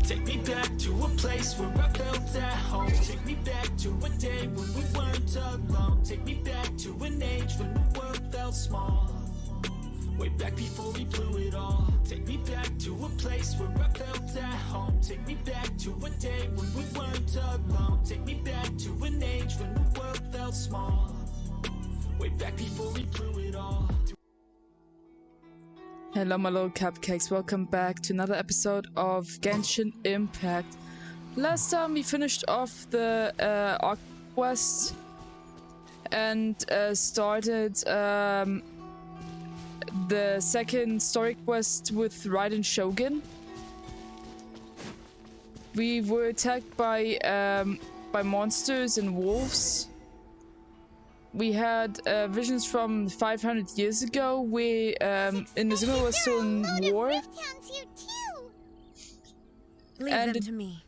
Take me back to a place where I felt at home. Take me back to a day when we weren't alone. Take me back to an age when the world felt small. Way back before we blew it all. Take me back to a place where I felt at home. Take me back to a day when we weren't alone. Take me back to an age when the world felt small. Way back before we blew it all. Hello my little cupcakes, welcome back to another episode of Genshin Impact. Last time we finished off the Arc quest and started the second story quest with Raiden Shogun. We were attacked by monsters and wolves. We had visions from 500 years ago where Inazuma was still in war. Leave them to me.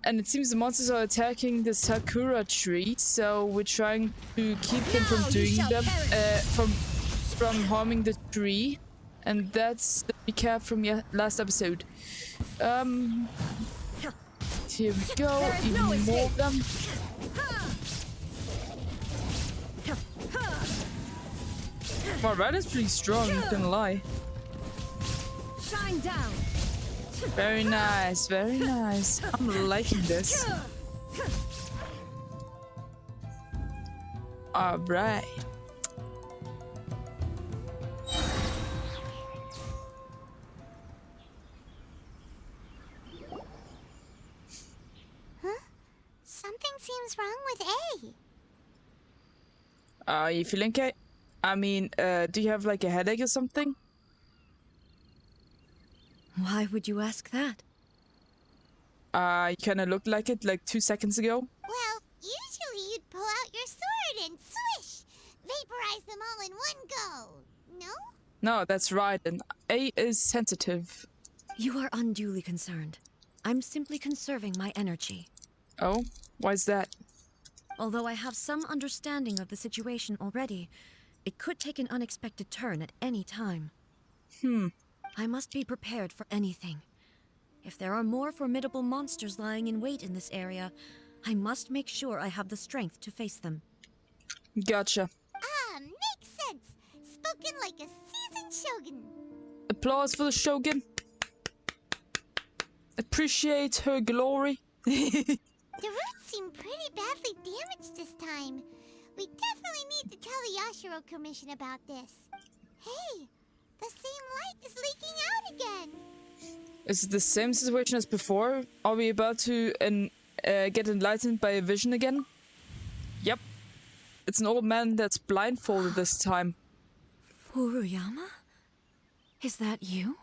And it seems the monsters are attacking the Sakura tree, so we're trying to keep them from doing them, from harming the tree. And that's the recap from last episode. Here we go, even more of them. Wow, Raiden's pretty strong, not gonna lie. Shine down. Very nice, very nice. I'm liking this. Alright. Huh? Something seems wrong with A. Are you feeling okay? I mean, do you have like a headache or something? Why would you ask that? You kinda looked like it like 2 seconds ago. Well, usually you'd pull out your sword and swish! Vaporize them all in one go, no? No, that's right, and A is sensitive. You are unduly concerned. I'm simply conserving my energy. Oh? Why's that? Although I have some understanding of the situation already, it could take an unexpected turn at any time. I must be prepared for anything. If there are more formidable monsters lying in wait in this area, I must make sure I have the strength to face them. Gotcha. Makes sense. Spoken like a seasoned shogun. Applause for the Shogun. Appreciate her glory. The roots seem pretty badly damaged this time. We definitely need to tell the Yashiro Commission about this. Hey, the same light is leaking out again. Is it the same situation as before? Are we about to get enlightened by a vision again? Yep. It's an old man that's blindfolded this time. Furuyama? Is that you?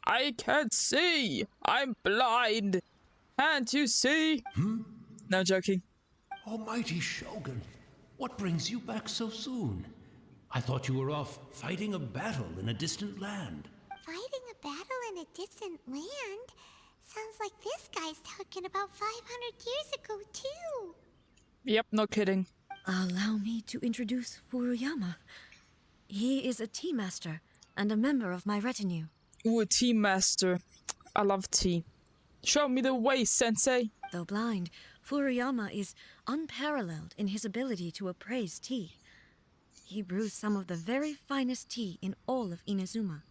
I can't see! I'm blind! Can't you see? No joking. Almighty Shogun, what brings you back so soon? I thought you were off fighting a battle in a distant land. Fighting a battle in a distant land? Sounds like this guy's talking about 500 years ago, too. Yep, no kidding. Allow me to introduce Furuyama. He is a tea master and a member of my retinue. Ooh, a tea master. I love tea. Show me the way, sensei. Though blind, Furuyama is unparalleled in his ability to appraise tea. He brews some of the very finest tea in all of Inazuma.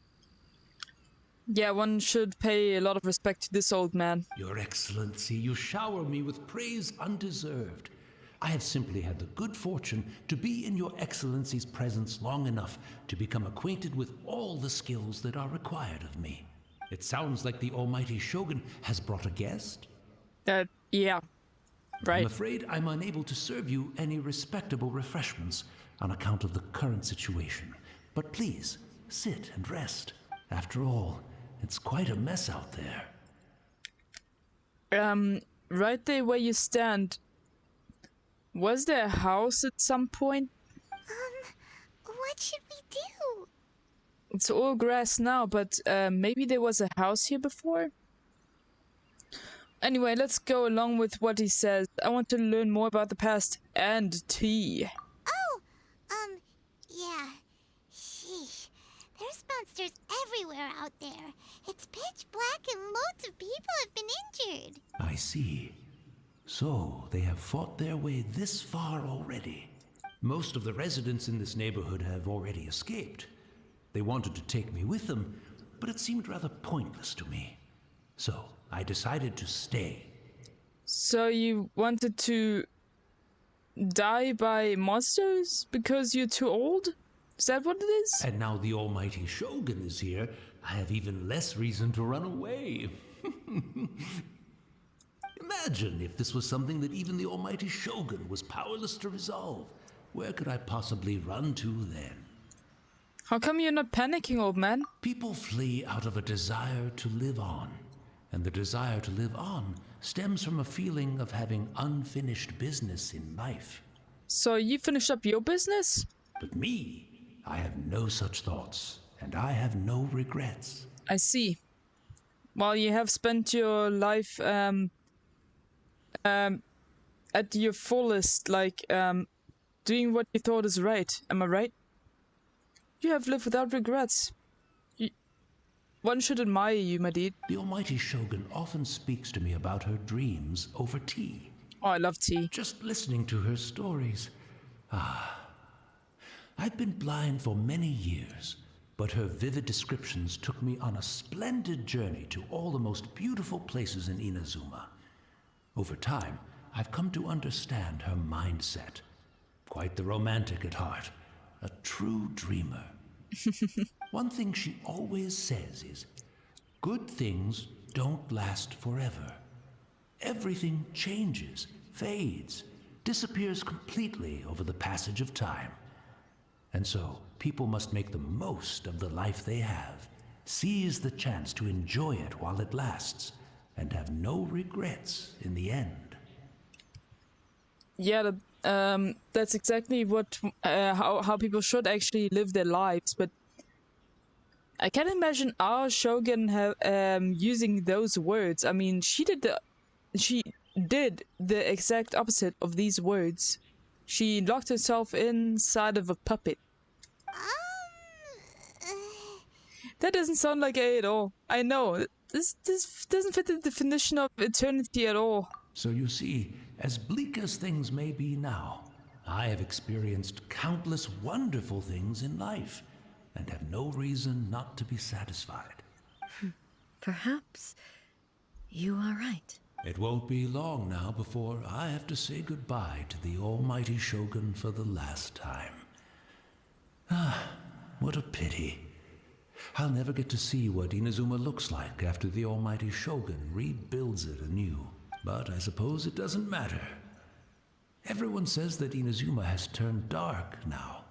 Yeah, one should pay a lot of respect to this old man. Your Excellency, you shower me with praise undeserved. I have simply had the good fortune to be in your Excellency's presence long enough to become acquainted with all the skills that are required of me. It sounds like the Almighty Shogun has brought a guest. Yeah. Right. I'm afraid I'm unable to serve you any respectable refreshments on account of the current situation. But please, sit and rest. After all, it's quite a mess out there. Right there where you stand, was there a house at some point? What should we do? It's all grass now, but maybe there was a house here before? Anyway, let's go along with what he says. I want to learn more about the past and tea. Oh, yeah. Sheesh. There's monsters everywhere out there. It's pitch black and loads of people have been injured. I see. So, they have fought their way this far already. Most of the residents in this neighborhood have already escaped. They wanted to take me with them, but it seemed rather pointless to me. So, I decided to stay. So you wanted to die by monsters because you're too old? Is that what it is? And now the almighty Shogun is here, I have even less reason to run away. Imagine if this was something that even the almighty Shogun was powerless to resolve. Where could I possibly run to then? How come you're not panicking, old man? People flee out of a desire to live on. And the desire to live on stems from a feeling of having unfinished business in life. So you finished up your business? But me, I have no such thoughts, and I have no regrets. I see. Well, you have spent your life at your fullest, like doing what you thought is right. Am I right? You have lived without regrets. One should admire you, my dear. The almighty Shogun often speaks to me about her dreams over tea. Oh, I love tea. Just listening to her stories. I've been blind for many years, but her vivid descriptions took me on a splendid journey to all the most beautiful places in Inazuma. Over time, I've come to understand her mindset. Quite the romantic at heart, a true dreamer. One thing she always says is, good things don't last forever. Everything changes, fades, disappears completely over the passage of time. And so, people must make the most of the life they have, seize the chance to enjoy it while it lasts, and have no regrets in the end. Yeah, that's exactly what how people should actually live their lives. But I can't imagine our Shogun using those words. I mean, she did the exact opposite of these words. She locked herself inside of a puppet. That doesn't sound like A at all. I know. This doesn't fit the definition of eternity at all. So you see, as bleak as things may be now, I have experienced countless wonderful things in life, and have no reason not to be satisfied. Perhaps you are right. It won't be long now before I have to say goodbye to the almighty Shogun for the last time. What a pity. I'll never get to see what Inazuma looks like after the almighty Shogun rebuilds it anew. But I suppose it doesn't matter. Everyone says that Inazuma has turned dark now.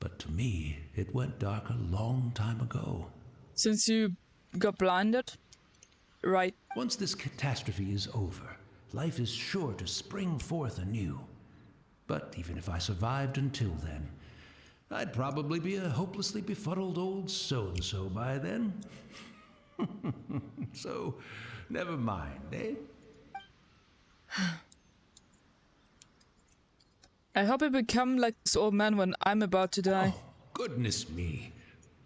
But to me, it went dark a long time ago. Since you got blinded? Right. Once this catastrophe is over, life is sure to spring forth anew. But even if I survived until then, I'd probably be a hopelessly befuddled old so-and-so by then. So, never mind, eh? I hope I become like this old man when I'm about to die. Oh, goodness me.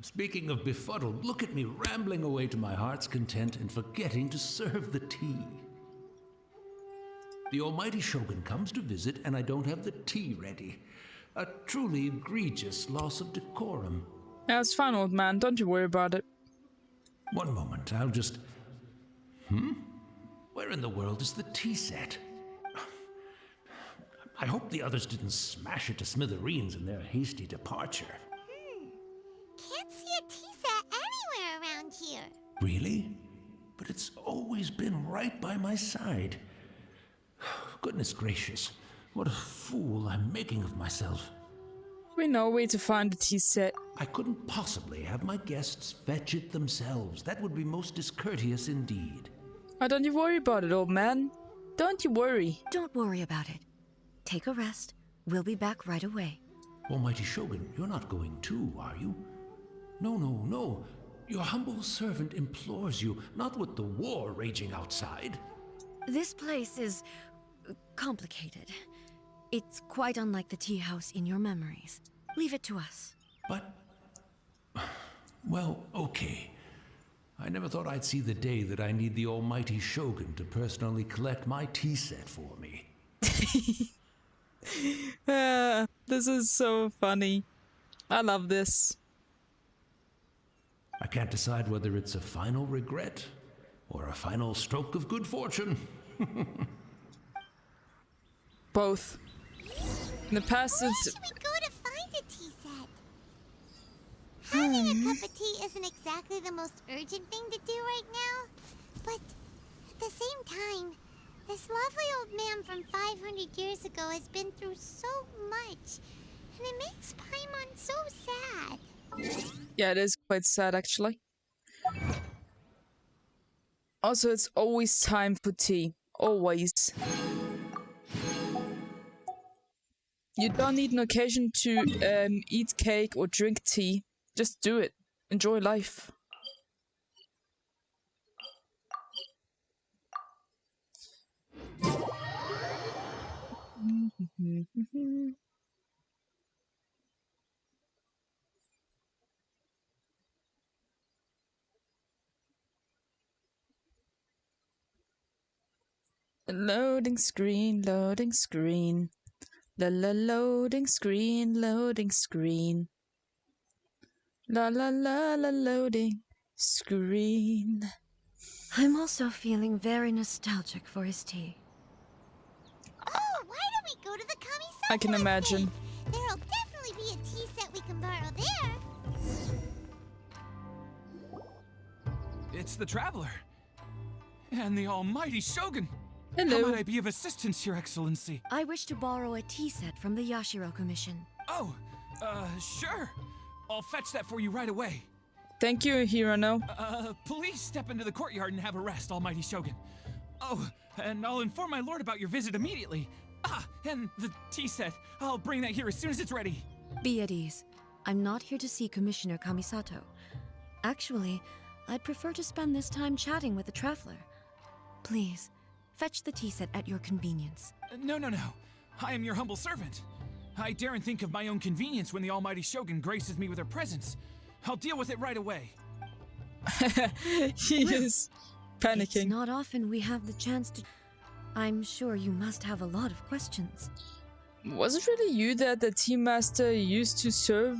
Speaking of befuddled, look at me rambling away to my heart's content and forgetting to serve the tea. The almighty Shogun comes to visit and I don't have the tea ready. A truly egregious loss of decorum. Yeah, it's fine, old man. Don't you worry about it. One moment, I'll just... Where in the world is the tea set? I hope the others didn't smash it to smithereens in their hasty departure. Can't see a tea set anywhere around here. Really? But it's always been right by my side. Goodness gracious, what a fool I'm making of myself. We know where to find the tea set. I couldn't possibly have my guests fetch it themselves. That would be most discourteous indeed. Oh, don't you worry about it, old man. Don't you worry. Don't worry about it. Take a rest. We'll be back right away. Almighty Shogun, you're not going too, are you? No. Your humble servant implores you, not with the war raging outside. This place is complicated. It's quite unlike the tea house in your memories. Leave it to us. But Well, okay. I never thought I'd see the day that I need the almighty Shogun to personally collect my tea set for me. This is so funny. I love this. I can't decide whether it's a final regret or a final stroke of good fortune. Both. In the past, Where it's should we go to find a tea set? Having a cup of tea isn't exactly the most urgent thing to do right now, but at the same time, this lovely old man from 500 years ago has been through so much, and it makes Paimon so sad. yeah, it is quite sad actually. Also, it's always time for tea. Always. You don't need an occasion to eat cake or drink tea. Just do it. Enjoy life. Loading screen, loading screen. La la loading screen, loading screen. La la la la loading screen. I'm also feeling very nostalgic for his tea. Oh, why don't we go to the Kamisato I can imagine. estate? There'll definitely be a tea set we can borrow there. It's the Traveler. And the almighty Shogun. Hello. How might I be of assistance, Your Excellency? I wish to borrow a tea set from the Yashiro Commission. Oh, sure. I'll fetch that for you right away. Thank you, Hirano. Please step into the courtyard and have a rest, almighty Shogun. Oh, and I'll inform my lord about your visit immediately. Ah, and the tea set. I'll bring that here as soon as it's ready. Be at ease. I'm not here to see Commissioner Kamisato. Actually, I'd prefer to spend this time chatting with the Traveler. Please, fetch the tea set at your convenience. No. I am your humble servant. I daren't think of my own convenience when the almighty Shogun graces me with her presence. I'll deal with it right away. He is It's panicking. not often we have the chance to... I'm sure you must have a lot of questions. Was it really you that the tea master used to serve?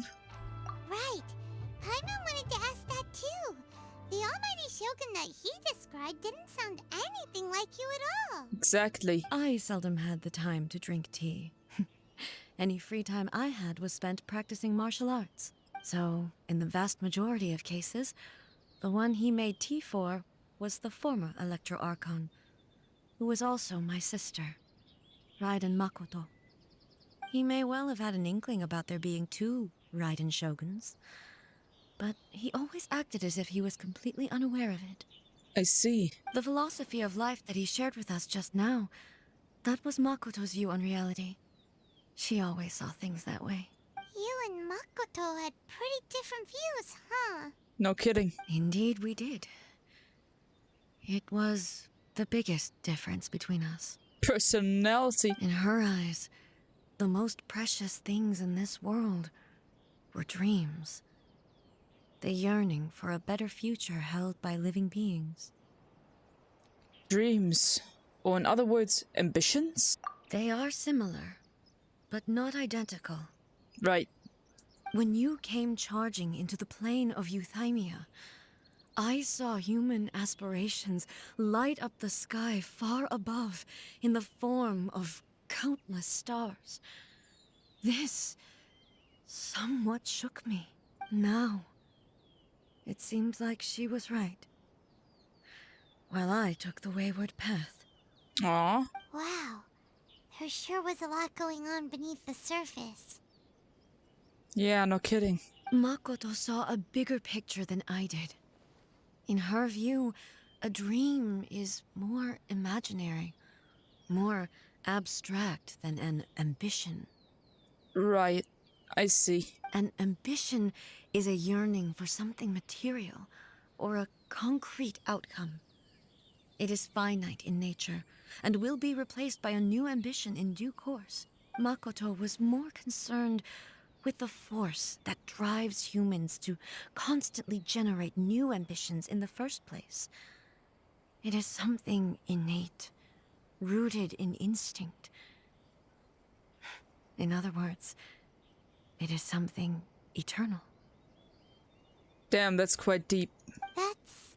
Right. Paimon wanted to ask that too. The almighty Shogun that he described didn't sound anything like you at all. Exactly. I seldom had the time to drink tea. Any free time I had was spent practicing martial arts. So, in the vast majority of cases, the one he made tea for was the former Electro Archon, who was also my sister, Raiden Makoto. He may well have had an inkling about there being two Raiden Shoguns, but he always acted as if he was completely unaware of it. I see. The philosophy of life that he shared with us just now, that was Makoto's view on reality. She always saw things that way. You and Makoto had pretty different views, huh? No kidding. Indeed we did. It was the biggest difference between us. Personality. In her eyes, the most precious things in this world were dreams. The yearning for a better future held by living beings. Dreams. Or in other words, ambitions? They are similar, but not identical. Right. When you came charging into the plane of Euthymia, I saw human aspirations light up the sky far above in the form of countless stars. This somewhat shook me. Now, it seems like she was right, while I took the wayward path. Aw. Wow. There sure was a lot going on beneath the surface. Yeah, no kidding. Makoto saw a bigger picture than I did. In her view, a dream is more imaginary, more abstract than an ambition. Right. I see. An ambition is a yearning for something material or a concrete outcome. It is finite in nature and will be replaced by a new ambition in due course. Makoto was more concerned with the force that drives humans to constantly generate new ambitions in the first place. It is something innate, rooted in instinct. In other words, it is something eternal. Damn, that's quite deep. That's,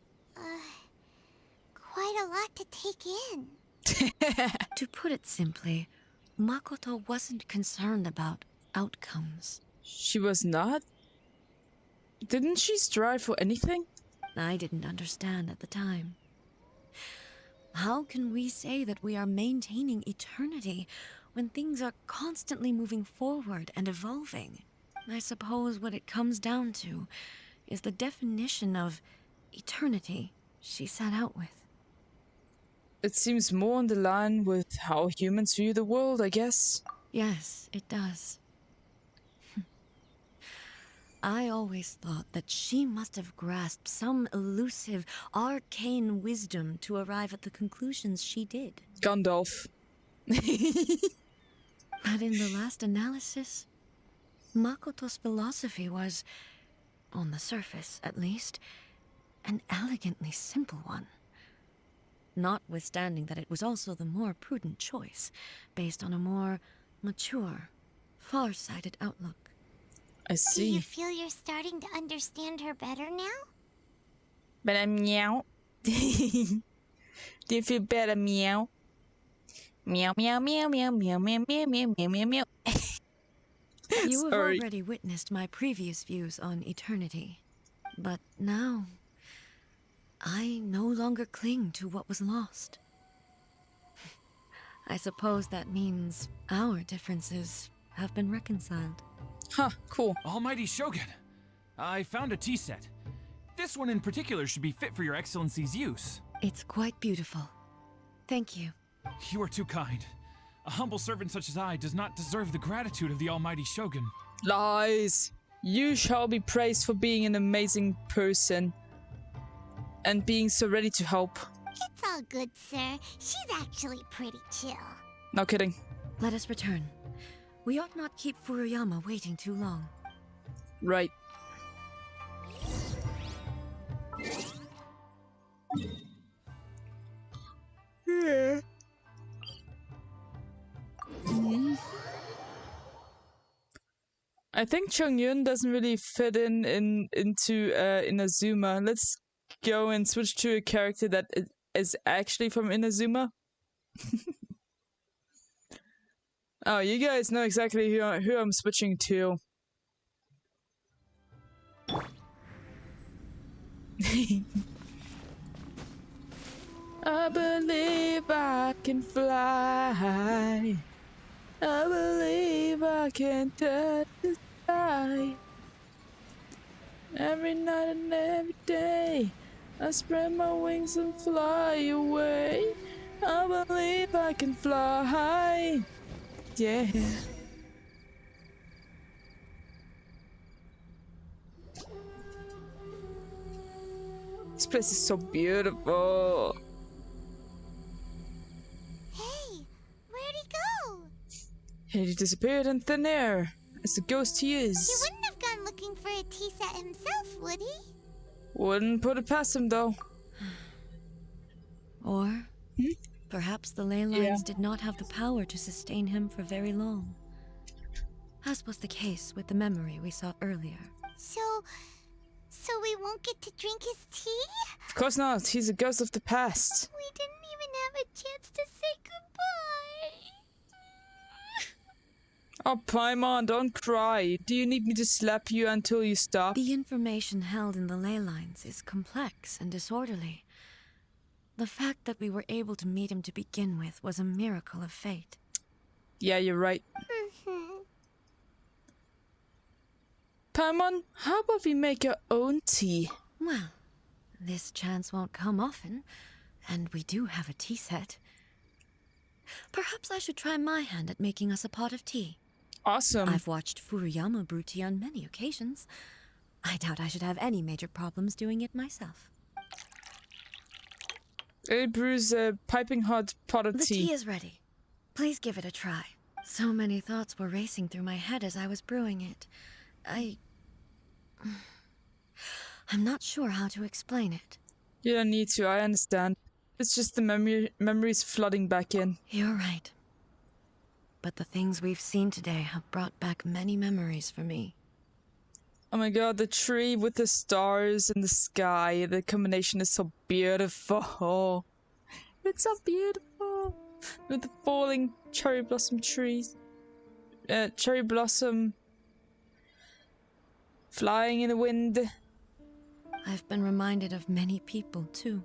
quite a lot to take in. To put it simply, Makoto wasn't concerned about outcomes. She was not? Didn't she strive for anything? I didn't understand at the time. How can we say that we are maintaining eternity when things are constantly moving forward and evolving? I suppose what it comes down to is the definition of eternity she set out with. It seems more on the line with how humans view the world, I guess. Yes, it does. I always thought that she must have grasped some elusive, arcane wisdom to arrive at the conclusions she did. Gandalf. But in the last analysis, Makoto's philosophy was, on the surface at least, an elegantly simple one. Notwithstanding that it was also the more prudent choice, based on a more mature, far-sighted outlook. I Do see. you feel you're starting to understand her better now? Better meow. Do you feel better meow? Meow meow meow meow meow meow meow meow meow meow meow. You have Sorry. already witnessed my previous views on eternity. But now, I no longer cling to what was lost. I suppose that means our differences have been reconciled. Huh, cool. Almighty Shogun, I found a tea set. This one in particular should be fit for your excellency's use. It's quite beautiful. Thank you. You are too kind. A humble servant such as I does not deserve the gratitude of the Almighty Shogun. Lies. You shall be praised for being an amazing person. And being so ready to help. It's all good, sir. She's actually pretty chill. No kidding. Let us return. We ought not keep Furuyama waiting too long. Right. Yeah. I think Chongyun doesn't really fit into Inazuma. Let's go and switch to a character that is actually from Inazuma. Oh, you guys know exactly who I'm switching to. I believe I can fly. I believe I can touch the sky. Every night and every day, I spread my wings and fly away. I believe I can fly. Yeah. This place is so beautiful. Hey, where'd he go? He disappeared in thin air, as the ghost he He is. wouldn't have gone looking for a tea set himself, would he? Wouldn't put it past him, though. Or perhaps the ley lines did not have the power to sustain him for very long. As was the case with the memory we saw earlier. So we won't get to drink his tea? Of course not. He's a ghost of the past. We didn't even have a chance to say goodbye. Oh, Paimon, don't cry. Do you need me to slap you until you stop? The information held in the ley lines is complex and disorderly. The fact that we were able to meet him to begin with was a miracle of fate. Yeah, you're right. Paimon, how about we make our own tea? Well, this chance won't come often, and we do have a tea set. Perhaps I should try my hand at making us a pot of tea. Awesome. I've watched Furuyama brew tea on many occasions. I doubt I should have any major problems doing it myself. It brews a piping hot pot of The tea. tea is ready. Please give it a try. So many thoughts were racing through my head as I was brewing it. I'm not sure how to explain it. You don't need to, I understand. It's just the memories flooding back in. You're right. But the things we've seen today have brought back many memories for me. Oh my god, the tree with the stars and the sky, the combination is so beautiful. It's so beautiful. With the falling cherry blossom trees. Cherry blossom flying in the wind. I've been reminded of many people, too.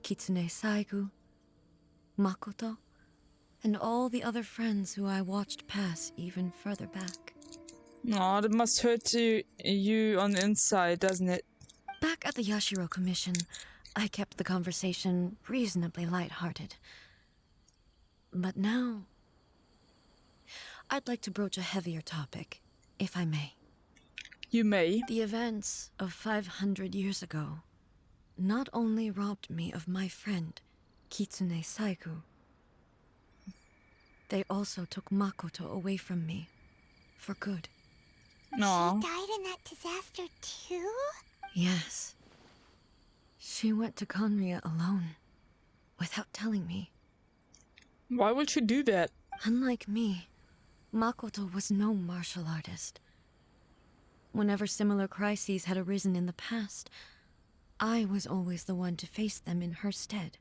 Kitsune Saigu, Makoto, and all the other friends who I watched pass even further back. Aw, that must hurt you on the inside, doesn't it? Back at the Yashiro Commission, I kept the conversation reasonably lighthearted. But now, I'd like to broach a heavier topic, if I may. You may. The events of 500 years ago not only robbed me of my friend, Kitsune Saigu, they also took Makoto away from me, for good. Aw. She died in that disaster too? Yes. She went to Conria alone, without telling me. Why would you do that? Unlike me, Makoto was no martial artist. Whenever similar crises had arisen in the past, I was always the one to face them in her stead.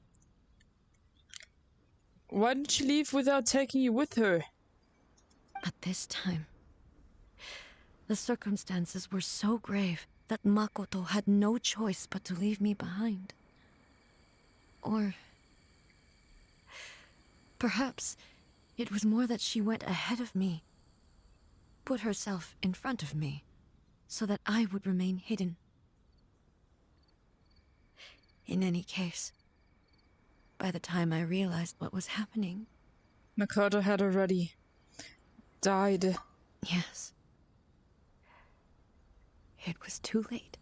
Why didn't she leave without taking you with her? But this time, the circumstances were so grave that Makoto had no choice but to leave me behind. Or perhaps it was more that she went ahead of me, put herself in front of me, so that I would remain hidden. In any case, by the time I realized what was happening... Makoto had already died. Yes. It was too late.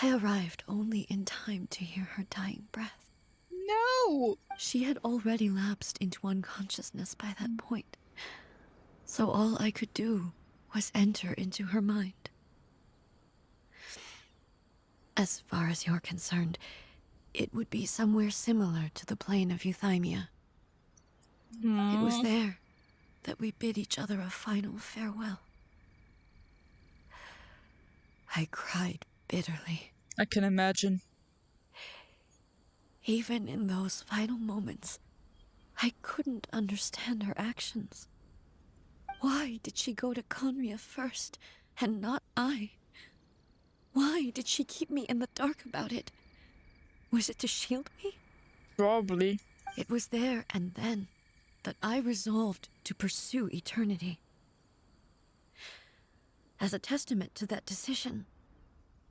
I arrived only in time to hear her dying breath. No! She had already lapsed into unconsciousness by that point, so all I could do was enter into her mind. As far as you're concerned, it would be somewhere similar to the plane of Euthymia. It was there that we bid each other a final farewell. I cried bitterly. I can imagine. Even in those final moments, I couldn't understand her actions. Why did she go to Conria first, and not I? Why did she keep me in the dark about it? Was it to shield me? Probably. It was there and then that I resolved to pursue eternity. As a testament to that decision,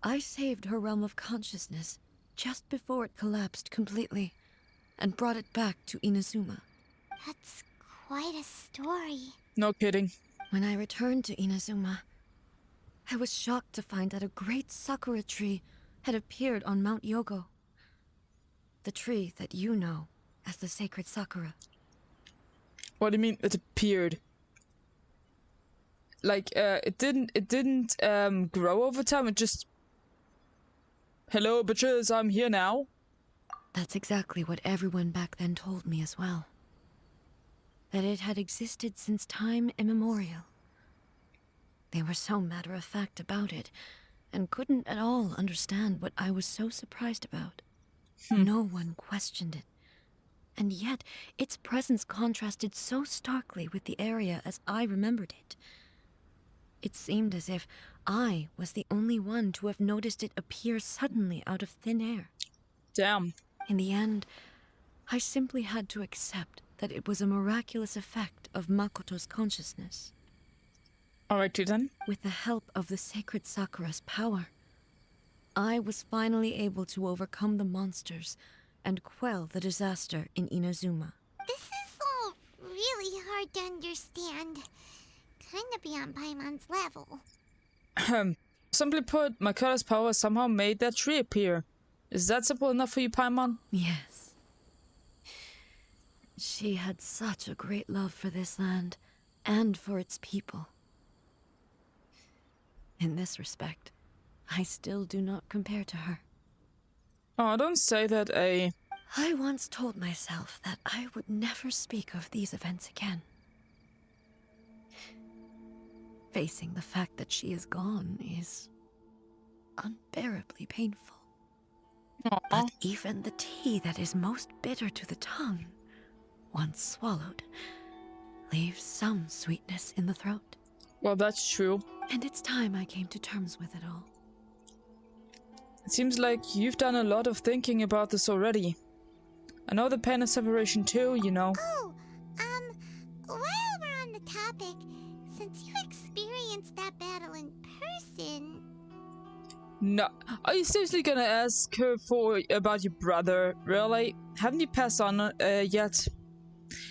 I saved her realm of consciousness just before it collapsed completely, and brought it back to Inazuma. That's quite a story. No kidding. When I returned to Inazuma, I was shocked to find that a great sakura tree had appeared on Mount Yogo. The tree that you know as the sacred sakura. What do you mean it appeared? Like, it didn't grow over time, it just... Hello, bitches, I'm here now. That's exactly what everyone back then told me as well. That it had existed since time immemorial. They were so matter-of-fact about it, and couldn't at all understand what I was so surprised about. No one questioned it. And yet, its presence contrasted so starkly with the area as I remembered it. It seemed as if I was the only one to have noticed it appear suddenly out of thin air. Damn. In the end, I simply had to accept that it was a miraculous effect of Makoto's consciousness. Alrighty then. With the help of the sacred Sakura's power, I was finally able to overcome the monsters and quell the disaster in Inazuma. This is all really hard to understand. Kinda beyond Paimon's level. Simply put, Makoto's power somehow made that tree appear. Is that simple enough for you, Paimon? Yes. She had such a great love for this land, and for its people. In this respect, I still do not compare to her. Oh, don't say that, A. I once told myself that I would never speak of these events again. Facing the fact that she is gone is unbearably painful. But even the tea that is most bitter to the tongue, once swallowed, leaves some sweetness in the throat. Well, that's true. And it's time I came to terms with it all. It seems like you've done a lot of thinking about this already. I know the pain of separation too, you know. Oh, while we're on the topic, since you experienced that battle in person... No. Are you seriously gonna ask her about your brother? Really? Haven't you passed on yet?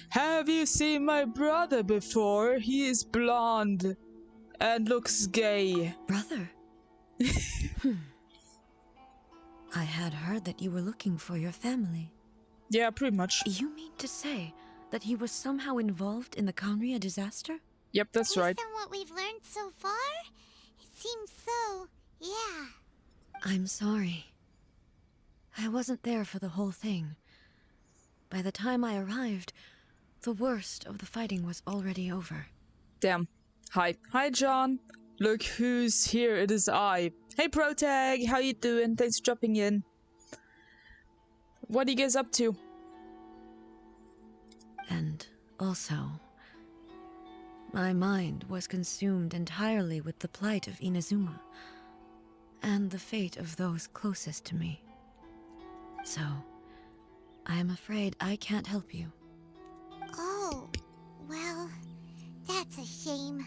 Have you seen my brother before? He is blonde and looks gay. Brother? I had heard that you were looking for your family. Yeah, pretty much. You mean to say that he was somehow involved in the Conria disaster? Yep, that's right. Based on what we've learned so far, it seems so, yeah. I'm sorry. I wasn't there for the whole thing. By the time I arrived, the worst of the fighting was already over. Damn. Hi. Hi, John. Look who's here. It is I. Hey, Protag. How you doing? Thanks for dropping in. What are you guys up to? And also, my mind was consumed entirely with the plight of Inazuma and the fate of those closest to me. So, I am afraid I can't help you. Oh, well, that's a shame.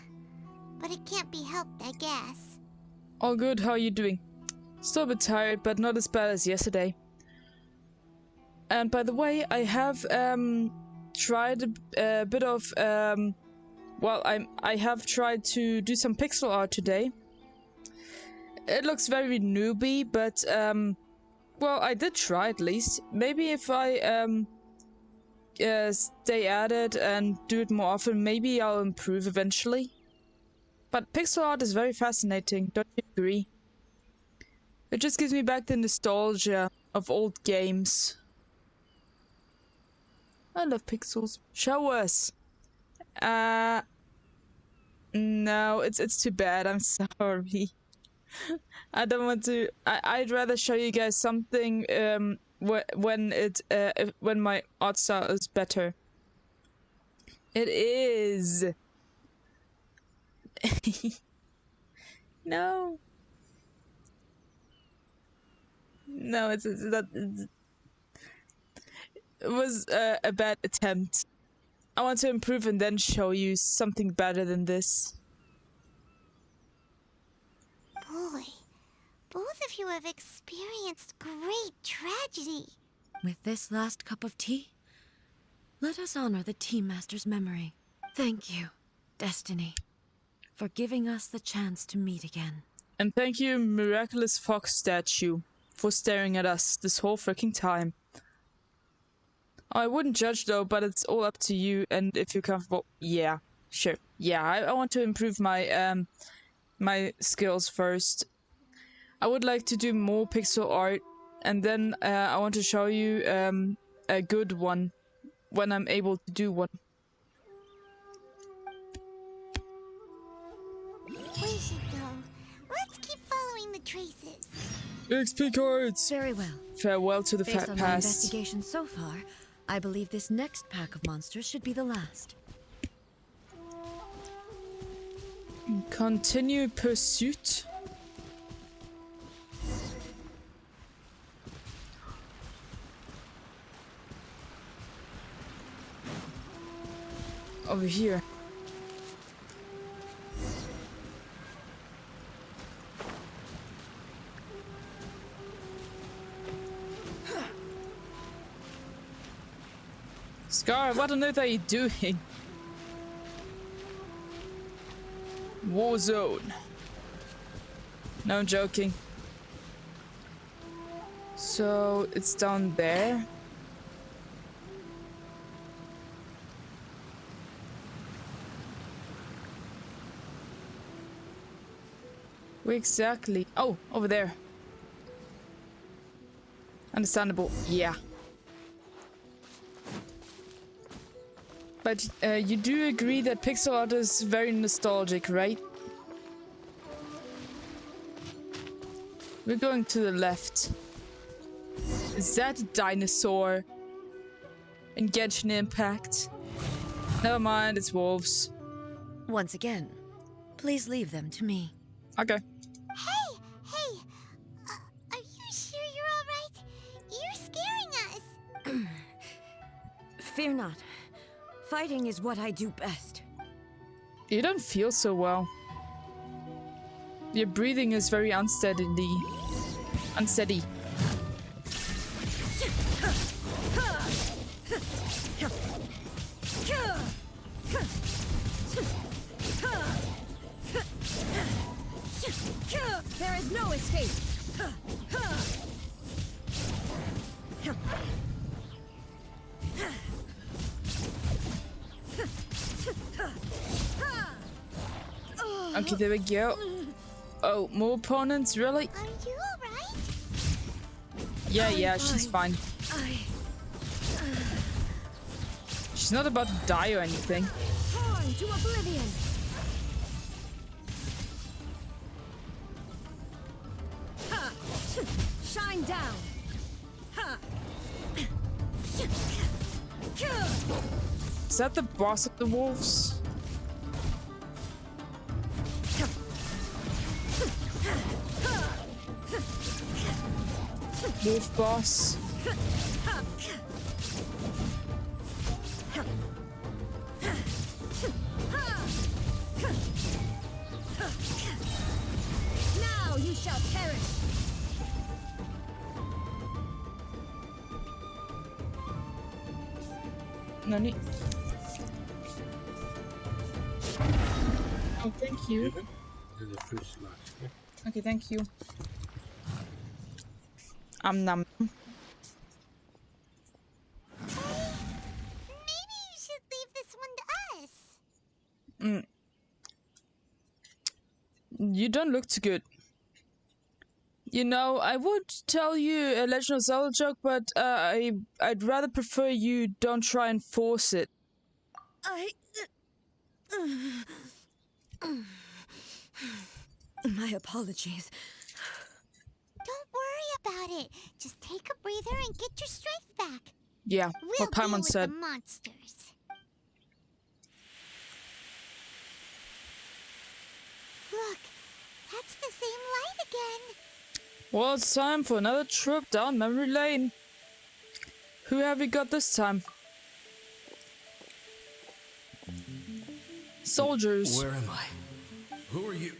But it can't be helped, I guess. All good. How are you doing? Still a bit tired, but not as bad as yesterday. And by the way, I have tried a bit of well, I have tried to do some pixel art today. It looks very newbie, but well, I did try at least. Maybe if I stay at it and do it more often, maybe I'll improve eventually. But pixel art is very fascinating, don't you agree? It just gives me back the nostalgia of old games. I love pixels. Show us. No, it's too bad. I'm sorry. I don't want to. I'd rather show you guys something when my art style is better. It is. No. No, it's not. It was a bad attempt. I want to improve and then show you something better than this. Boy, both of you have experienced great tragedy. With this last cup of tea, let us honor the Tea Master's memory. Thank you, Destiny, for giving us the chance to meet again. And thank you, Miraculous Fox Statue, for staring at us this whole freaking time. I wouldn't judge though, but it's all up to you, and if you're comfortable, yeah, sure. Yeah, I want to improve my my skills first. I would like to do more pixel art, and then I want to show you a good one when I'm able to do one. We should go. Let's keep following the traces. XP cards! Very well. Farewell to the Based on my past. investigation so far, I believe this next pack of monsters should be the last. Continue pursuit. Over here. Scar, what on earth are you doing? War zone. No, I'm joking. So it's down there. Where exactly? Oh, over there. Understandable. Yeah. But you do agree that pixel art is very nostalgic, right? We're going to the left. Is that a dinosaur? In Genshin Impact? Never mind, it's wolves. Once again, please leave them to me. Okay. Hey! Are you sure you're alright? You're scaring us! Fear not. Fighting is what I do best. You don't feel so well. Your breathing is very unsteady. Unsteady. There is no escape. Okay, there we go. Oh, more opponents, really? Are you alright? Yeah, she's fine. She's not about to die or anything. Torn to oblivion. Shine down. Is that the boss of the wolves? Wolf boss. Now you shall perish. Nani? Oh, thank you. Okay, thank you. Nom. Maybe you should leave this one to us. You don't look too good. You know, I would tell you a Legend of Zelda joke, but I'd rather prefer you don't try and force it. My apologies. Don't worry about it. Just take a breather and get your strength back. Yeah, We'll what deal Paimon with said. the monsters. Look, that's the same light again. Well, it's time for another trip down memory lane. Who have we got this time? Soldiers. Where am I? Who are you?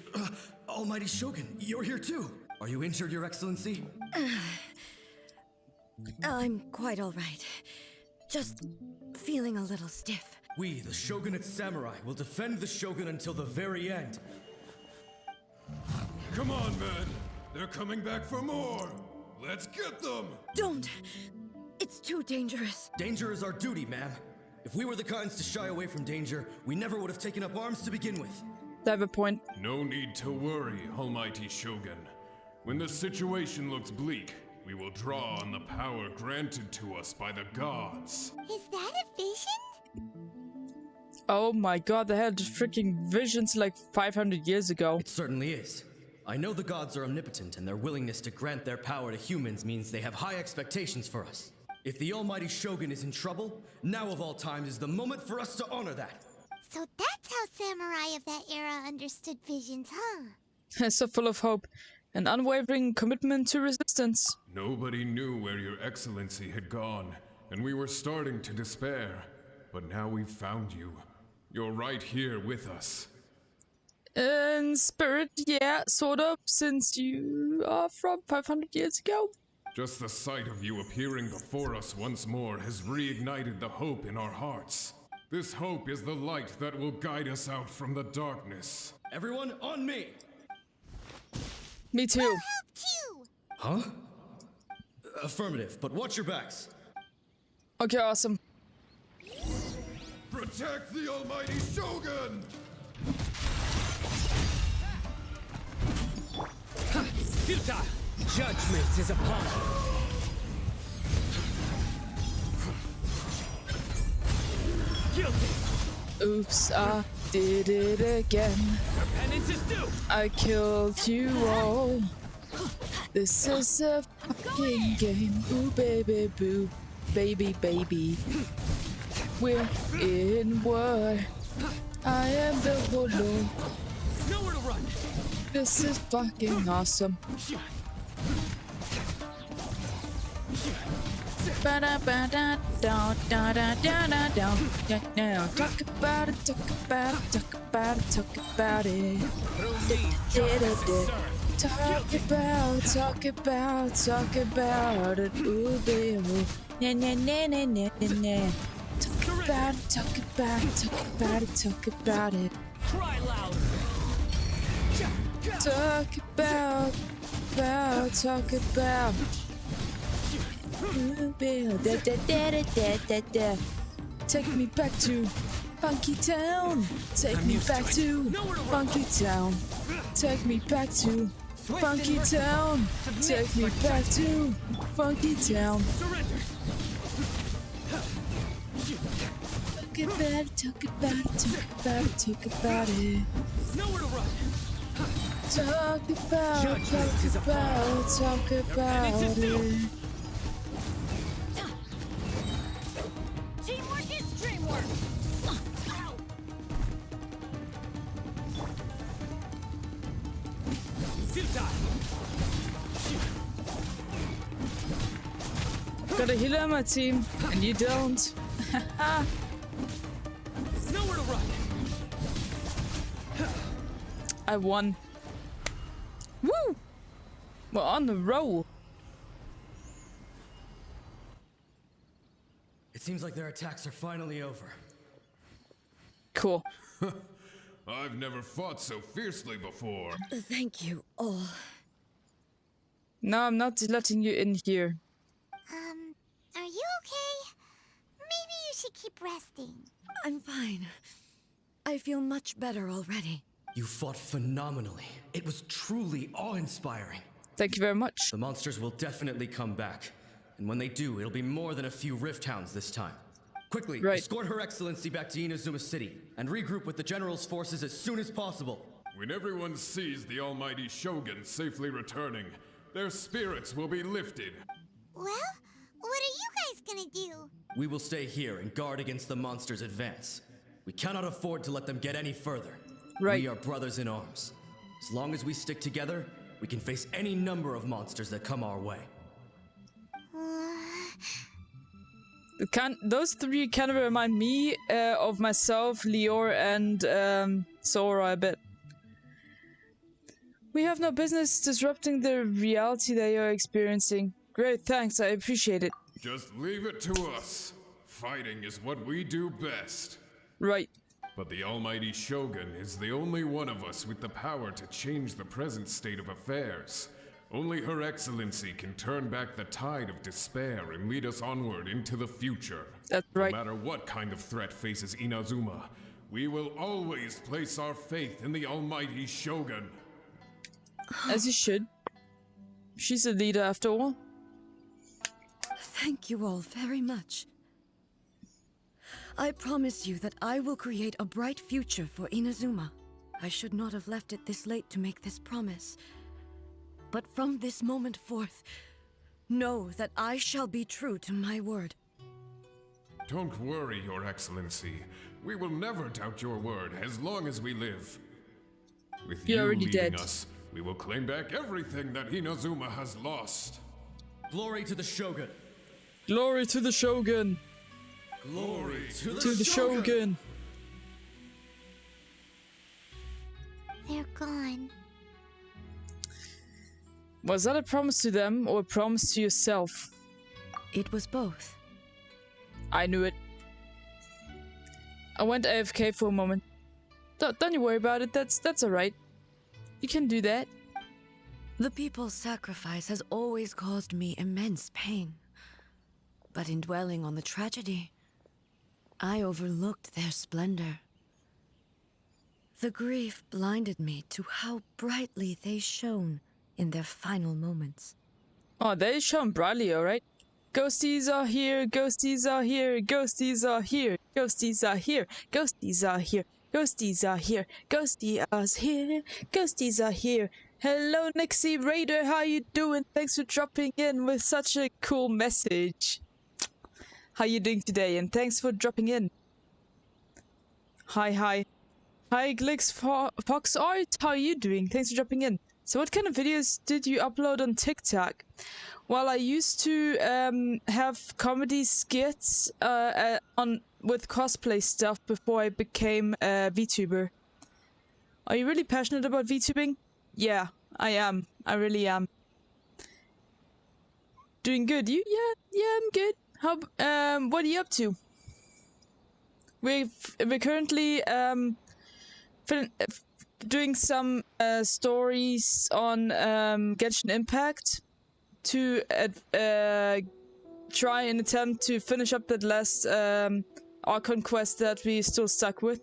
Almighty Shogun, you're here too. Are you injured, Your Excellency? I'm quite all right. Just feeling a little stiff. We, the Shogunate Samurai, will defend the Shogun until the very end. Come on, men. They're coming back for more. Let's get them. Don't! It's too dangerous. Danger is our duty, ma'am. If we were the kinds to shy away from danger, we never would have taken up arms to begin with. They have a point. No need to worry, Almighty Shogun. When the situation looks bleak, we will draw on the power granted to us by the gods. Is that a vision? Oh my god, they had freaking visions like 500 years ago. It certainly is. I know the gods are omnipotent, and their willingness to grant their power to humans means they have high expectations for us. If the Almighty Shogun is in trouble, now of all times is the moment for us to honor that. So that's how samurai of that era understood visions, huh? So full of hope. An unwavering commitment to resistance. Nobody knew where Your Excellency had gone, and we were starting to despair. But now we've found you. You're right here with us. In spirit, yeah, sort of, since you are from 500 years ago. Just the sight of you appearing before us once more has reignited the hope in our hearts. This hope is the light that will guide us out from the darkness. Everyone, on me! Me too. Help too! Huh? Affirmative, but watch your backs. Okay, awesome. Protect the Almighty Shogun! Futile! Judgment is upon you. Guilty! Oops, I did it again. Your penance is due! I killed you all. This is a fucking game. Ooh, baby, boo. Baby, baby. We're in war. I am the warlord. Nowhere to run! This is fucking awesome. Now talk about it, talk about it, talk about it, talk about it. Talk about it. Ooh, baby. Na na na na na na. Talk about it, talk about it, talk about it, talk about it. Cry louder! Talk about. Ooh, baby. Da. Take me back to Funky Town. Take me back to Funky Town. Take me back to Funky Town. Take me back to Funky Town. Surrender! Talk about it. Nowhere to run! Talk about it. Teamwork is dreamwork! Futile! Got a healer on my team, and you don't. Nowhere to run! I won. Woo! We're on the roll. It seems like their attacks are finally over. Cool. I've never fought so fiercely before. Thank you all. No, I'm not letting you in here. Are you okay? Maybe you should keep resting. I'm fine. I feel much better already. You fought phenomenally. It was truly awe-inspiring. Thank you very much. The monsters will definitely come back. And when they do, it'll be more than a few Rift Hounds this time. Quickly, Right. escort Her Excellency back to Inazuma City, and regroup with the General's forces as soon as possible. When everyone sees the almighty Shogun safely returning, their spirits will be lifted. Well, what are you guys gonna do? We will stay here and guard against the monsters' advance. We cannot afford to let them get any further. Right. We are brothers in arms. As long as we stick together, we can face any number of monsters that come our way. Those three kind of remind me of myself, Lior, and Sora a bit. We have no business disrupting the reality that you're experiencing. Great, thanks, I appreciate it. Just leave it to us. Fighting is what we do best. Right. But the almighty Shogun is the only one of us with the power to change the present state of affairs. Only Her Excellency can turn back the tide of despair and lead us onward into the future. That's right. No matter what kind of threat faces Inazuma, we will always place our faith in the almighty Shogun. As you should. She's a leader after all. Thank you all very much. I promise you that I will create a bright future for Inazuma. I should not have left it this late to make this promise. But from this moment forth, know that I shall be true to my word. Don't worry, Your Excellency. We will never doubt your word as long as we live. With You're you already leading dead. us, we will claim back everything that Inazuma has lost. Glory to the Shogun! Glory to the Shogun! Glory to To the Shogun! They're gone. Was that a promise to them or a promise to yourself? It was both. I knew it. I went AFK for a moment. Don't you worry about it, that's alright. You can do that. The people's sacrifice has always caused me immense pain. But in dwelling on the tragedy, I overlooked their splendor. The grief blinded me to how brightly they shone in their final moments. Oh, they shown brightly, alright? Ghosties are here, ghosties are here, ghosties are here, ghosties are here, ghosties are here, ghosties are here, ghosties are here, ghosties are here. Hello, Nixie Raider, how you doing? Thanks for dropping in with such a cool message. How you doing today? And thanks for dropping in. Hi. Hi, Glix Fox Art, how are you doing? Thanks for dropping in. So what kind of videos did you upload on TikTok? Well, I used to have comedy skits with cosplay stuff before I became a VTuber. Are you really passionate about VTubing? Yeah, I am. I really am. Doing good. You? Yeah, I'm good. How? What are you up to? We're currently doing some stories on Genshin Impact to try and attempt to finish up that last Archon quest that we still stuck with.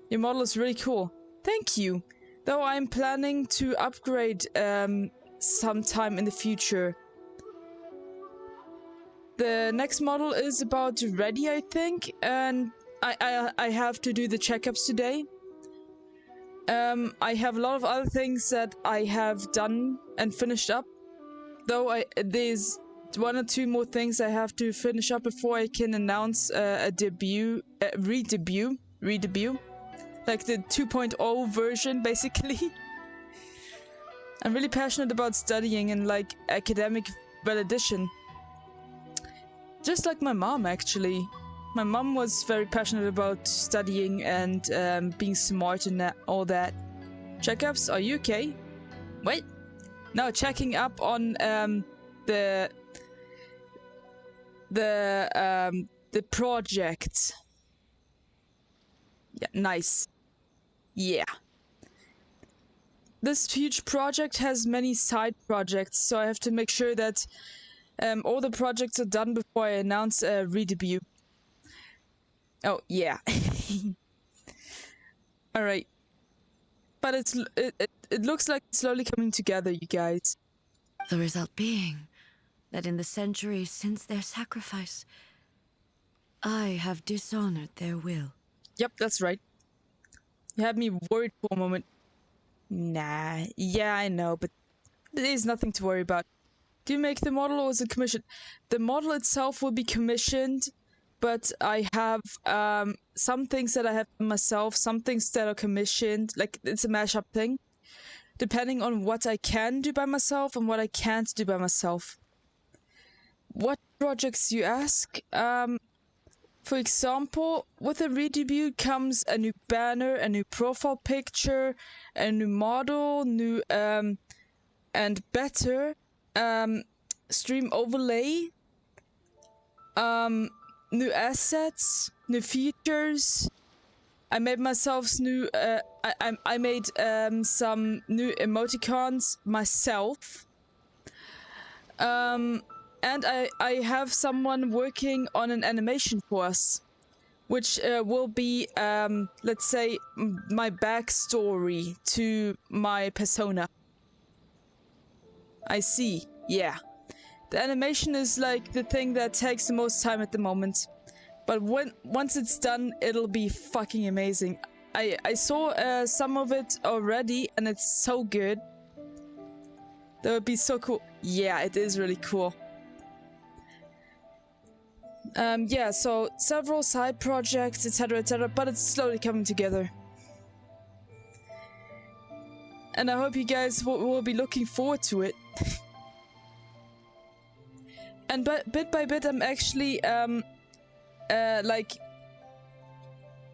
Your model is really cool. Thank you. Though I'm planning to upgrade sometime in the future. The next model is about ready, I think, and I have to do the checkups today. I have a lot of other things that I have done and finished up. Though there's one or two more things I have to finish up before I can announce a debut, re-debut, like the 2.0 version, basically. I'm really passionate about studying and like academic validation. Just like my mom, actually. My mom was very passionate about studying and being smart and all that. Checkups, are you okay? Wait. No, checking up on the project. Yeah, nice. Yeah. This huge project has many side projects, so I have to make sure that all the projects are done before I announce a re-debut. Oh, yeah. Alright. But it looks like it's slowly coming together, you guys. The result being that in the centuries since their sacrifice, I have dishonored their will. Yep, that's right. You had me worried for a moment. Nah, yeah, I know, but there's nothing to worry about. Do you make the model or is it commissioned? The model itself will be commissioned, but I have some things that I have myself, some things that are commissioned. Like, it's a mashup thing. Depending on what I can do by myself and what I can't do by myself. What projects, you ask? For example, with a re-debut comes a new banner, a new profile picture, a new model, new and better stream overlay, new assets, new features. I made myself new. I made some new emoticons myself. And I have someone working on an animation for us, which will be, let's say, my backstory to my persona. I see, yeah. The animation is like the thing that takes the most time at the moment. But once it's done, it'll be fucking amazing. I saw some of it already and it's so good. That would be so cool. Yeah, it is really cool. Yeah, so several side projects, etc., but it's slowly coming together. And I hope you guys will be looking forward to it. And bit by bit, I'm actually, like,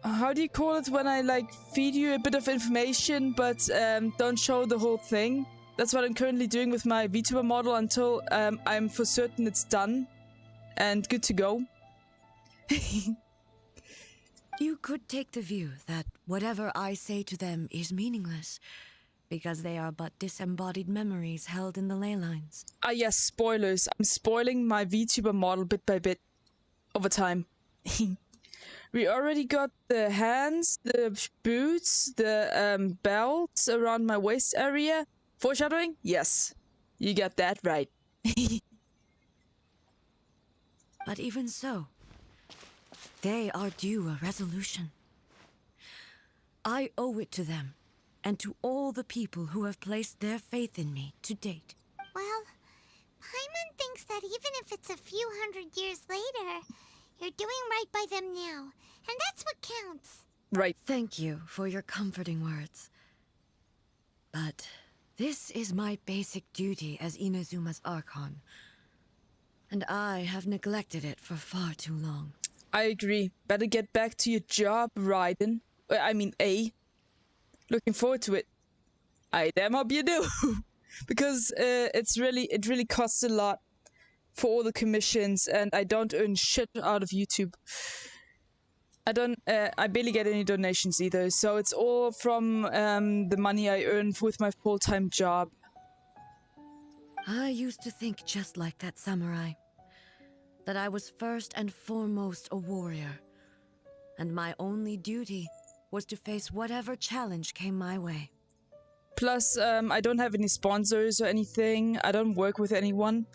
how do you call it when I, like, feed you a bit of information, but don't show the whole thing? That's what I'm currently doing with my VTuber model until I'm for certain it's done and good to go. You could take the view that whatever I say to them is meaningless, because they are but disembodied memories held in the ley lines. Ah yes, spoilers. I'm spoiling my VTuber model bit by bit over time. We already got the hands, the boots, the belts around my waist area Foreshadowing? Yes. You got that right. But even so, they are due a resolution. I owe it to them, and to all the people who have placed their faith in me to date. Well, Paimon thinks that even if it's a few hundred years later, you're doing right by them now, and that's what counts. Right. Thank you for your comforting words. But this is my basic duty as Inazuma's Archon, and I have neglected it for far too long. I agree. Better get back to your job, Raiden. I mean, A. Looking forward to it. I damn hope you do. Because it really costs a lot for all the commissions, and I don't earn shit out of YouTube. I barely get any donations either, so it's all from the money I earn with my full-time job. I used to think just like that samurai. That I was first and foremost a warrior. And my only duty was to face whatever challenge came my way. Plus, I don't have any sponsors or anything. I don't work with anyone.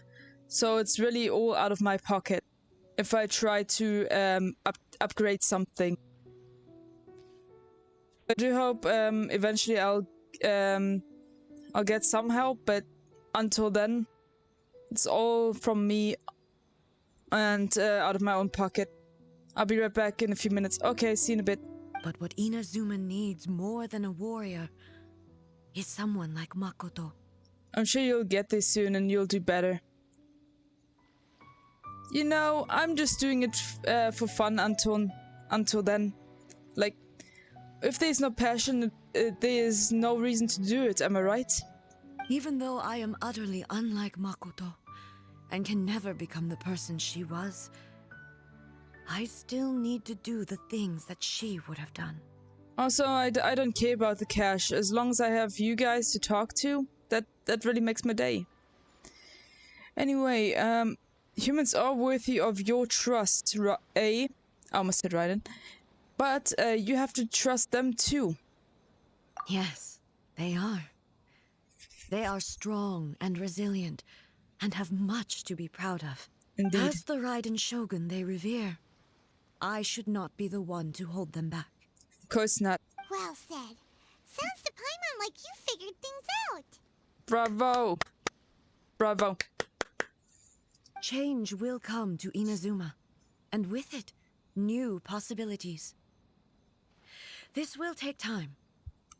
So it's really all out of my pocket if I try to upgrade something. I do hope eventually I'll get some help, but until then, it's all from me and out of my own pocket. I'll be right back in a few minutes. Okay, see you in a bit. But what Inazuma needs more than a warrior is someone like Makoto. I'm sure you'll get there soon and you'll do better. You know, I'm just doing it for fun until then. Like, if there's no passion, there's no reason to do it, am I right? Even though I am utterly unlike Makoto, and can never become the person she was, I still need to do the things that she would have done. Also, I don't care about the cash. As long as I have you guys to talk to, that really makes my day. Anyway, humans are worthy of your trust, I almost said Raiden. But you have to trust them too. Yes, they are. They are strong and resilient, and have much to be proud of. Indeed. As the Raiden Shogun they revere, I should not be the one to hold them back. Of course not. Well said. Sounds to Paimon like you figured things out. Bravo! Bravo. Change will come to Inazuma, and with it, new possibilities. This will take time,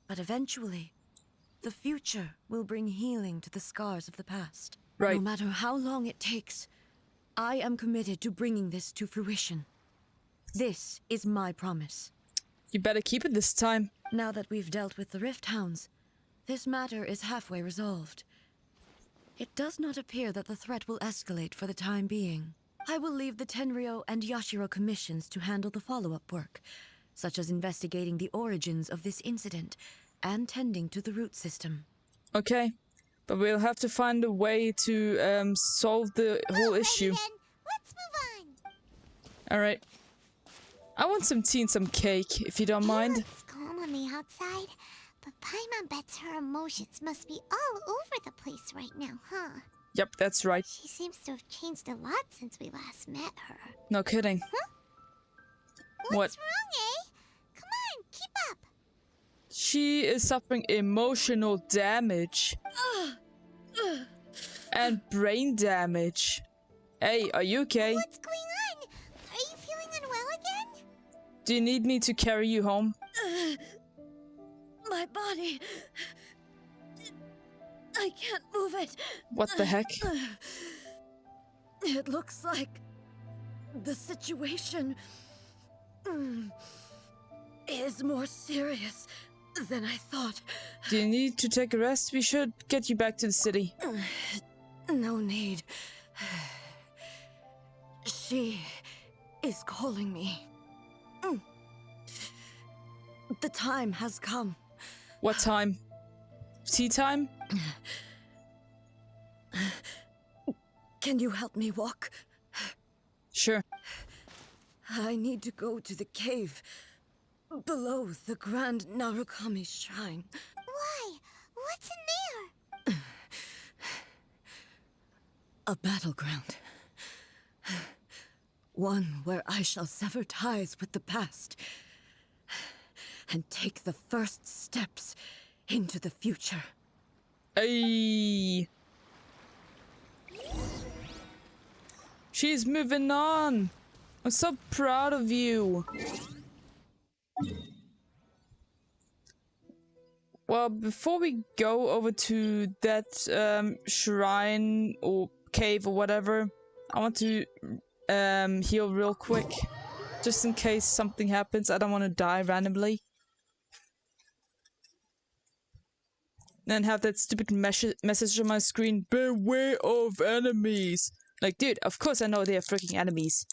but eventually, the future will bring healing to the scars of the past. Right. No matter how long it takes, I am committed to bringing this to fruition. This is my promise. You better keep it this time. Now that we've dealt with the Rift Hounds, this matter is halfway resolved. It does not appear that the threat will escalate for the time being. I will leave the Tenryo and Yashiro commissions to handle the follow-up work, such as investigating the origins of this incident and tending to the root system. Okay. But we'll have to find a way to solve the whole issue. Then, let's move on. Alright. I want some tea and some cake, if you don't mind. It looks calm on the outside, but Paimon bets her emotions must be all over the place right now, huh? Yep, that's right. She seems to have changed a lot since we last met her. No kidding. Huh? What? What's wrong, eh? Come on, keep up. She is suffering emotional damage. And brain damage. Hey, are you okay? What's going on? Are you feeling unwell again? Do you need me to carry you home? My body... I can't move it. What the heck? It looks like the situation is more serious than I thought. Do you need to take a rest? We should get you back to the city. No need. She is calling me. The time has come. What time? Tea time? Can you help me walk? Sure. I need to go to the cave below the Grand Narukami Shrine. Why? What's in there? A battleground. One where I shall sever ties with the past and take the first steps into the future. Ay. She's moving on. I'm so proud of you. Well, before we go over to that shrine or cave or whatever, I want to heal real quick. Just in case something happens, I don't want to die randomly. And have that stupid message on my screen, beware of enemies. Like, dude, of course I know they are freaking enemies.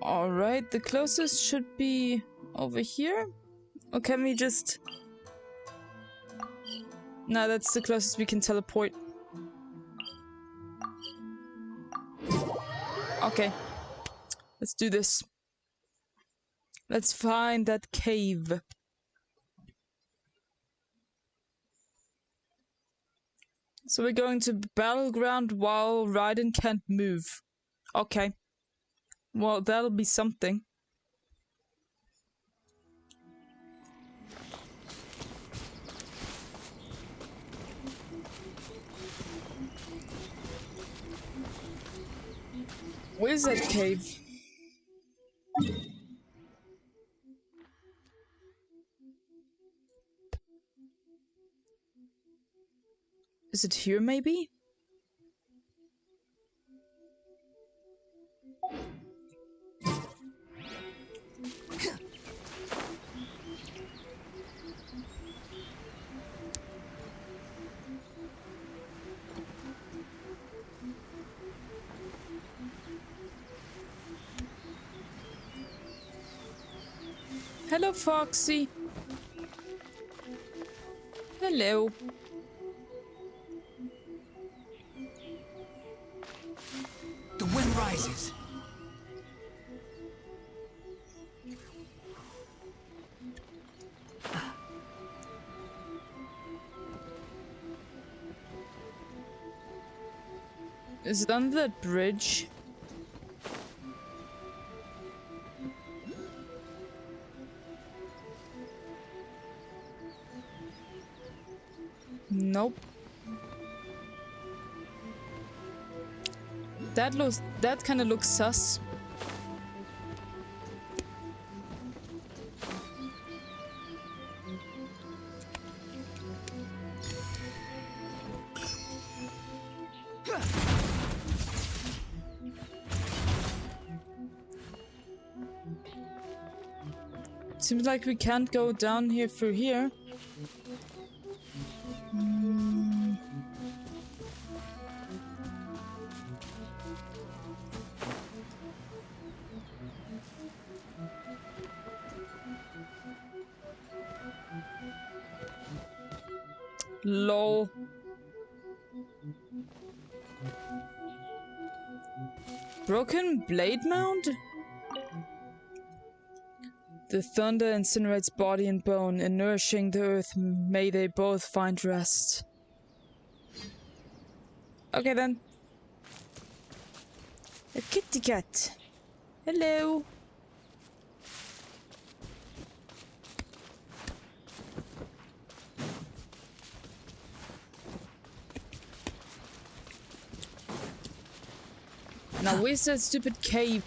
Alright, the closest should be over here? Or can we just... No, that's the closest we can teleport. Okay. Let's do this. Let's find that cave. So we're going to Battleground while Raiden can't move. Okay. Well, that'll be something. Where's that cave? Is it here, maybe? Hello, Foxy. Hello. The wind rises. Is it under that bridge? Nope. That kind of looks sus. Seems like we can't go down here through here. Lol. Broken blade mound? The thunder incinerates body and bone, and nourishing the earth, may they both find rest. Okay then. A kitty cat. Hello. Now where's that stupid cave?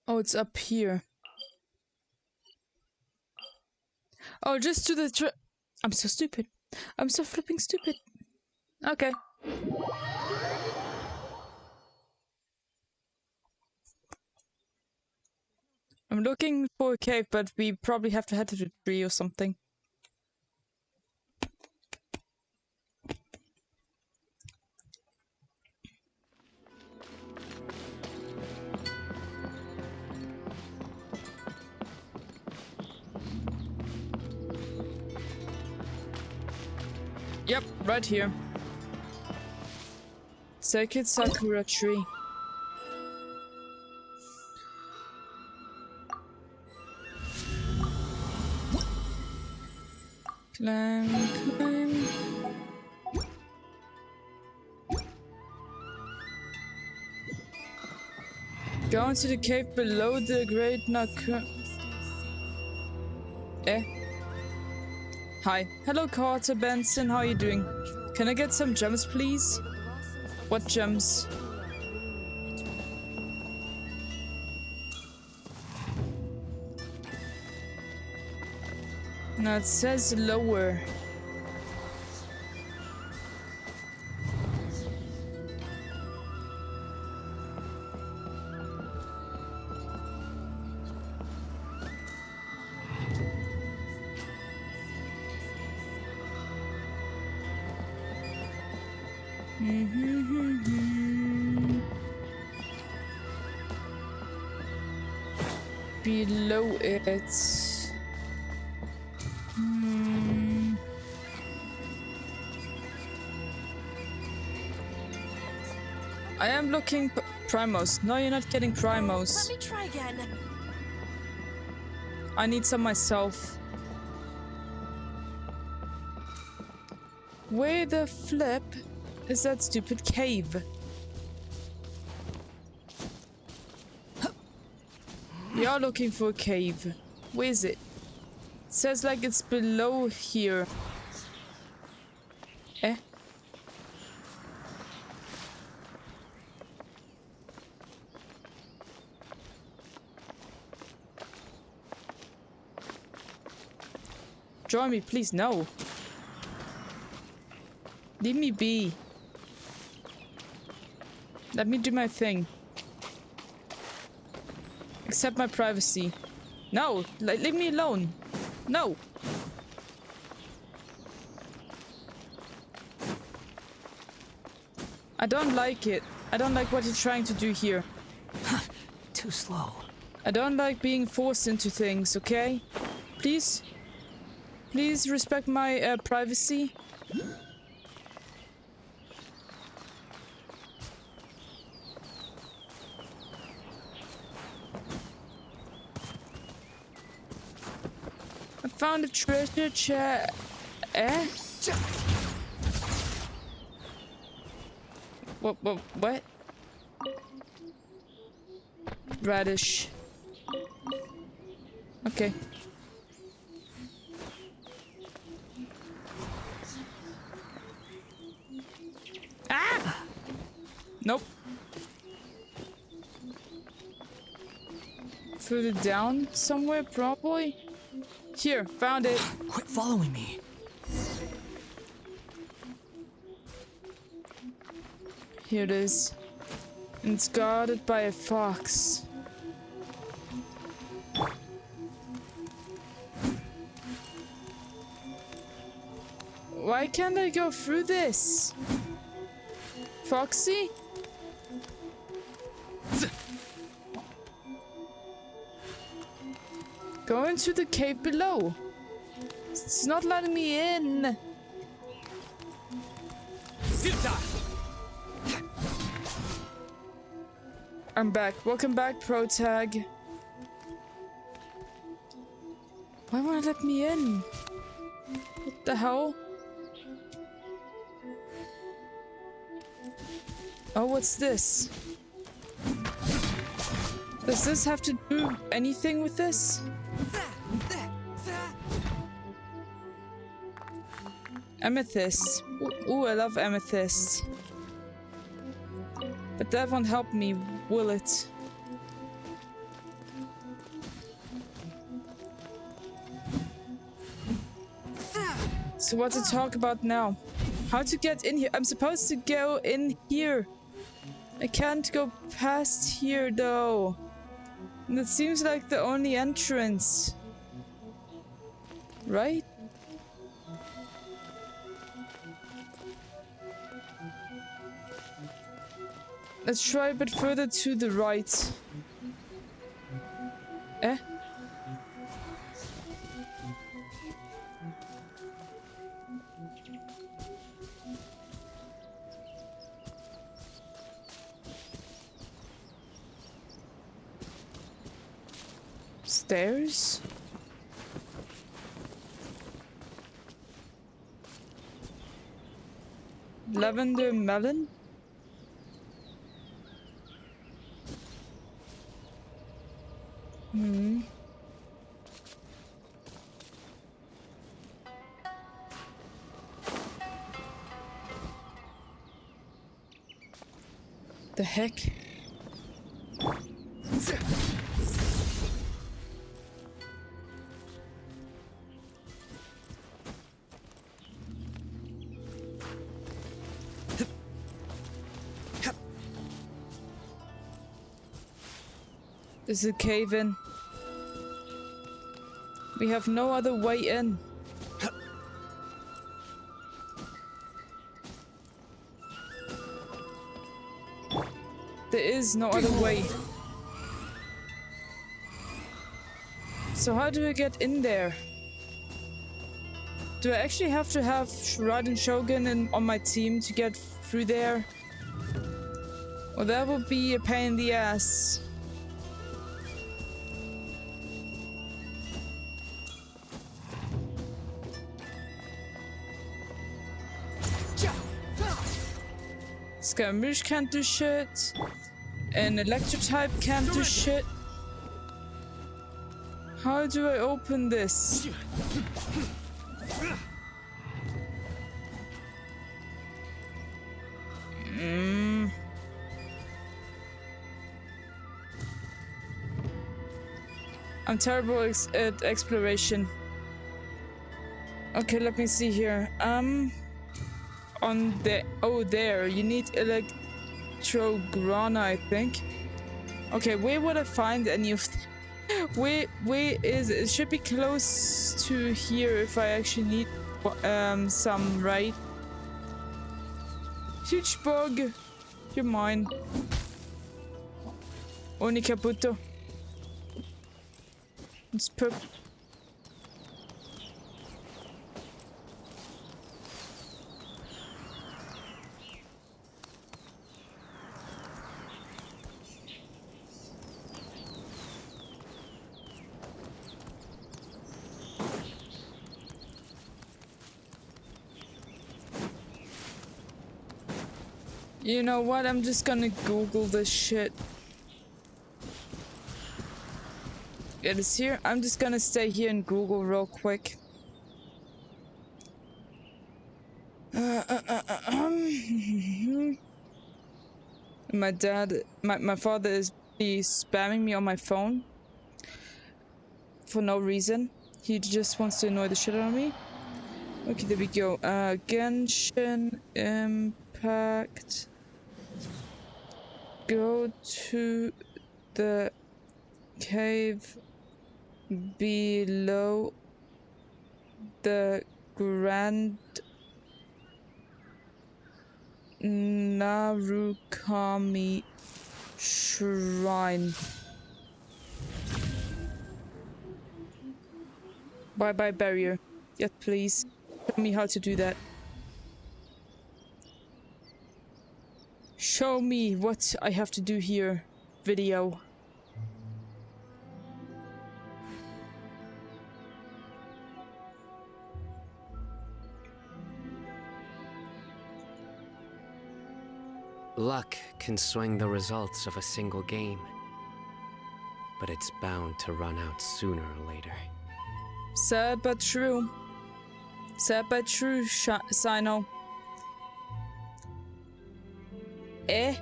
Oh, it's up here. Oh, just to the I'm so stupid. I'm so flipping stupid. Okay. I'm looking for a cave, but we probably have to head to the tree or something. Yep, right here. Sacred Sakura tree. Climb, climb. Go into the cave below the Great Nakura. Hi. Hello, Carter Benson. How are you doing? Can I get some gems, please? What gems? No, it says lower. Below it. I am looking Primos. No, you're not getting Primos. Let me try again. I need some myself. Where the flip is that stupid cave? We are looking for a cave. Where is it? It says like it's below here. Join me, please. No. Leave me be. Let me do my thing. Accept my privacy. No, leave me alone. No. I don't like it. I don't like what you're trying to do here. Too slow. I don't like being forced into things, okay? Please? Please respect my privacy. I found a treasure chest. What? Radish. Okay. Ah! Nope. Further down somewhere, probably. Here, found it. Quit following me. Here it is. And it's guarded by a fox. Why can't I go through this? Foxy? Go into the cave below. It's not letting me in. I'm back. Welcome back, Protag. Why won't it let me in? What the hell? Oh, what's this? Does this have to do anything with this? Amethyst. Ooh, I love amethyst. But that won't help me, will it? So what to talk about now? How to get in here? I'm supposed to go in here. I can't go past here though. That seems like the only entrance. Right? Let's try a bit further to the right. Eh? Stairs? Lavender melon? Hmm. The heck? This is a cave in. We have no other way in. There is no other way. So how do we get in there? Do I actually have to have Raiden Shogun on my team to get through there? Well, that would be a pain in the ass. Skirmish can't do shit. An electric type can't do shit. How do I open this? I'm terrible at exploration. Okay, let me see here. On the there you need electrograna, I think. Okay, where would I find any of where is it? It should be close to here if I actually need some, right? Huge bug. You're mine. Oni caputo. It's poop. You know what? I'm just gonna Google this shit. It is here. I'm just gonna stay here and Google real quick. My father is spamming me on my phone for no reason. He just wants to annoy the shit out of me. Okay, there we go. Genshin Impact. Go to the cave below the Grand Narukami Shrine. Bye-bye barrier. Yes, please. Tell me how to do that. Show me what I have to do here. Video. Luck can swing the results of a single game, but it's bound to run out sooner or later. Sad but true. Sad but true, Sino. Eh?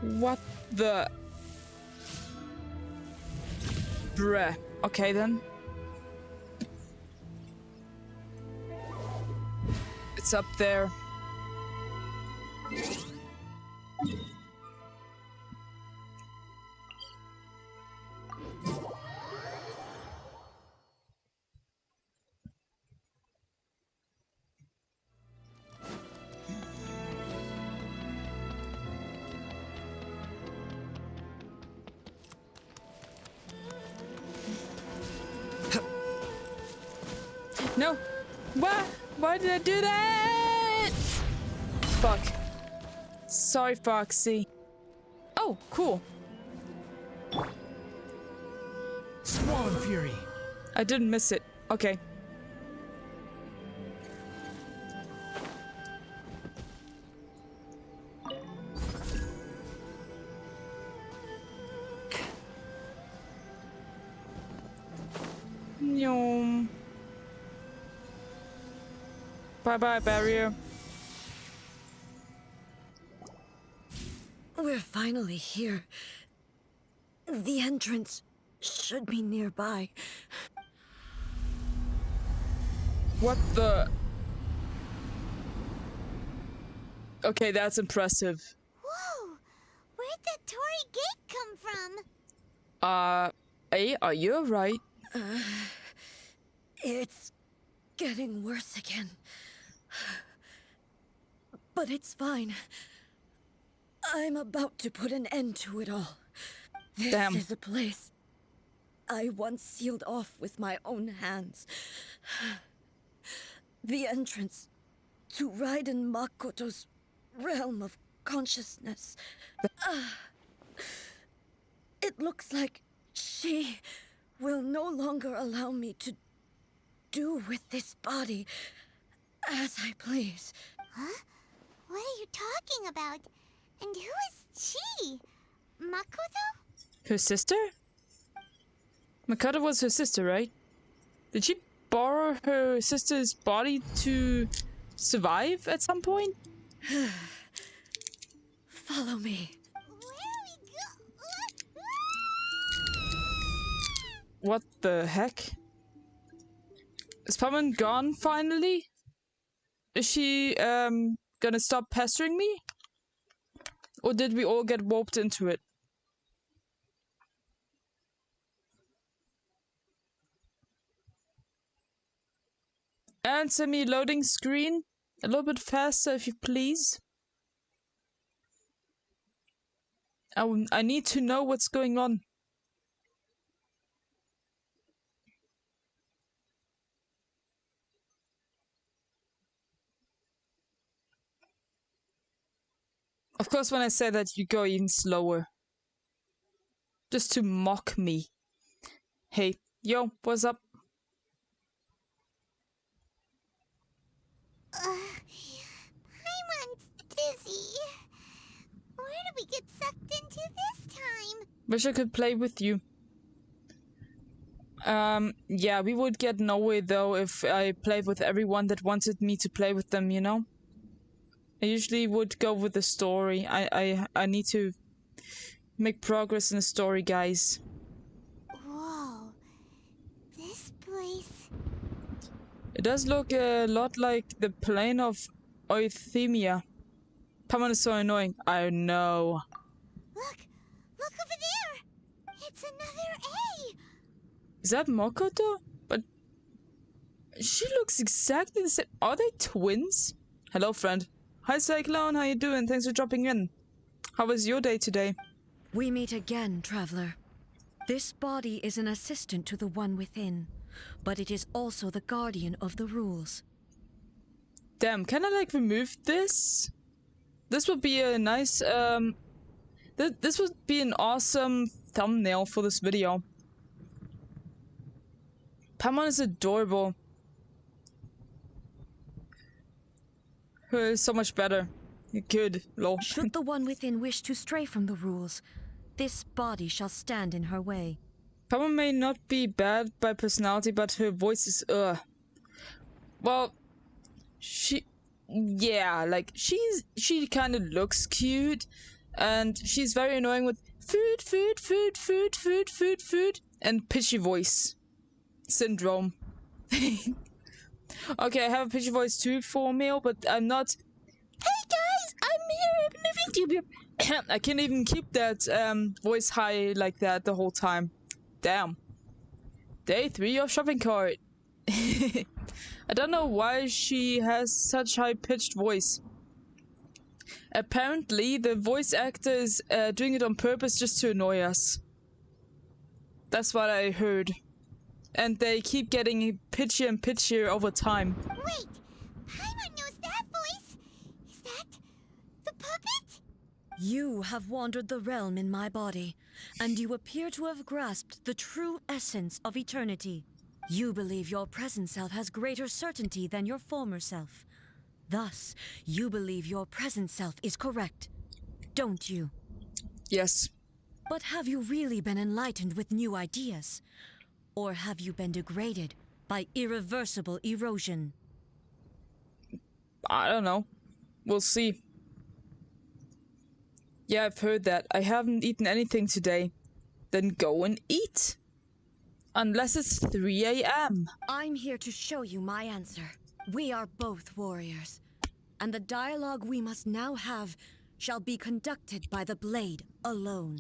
What the? Bruh. Okay then. It's up there. No. Why? Why did I do that? Fuck. Sorry, Foxy. Oh, cool. Swollen Fury. I didn't miss it. Okay. Yum. Bye-bye, barrier. We're finally here. The entrance should be nearby. What the? Okay, that's impressive. Whoa! Where'd that Torii gate come from? Are you alright? It's getting worse again. But it's fine. I'm about to put an end to it all. This Damn. is a place I once sealed off with my own hands. The entrance to Raiden Makoto's realm of consciousness. It looks like she will no longer allow me to do with this body as I please. Huh? What are you talking about? And who is she? Makoto? Her sister? Makoto was her sister, right? Did she borrow her sister's body to survive at some point? Follow me. Where we go? What the heck? Is Paimon gone finally? Is she gonna stop pestering me? Or did we all get warped into it? Answer me, loading screen. A little bit faster if you please. I need to know what's going on. Of course, when I say that, you go even slower. Just to mock me. Hey, yo, what's up? Paimon's dizzy. Where did we get sucked into this time? Wish I could play with you. Yeah, we would get nowhere though if I played with everyone that wanted me to play with them, you know? I usually would go with the story. I need to make progress in the story, guys. Whoa. This place... It does look a lot like the plane of Euthymia. Paimon is so annoying. I know. Look! Look over there! It's another A! Is that Makoto? But she looks exactly the same. Are they twins? Hello, friend. Hi, Cyclone. How you doing? Thanks for dropping in. How was your day today? We meet again, traveler. This body is an assistant to the one within, but it is also the guardian of the rules. Damn, can I like remove this? This would be a nice this would be an awesome thumbnail for this video. Paimon is adorable. Her is so much better. Good, lol. Should the one within wish to stray from the rules, this body shall stand in her way. Paimon may not be bad by personality, but her voice is well, yeah, like she kind of looks cute, and she's very annoying with food, and pitchy voice syndrome. Okay, I have a pitchy voice too for male, but I'm not. Hey guys, I'm here in the video. I can't even keep that voice high like that the whole time. Damn. Day 3 of shopping cart. I don't know why she has such high-pitched voice. Apparently, the voice actor is doing it on purpose just to annoy us. That's what I heard. and they keep getting pitchier and pitchier over time. Wait, Paimon knows that voice. Is that the puppet? You have wandered the realm in my body, and you appear to have grasped the true essence of eternity. You believe your present self has greater certainty than your former self. Thus, you believe your present self is correct, don't you? Yes. But have you really been enlightened with new ideas? Or have you been degraded by irreversible erosion? I don't know. We'll see. Yeah, I've heard that. I haven't eaten anything today. Then go and eat. Unless it's 3 a.m. I'm here to show you my answer. We are both warriors. And the dialogue we must now have shall be conducted by the blade alone.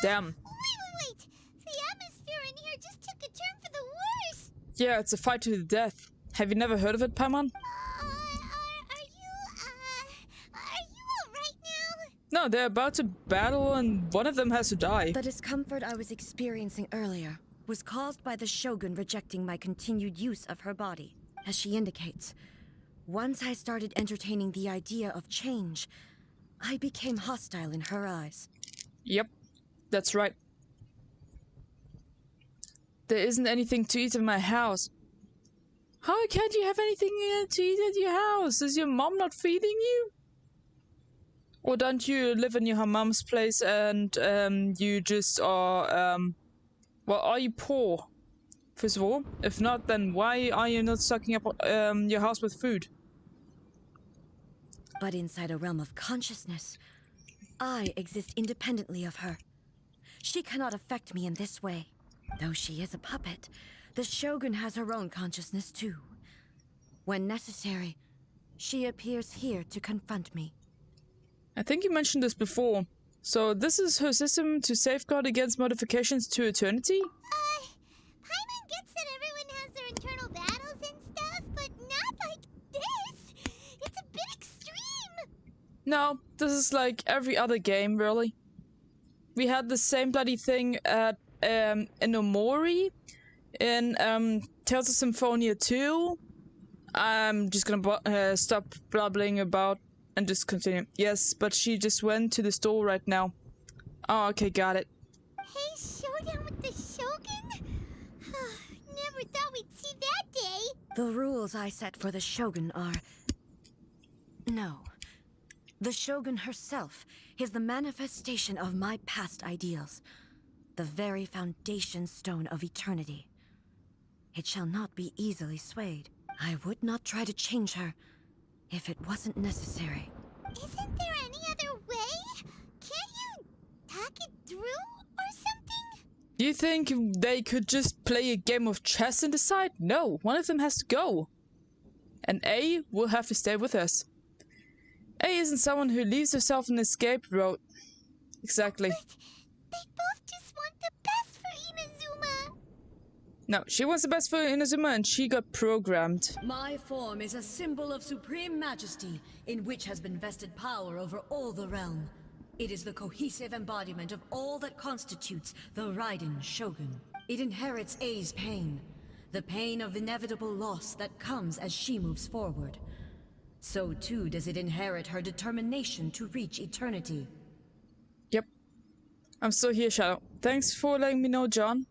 Damn. Wait. The atmosphere in here just took a turn for the worse. Yeah, it's a fight to the death. Have you never heard of it, Paimon? Are you alright now? No, they're about to battle and one of them has to die. The discomfort I was experiencing earlier was caused by the Shogun rejecting my continued use of her body. As she indicates, once I started entertaining the idea of change, I became hostile in her eyes. Yep, that's right. There isn't anything to eat in my house. How can't you have anything to eat at your house? Is your mom not feeding you? Or don't you live in your mom's place and you just are, well, are you poor? First of all, if not, then why are you not stocking up your house with food? But inside a realm of consciousness, I exist independently of her. She cannot affect me in this way. Though she is a puppet, the Shogun has her own consciousness too. When necessary, she appears here to confront me. I think you mentioned this before. So this is her system to safeguard against modifications to eternity? Paimon gets that everyone has their internal battles and stuff, but not like this. It's a bit extreme. No, this is like every other game, really. We had the same bloody thing at in Omori, in Tales of Symphonia 2. I'm just gonna stop blabbling about and just continue. Yes, but she just went to the store right now. Oh, okay, got it. Hey, showdown with the Shogun? Never thought we'd see that day. The rules I set for the Shogun are... No. The Shogun herself is the manifestation of my past ideals. The very foundation stone of eternity. It shall not be easily swayed. I would not try to change her if it wasn't necessary. Isn't there any other way? Can't you talk it through or something? Do you think they could just play a game of chess and decide? No, one of them has to go. And A will have to stay with us. A isn't someone who leaves herself an escape route. Exactly. But they both just want the best for Inazuma. No, she wants the best for Inazuma and she got programmed. My form is a symbol of supreme majesty, in which has been vested power over all the realm. It is the cohesive embodiment of all that constitutes the Raiden Shogun. It inherits A's pain, the pain of inevitable loss that comes as she moves forward. So too does it inherit her determination to reach eternity. Yep. I'm still here, Shadow. Thanks for letting me know, John.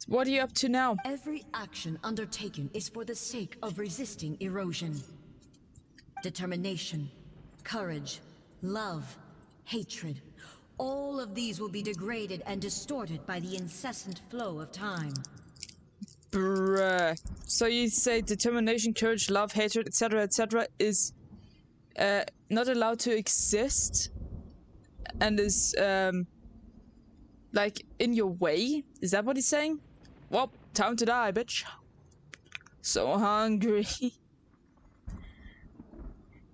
What are you up to now? Every action undertaken is for the sake of resisting erosion. Determination, courage, love, hatred. All of these will be degraded and distorted by the incessant flow of time. Bruh. So you say determination, courage, love, hatred, etc., is not allowed to exist? And is, like, in your way? Is that what he's saying? Well, time to die, bitch. So hungry.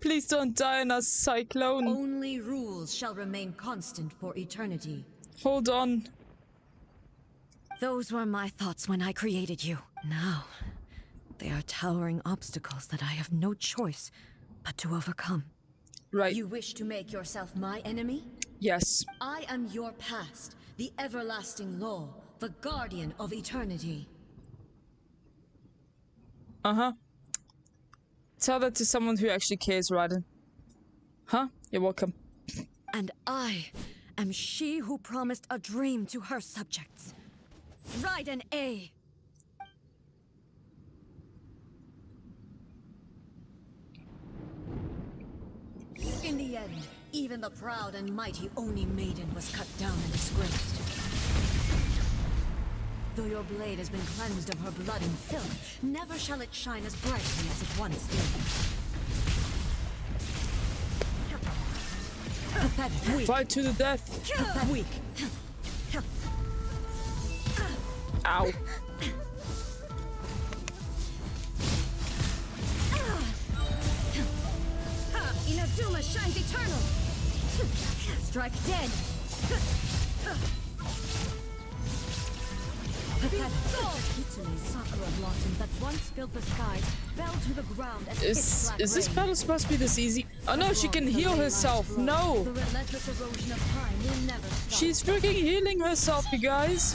Please don't die in a cyclone. Only rules shall remain constant for eternity. Hold on. Those were my thoughts when I created you. Now, they are towering obstacles that I have no choice but to overcome. Right. You wish to make yourself my enemy? Yes. I am your past, the everlasting law, the guardian of eternity. Uh-huh. Tell that to someone who actually cares, Raiden. Huh? You're welcome. And I am she who promised a dream to her subjects. Raiden A. In the end, even the proud and mighty Oni Maiden was cut down and disgraced. Though your blade has been cleansed of her blood and filth, never shall it shine as brightly as it once did. Pathetic. Weak. Fight to the death. Pathetic. Weak. Ow. Inazuma shines eternal. Strike dead. Kitsune's sakura blossoms that once filled the skies fell to the ground as Is this battle supposed to be this easy? Oh no, she can heal herself. No. The relentless erosion of time will never stop. She's freaking healing herself, you guys.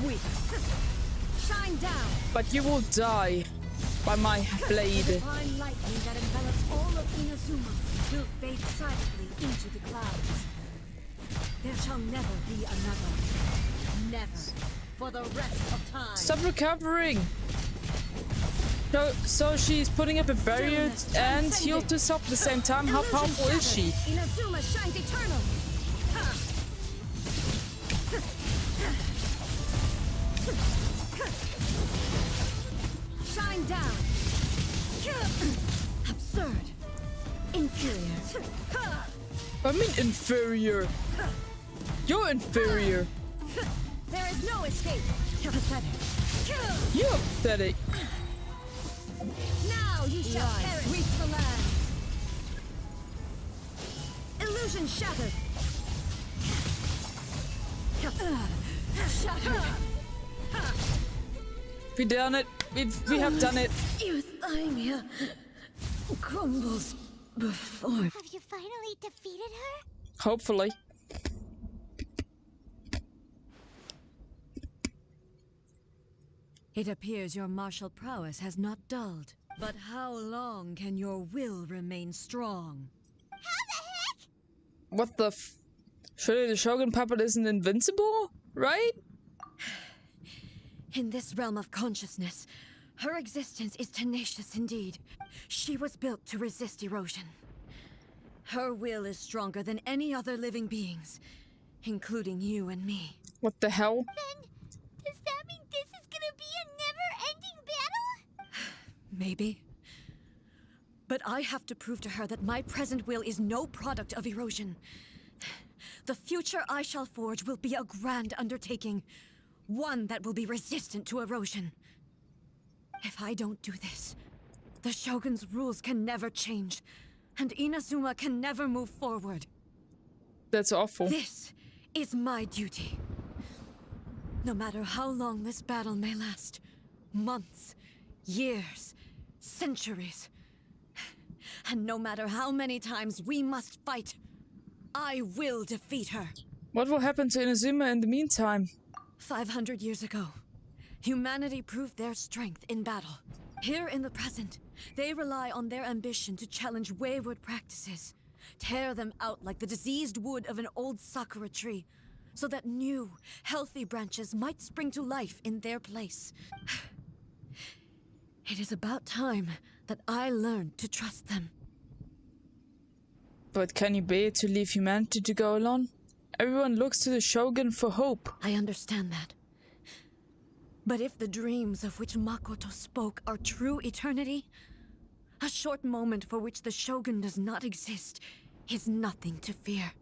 Weak. Shine down. But you will die by my blade. The divine lightning that envelops all of Inazuma will fade silently into the clouds. There shall never be another. Never. For the rest of time. Stop recovering. So she's putting up a barrier and healed herself at the same time. How powerful is she? Inazuma shines eternal. Shine down. Absurd. Inferior. I mean inferior. You're inferior. There is no escape. Pathetic. You're pathetic. Now you shall perish. Reach the land. Illusion shattered. Shattered. We done it. We have done it. Euthymia crumbles before. Have you finally defeated her? Hopefully. It appears your martial prowess has not dulled. But how long can your will remain strong? How the heck? What the f... Surely the Shogun puppet isn't invincible, right? In this realm of consciousness, her existence is tenacious indeed. She was built to resist erosion. Her will is stronger than any other living beings, including you and me. What the hell? Then, does that mean this is gonna be a never-ending battle? Maybe. But I have to prove to her that my present will is no product of erosion. The future I shall forge will be a grand undertaking, one that will be resistant to erosion. If I don't do this, the Shogun's rules can never change, and Inazuma can never move forward. That's awful. This is my duty. No matter how long this battle may last, months, years, centuries, and no matter how many times we must fight, I will defeat her. What will happen to Inazuma in the meantime? 500 years ago, humanity proved their strength in battle. Here in the present, they rely on their ambition to challenge wayward practices, tear them out like the diseased wood of an old sakura tree, so that new, healthy branches might spring to life in their place. It is about time that I learned to trust them. But can you bear to leave humanity to go alone? Everyone looks to the Shogun for hope. I understand that. But if the dreams of which Makoto spoke are true eternity, a short moment for which the Shogun does not exist is nothing to fear.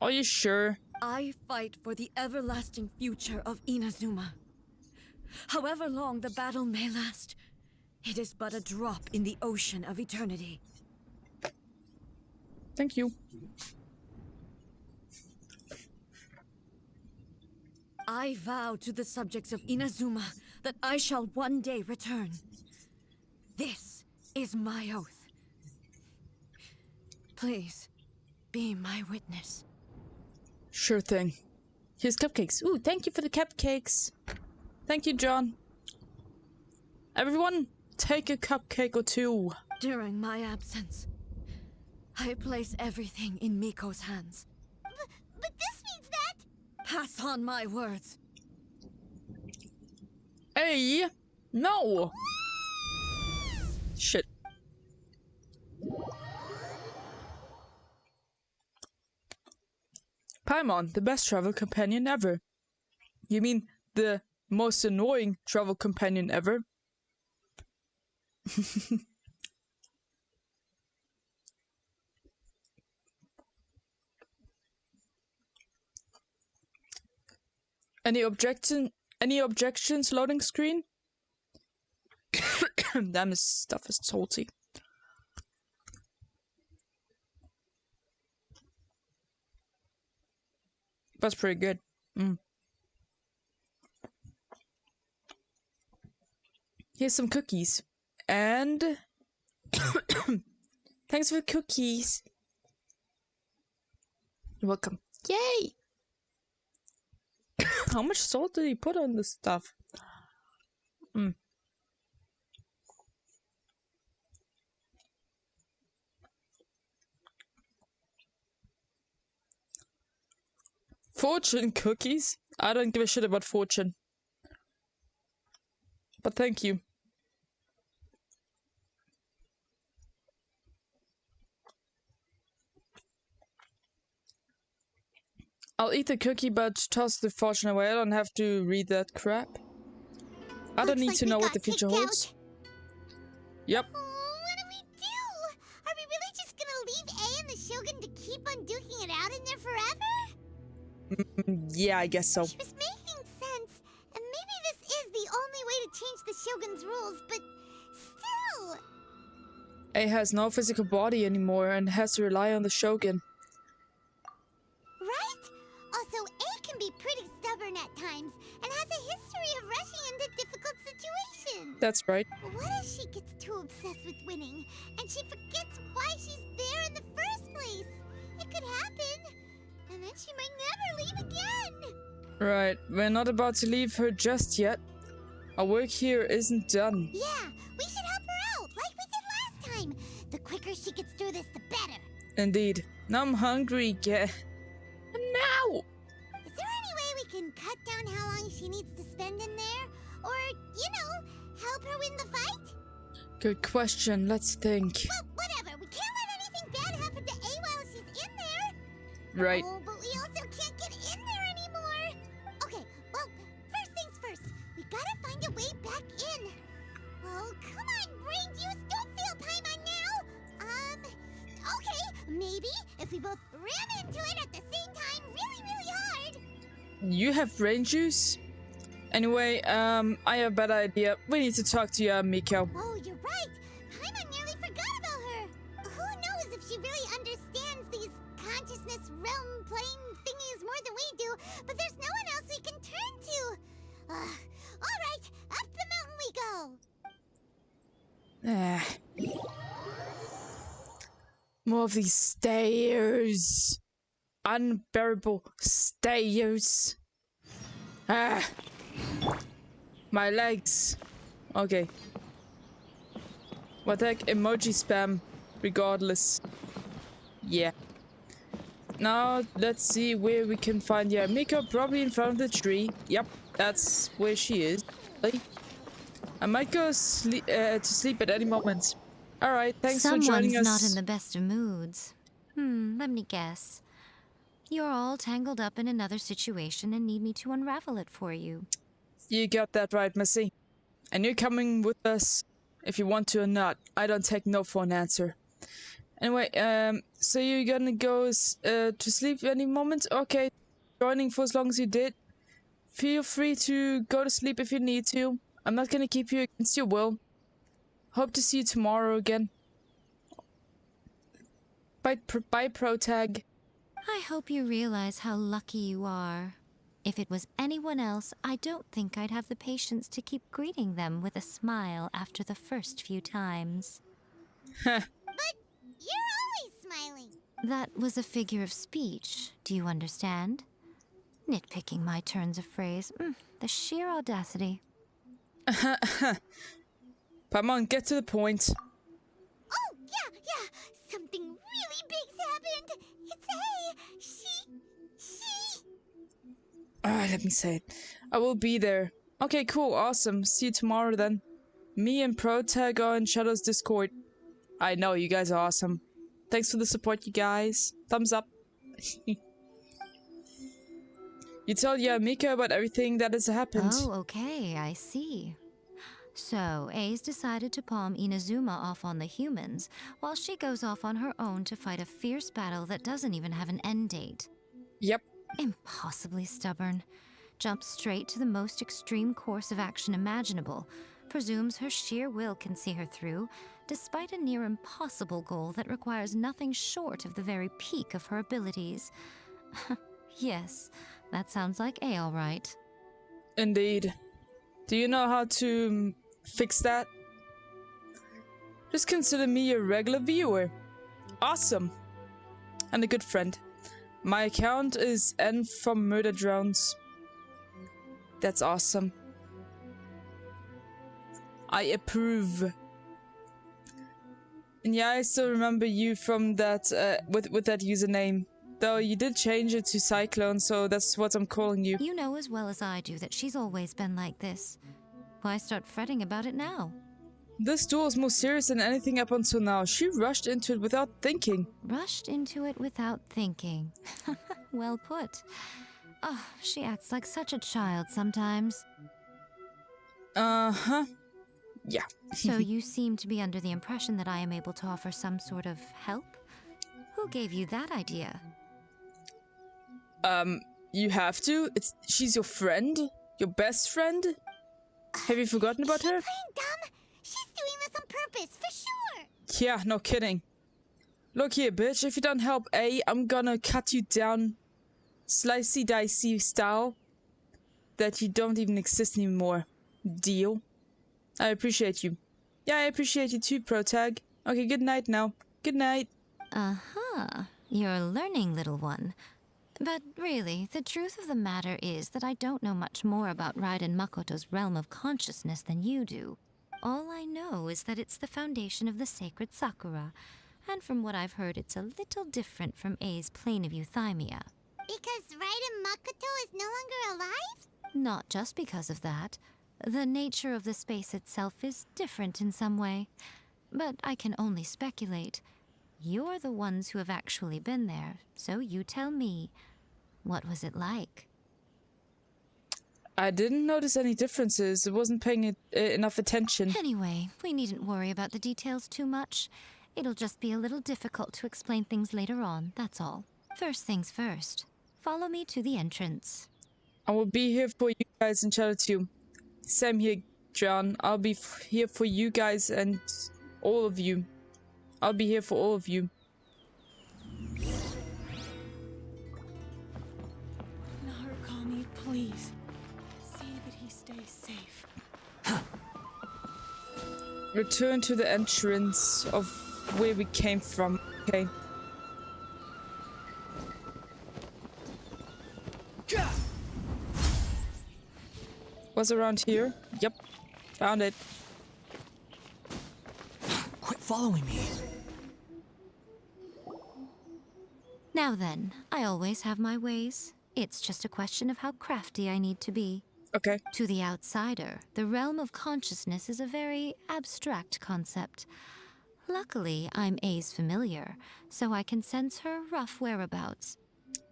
Are you sure? I fight for the everlasting future of Inazuma. However long the battle may last, it is but a drop in the ocean of eternity. Thank you. I vow to the subjects of Inazuma that I shall one day return. This is my oath. Please, be my witness. Sure thing. Here's cupcakes. Ooh, thank you for the cupcakes. Thank you, John. Everyone, take a cupcake or two. During my absence, I place everything in Miko's hands. But this means that... Pass on my words. Hey! No! Shit. Paimon, the best travel companion ever. You mean the most annoying travel companion ever? Any objections, loading screen? Damn, this stuff is salty. That's pretty good. Here's some cookies. And... thanks for the cookies. You're welcome. Yay! How much salt did he put on this stuff? Fortune cookies? I don't give a shit about fortune. But thank you. I'll eat the cookie, but toss the fortune away. I don't have to read that crap. I don't need to know what the future holds. Yep. Oh, what do we do? Are we really just gonna leave A and the Shogun to keep on duking it out in there forever? Yeah, I guess so. She was making sense, and maybe this is the only way to change the Shogun's rules, but still... A has no physical body anymore and has to rely on the Shogun. Right? Also, A can be pretty stubborn at times, and has a history of rushing into difficult situations. That's right. What if she gets too obsessed with winning, and she forgets why she's there in the first place? It could happen, and then she might never leave again. Right, we're not about to leave her just yet. Our work here isn't done. Yeah, we should help her out, like we did last time. The quicker she gets through this, the better. Indeed. Now I'm hungry, Now! Is there any way we can cut down how long she needs to spend in there? Or, you know, help her win the fight? Good question, let's think. Well, whatever. We can't let anything bad happen to A while she's in there. Right. Oh, but we also can't get in there anymore. Okay, well, first things first. We gotta find a way back in. Oh, come on, brain juice. Don't feel Paimon now. Okay, maybe if we both ran into it at the same time really hard. You have brain juice? Anyway, I have a better idea. We need to talk to Miko. Oh, you're right. Paimon nearly forgot about her. Who knows if she really understands these consciousness realm plane thingies more than we do, but there's no one else we can turn to. All right, up the mountain we go. More of these stairs. Unbearable stairs. My legs. Okay. What the heck? Emoji spam. Regardless. Yeah. Now, let's see where we can find Miko. Probably in front of the tree. Yep, that's where she is. I might go to sleep at any moment. Alright, thanks for joining us. Someone's not in the best of moods. Let me guess. You're all tangled up in another situation and need me to unravel it for you. You got that right, Missy. And you're coming with us if you want to or not. I don't take no for an answer. Anyway, so you're gonna go to sleep any moment? Okay, joining for as long as you did. Feel free to go to sleep if you need to. I'm not gonna keep you against your will. Hope to see you tomorrow again. Bye, Protag. I hope you realize how lucky you are. If it was anyone else, I don't think I'd have the patience to keep greeting them with a smile after the first few times. But you're always smiling. That was a figure of speech, do you understand? Nitpicking my turns of phrase. The sheer audacity. Come on, get to the point. Oh, yeah. Something really big's happened. It's she. Alright, let me say it. I will be there. Okay, cool, awesome. See you tomorrow then. Me and Protag are in Shadow's Discord. I know, you guys are awesome. Thanks for the support, you guys. Thumbs up. You tell Mika about everything that has happened. Oh, okay, I see. So, Ace decided to palm Inazuma off on the humans, while she goes off on her own to fight a fierce battle that doesn't even have an end date. Yep. Impossibly stubborn. Jumps straight to the most extreme course of action imaginable. Presumes her sheer will can see her through, despite a near impossible goal that requires nothing short of the very peak of her abilities. Yes, that sounds like A, all right. Indeed. Do you know how to fix that? Just consider me a regular viewer. Awesome. And a good friend. My account is N from Murder Drones. That's awesome. I approve. And yeah, I still remember you from that with that username. Though you did change it to Cyclone, so that's what I'm calling you. You know as well as I do that she's always been like this. Why start fretting about it now? This duel is more serious than anything up until now. She rushed into it without thinking. Rushed into it without thinking. Well put. Oh, she acts like such a child sometimes. Uh-huh. Yeah. So you seem to be under the impression that I am able to offer some sort of help? Who gave you that idea? You have to? She's your friend? Your best friend? Have you forgotten about her? Playing dumb? She's doing this on purpose, for sure. Yeah, no kidding. Look here, bitch. If you don't help A, I'm gonna cut you down slicey dicey style that you don't even exist anymore. Deal? I appreciate you. Yeah, I appreciate you too, Protag. Okay, good night now. Good night. Uh-huh. You're learning, little one. But really, the truth of the matter is that I don't know much more about Raiden Makoto's realm of consciousness than you do. All I know is that it's the foundation of the sacred Sakura, and from what I've heard, it's a little different from A's plane of euthymia. Because Raiden Makoto is no longer alive? Not just because of that. The nature of the space itself is different in some way. But I can only speculate. You're the ones who have actually been there, so you tell me. What was it like? I didn't notice any differences. I wasn't paying enough attention. Anyway, we needn't worry about the details too much. It'll just be a little difficult to explain things later on, that's all. First things first. Follow me to the entrance. I will be here for you guys in Shadow 2. Same here, John. I'll be here for you guys and all of you. I'll be here for all of you. Narukami, please. See that he stays safe. Return to the entrance of where we came from. Okay. Was around here? Yep. Found it. Quit following me. Now then, I always have my ways. It's just a question of how crafty I need to be. Okay. To the outsider, the realm of consciousness is a very abstract concept. Luckily, I'm A's familiar, so I can sense her rough whereabouts.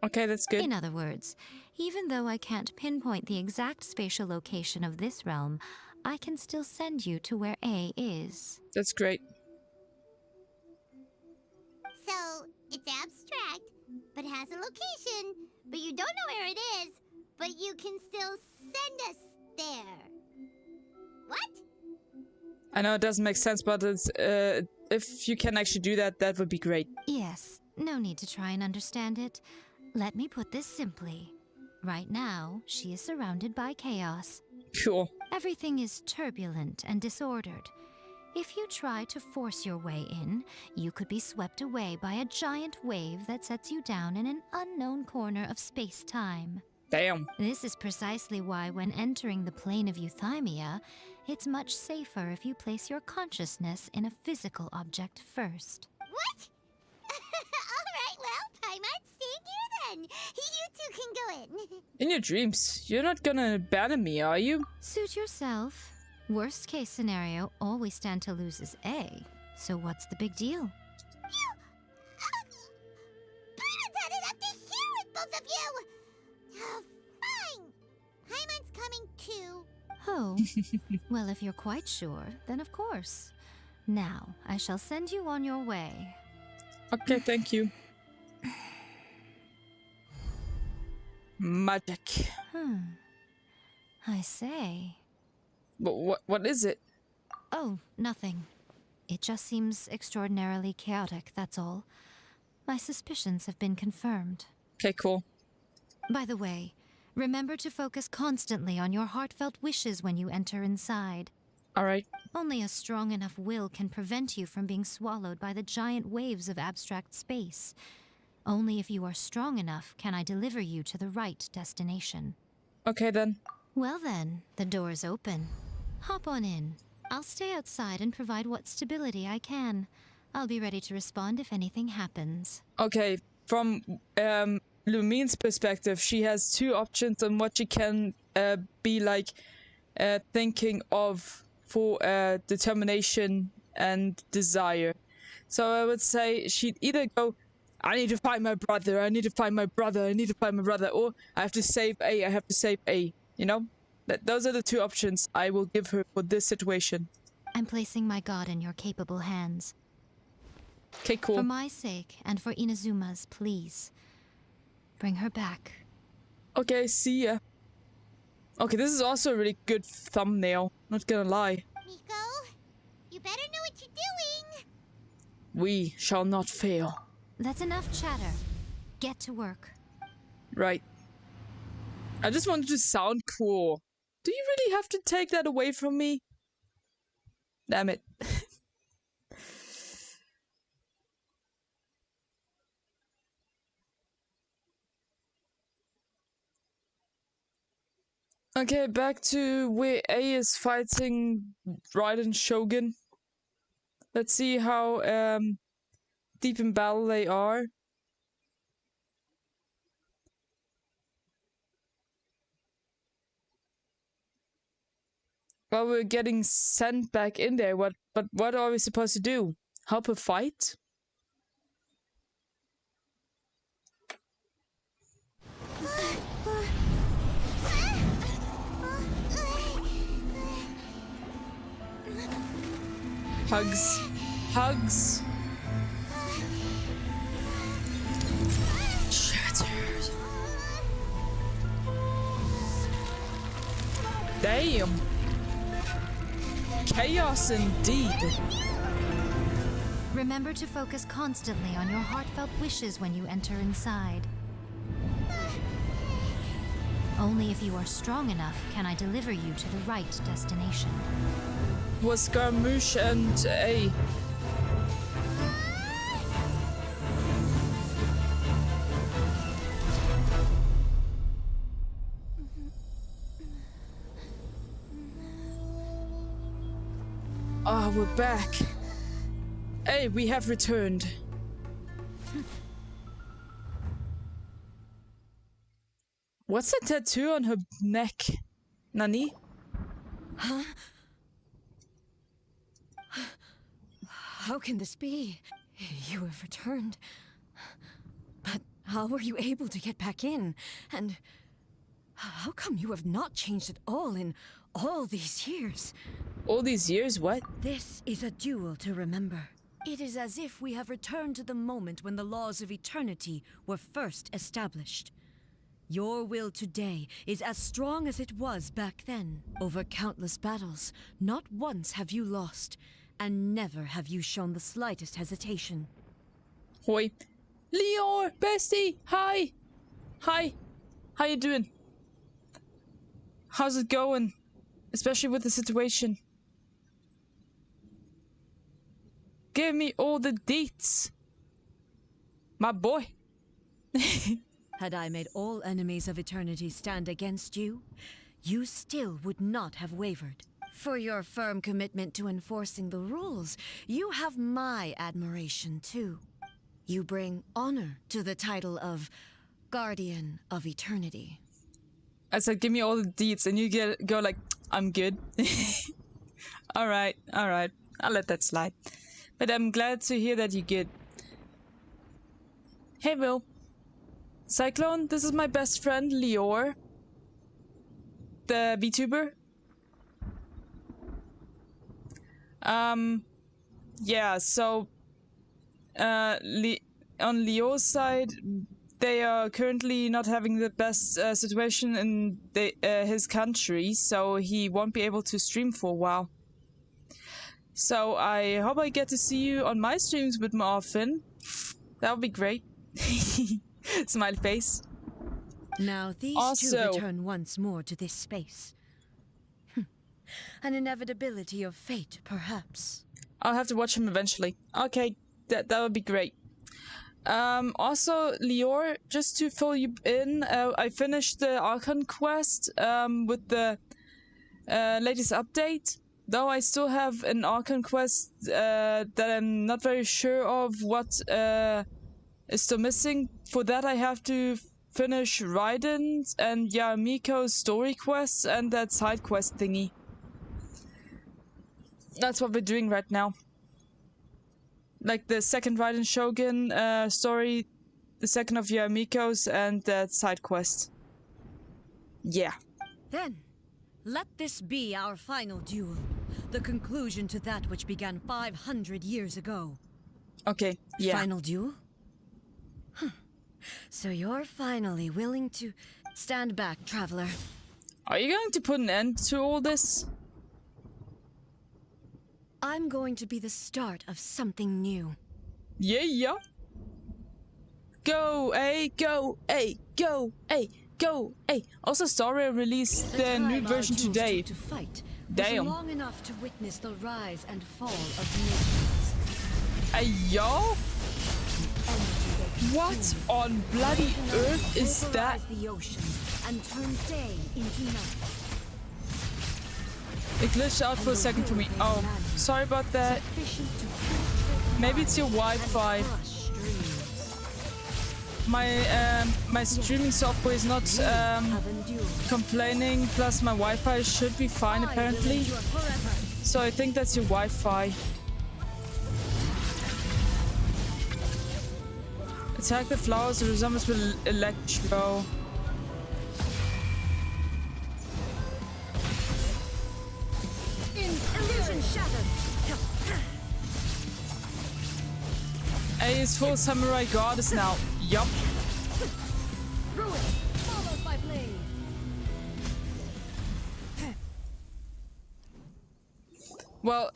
Okay, that's good. In other words, even though I can't pinpoint the exact spatial location of this realm, I can still send you to where A is. That's great. So, it's abstract, but has a location, but you don't know where it is, but you can still send us there. What? I know it doesn't make sense, but it's, if you can actually do that, that would be great. Yes, no need to try and understand it. Let me put this simply. Right now, she is surrounded by chaos. Cool. Everything is turbulent and disordered. If you try to force your way in, you could be swept away by a giant wave that sets you down in an unknown corner of space-time. Damn. This is precisely why when entering the plane of euthymia, it's much safer if you place your consciousness in a physical object first. What? Alright, well, Paimon, stay here then. You two can go in. In your dreams, you're not gonna abandon me, are you? Suit yourself. Worst case scenario, all we stand to lose is A. So what's the big deal? Paimon's had it up to here with both of you! Oh, fine. Paimon's coming too. Oh, well, if you're quite sure, then of course. Now, I shall send you on your way. Okay, thank you. Magic. I say. But what is it? Oh, nothing. It just seems extraordinarily chaotic, that's all. My suspicions have been confirmed. Okay, cool. By the way, remember to focus constantly on your heartfelt wishes when you enter inside. Alright. Only a strong enough will can prevent you from being swallowed by the giant waves of abstract space. Only if you are strong enough can I deliver you to the right destination. Okay then. Well then, the door is open. Hop on in. I'll stay outside and provide what stability I can. I'll be ready to respond if anything happens. Okay, from Lumine's perspective, she has two options on what she can be like thinking of for determination and desire. So I would say she'd either go, I need to find my brother, I need to find my brother, I need to find my brother, or I have to save A, I have to save A, you know? Those are the two options I will give her for this situation. I'm placing my god in your capable hands. Okay, cool. For my sake, and for Inazuma's, please. Bring her back. Okay, see ya. Okay, this is also a really good thumbnail, not gonna lie. Miko, you better know what you're doing. We shall not fail. That's enough chatter. Get to work. Right. I just wanted to sound cool. Do you really have to take that away from me? Damn it. Okay, back to where A is fighting Raiden Shogun. Let's see how deep in battle they are. Well, we're getting sent back in there. But what are we supposed to do? Help her fight? Hugs. Hugs. Shattered. Damn. Chaos indeed. Remember to focus constantly on your heartfelt wishes when you enter inside. Only if you are strong enough can I deliver you to the right destination. Was Scaramouche and A. Ah, we're back. Hey, we have returned. What's that tattoo on her neck? Nani? Huh? How can this be? You have returned. But how were you able to get back in? And how come you have not changed at all in all these years? All these years, what? This is a duel to remember. It is as if we have returned to the moment when the laws of eternity were first established. Your will today is as strong as it was back then. Over countless battles, not once have you lost, and never have you shown the slightest hesitation. Hoi. Leor, bestie, hi. Hi. How you doing? How's it going? Especially with the situation. Give me all the deets. My boy. Had I made all enemies of eternity stand against you, you still would not have wavered. For your firm commitment to enforcing the rules, you have my admiration too. You bring honor to the title of Guardian of Eternity. I said, give me all the deeds, and you go like, I'm good. Alright, I'll let that slide. But I'm glad to hear that you're good. Hey, Will. Cyclone, this is my best friend, Lior. The VTuber. Yeah, so... on Lior's side, they are currently not having the best situation in his country, so he won't be able to stream for a while. So I hope I get to see you on my streams a bit more often. That would be great. Smiley face. Now these two return once more to this space. An inevitability of fate, perhaps. I'll have to watch him eventually. Okay, that would be great. Also, Lior, just to fill you in, I finished the Archon quest with the latest update. Though I still have an Archon quest that I'm not very sure of what is still missing. For that, I have to finish Raiden's and Miko's story quests and that side quest thingy. That's what we're doing right now. Like the second Raiden Shogun story, the second of Miko's, and that side quest. Yeah. Then, let this be our final duel. The conclusion to that which began 500 years ago. Okay, yeah. Final duel? So you're finally willing to stand back, traveler. Are you going to put an end to all this? I'm going to be the start of something new. Yeah. Go, go, go, go, Also, Story released the new version today. To fight Damn. long enough to witness the rise and fall of nations. Hey, yo? What on bloody earth is that? The oceans and turn day into night. It glitched out for a second for me. Oh, sorry about that. Maybe it's your Wi-Fi. My streaming software is not complaining. Plus, my Wi-Fi should be fine apparently. So I think that's your Wi-Fi. Attack the flowers. The resemblance with electro. A is full samurai goddess now. Yup. Well,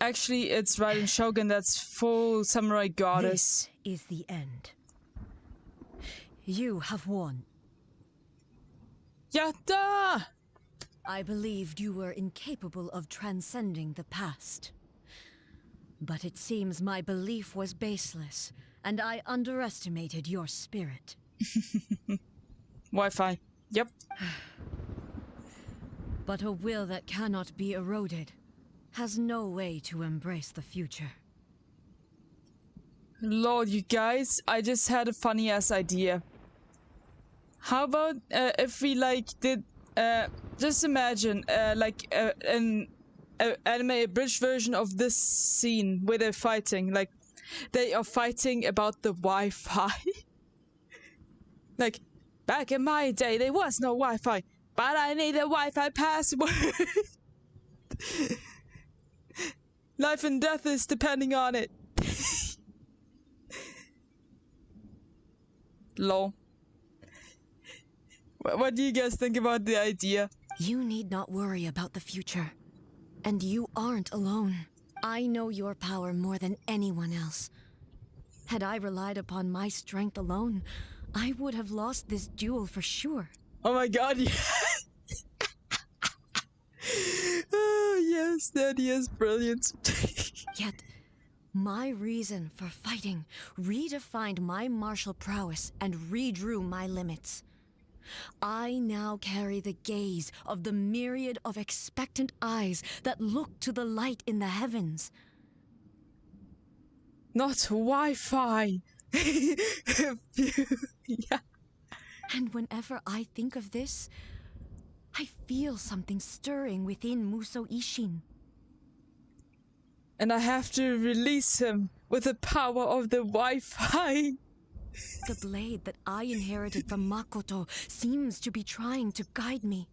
actually, it's Raiden Shogun that's full samurai goddess. This is the end. You have won. Yatta! I believed you were incapable of transcending the past. But it seems my belief was baseless, and I underestimated your spirit. Wi-Fi. Yep. But a will that cannot be eroded has no way to embrace the future. Lord, you guys, I just had a funny-ass idea. How about if we, did... just imagine, an anime abridged version of this scene where they're fighting. Like, they are fighting about the Wi-Fi. Like, back in my day, there was no Wi-Fi, but I need a Wi-Fi password. Life and death is depending on it. Lol. What do you guys think about the idea? You need not worry about the future. And you aren't alone. I know your power more than anyone else. Had I relied upon my strength alone, I would have lost this duel for sure. Oh my god, yes! Oh yes, Daddy is brilliant. Yet, My reason for fighting redefined my martial prowess and redrew my limits. I now carry the gaze of the myriad of expectant eyes that look to the light in the heavens. Not Wi-Fi. Yeah. And whenever I think of this, I feel something stirring within Muso Ishin. And I have to release him with the power of the Wi-Fi. The blade that I inherited from Makoto seems to be trying to guide me,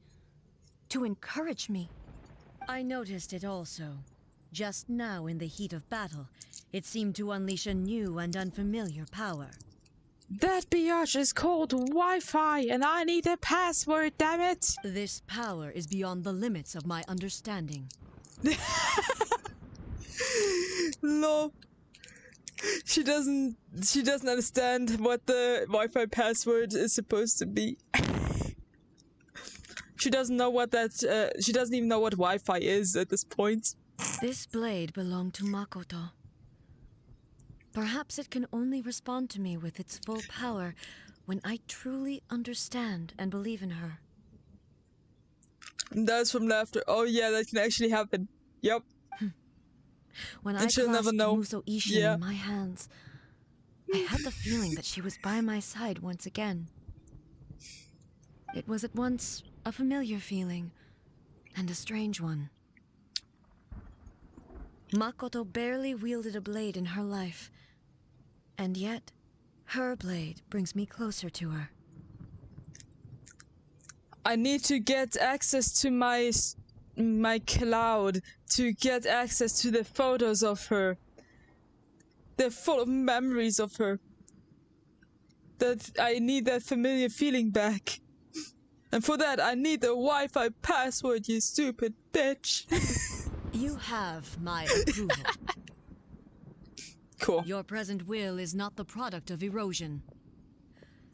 to encourage me. I noticed it also. Just now in the heat of battle, it seemed to unleash a new and unfamiliar power. That biatch is called Wi-Fi, and I need a password, damn it! This power is beyond the limits of my understanding. Lol. She doesn't understand what the Wi-Fi password is supposed to be. She doesn't know what that, she doesn't even know what Wi-Fi is at this point. This blade belonged to Makoto. Perhaps it can only respond to me with its full power when I truly understand and believe in her. And that's from laughter. Oh yeah, that can actually happen. Yep. When And I she'll never clasped know. Muso Ishin in my hands, I had the feeling that she was by my side once again. It was at once a familiar feeling and a strange one. Makoto barely wielded a blade in her life, and yet her blade brings me closer to her. I need to get access to my cloud to get access to the photos of her. They're full of memories of her. That I need that familiar feeling back. And for that, I need the Wi-Fi password, you stupid bitch. You have my approval. Cool. Your present will is not the product of erosion.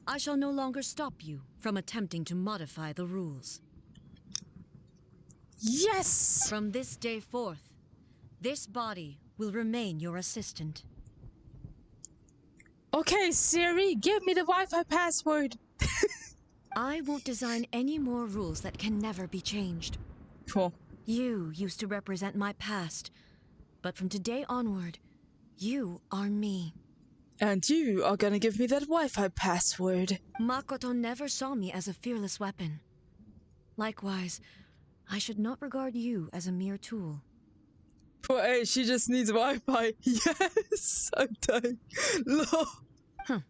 I shall no longer stop you from attempting to modify the rules. Yes! From this day forth, this body will remain your assistant. Okay, Siri, give me the Wi-Fi password. I won't design any more rules that can never be changed. Cool. You used to represent my past, but from today onward, you are me. And you are gonna give me that Wi-Fi password. Makoto never saw me as a fearless weapon. Likewise, I should not regard you as a mere tool. Poor A, she just needs Wi-Fi. Yes, I'm dying. Lol.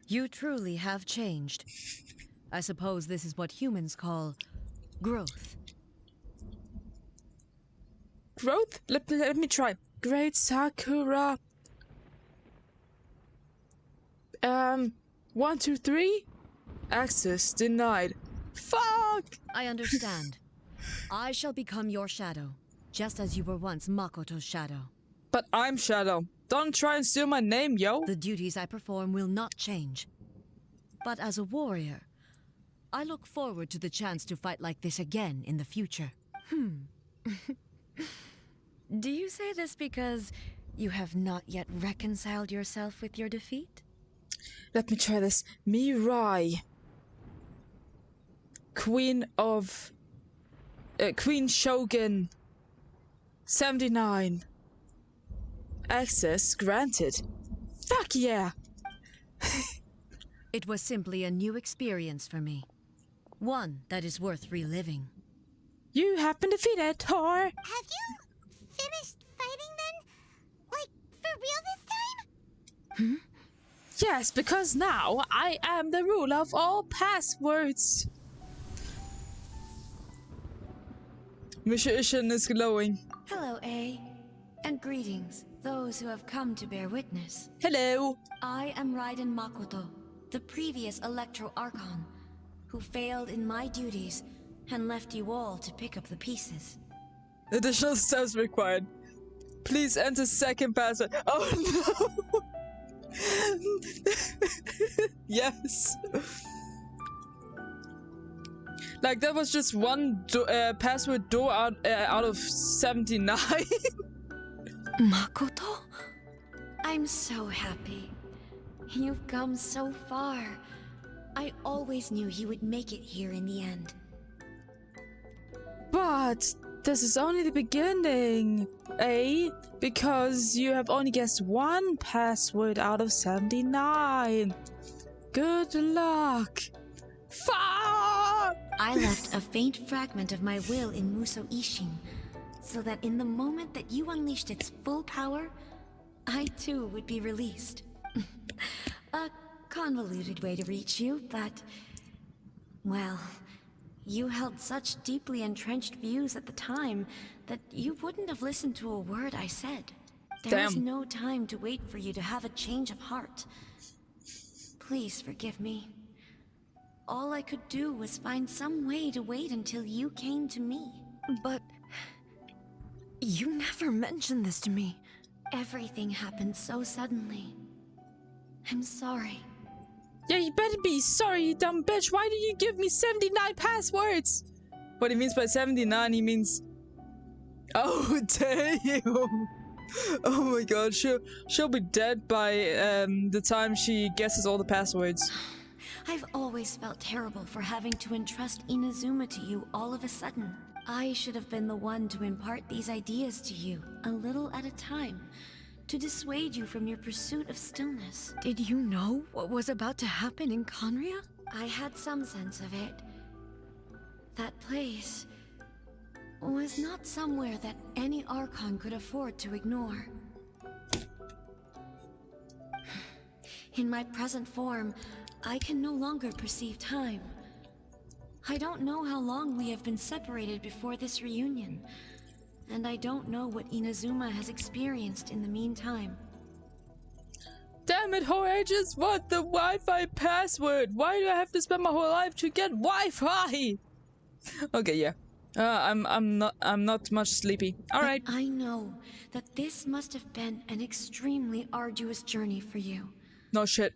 You truly have changed. I suppose this is what humans call growth. Growth? Let me try. Great Sakura. 1, 2, 3. Access denied. Fuck! I understand. I shall become your shadow, just as you were once Makoto's shadow. But I'm Shadow. Don't try and steal my name, yo. The duties I perform will not change. But as a warrior, I look forward to the chance to fight like this again in the future. Do you say this because you have not yet reconciled yourself with your defeat? Let me try this. Mirai. Queen Shogun. 79. Access granted. Fuck yeah! It was simply a new experience for me. One that is worth reliving. You have been defeated, whore! Have you finished fighting then? Like, for real this time? Yes, because now I am the ruler of all passwords. Mr. Ishin is glowing. Hello, A. And greetings, those who have come to bear witness. Hello. I am Raiden Makoto, the previous Electro Archon, who failed in my duties and left you all to pick up the pieces. Additional steps required. Please enter second password. Oh no! Yes. Like that was just one password door out of 79. Makoto? I'm so happy. You've come so far. I always knew you would make it here in the end. But this is only the beginning, eh? Because you have only guessed one password out of 79. Good luck. Fuck! I left a faint fragment of my will in Muso Ishin, so that in the moment that you unleashed its full power, I too would be released. A convoluted way to reach you, but... well, you held such deeply entrenched views at the time that you wouldn't have listened to a word I said. There was no time to wait for you to have a change of heart. Please forgive me. All I could do was find some way to wait until you came to me. But... you never mentioned this to me. Everything happened so suddenly. I'm sorry. Yeah, you better be sorry, you dumb bitch. Why did you give me 79 passwords? What he means by 79, he means... oh, damn. Oh my god, she'll be dead by the time she guesses all the passwords. I've always felt terrible for having to entrust Inazuma to you all of a sudden. I should have been the one to impart these ideas to you, a little at a time, to dissuade you from your pursuit of stillness. Did you know what was about to happen in Conria? I had some sense of it. That place was not somewhere that any Archon could afford to ignore. In my present form, I can no longer perceive time. I don't know how long we have been separated before this reunion, and I don't know what Inazuma has experienced in the meantime. Damn it, whole I just want the Wi-Fi password. Why do I have to spend my whole life to get Wi-Fi? Okay, yeah. I'm not much sleepy. All right. I know that this must have been an extremely arduous journey for you. No shit.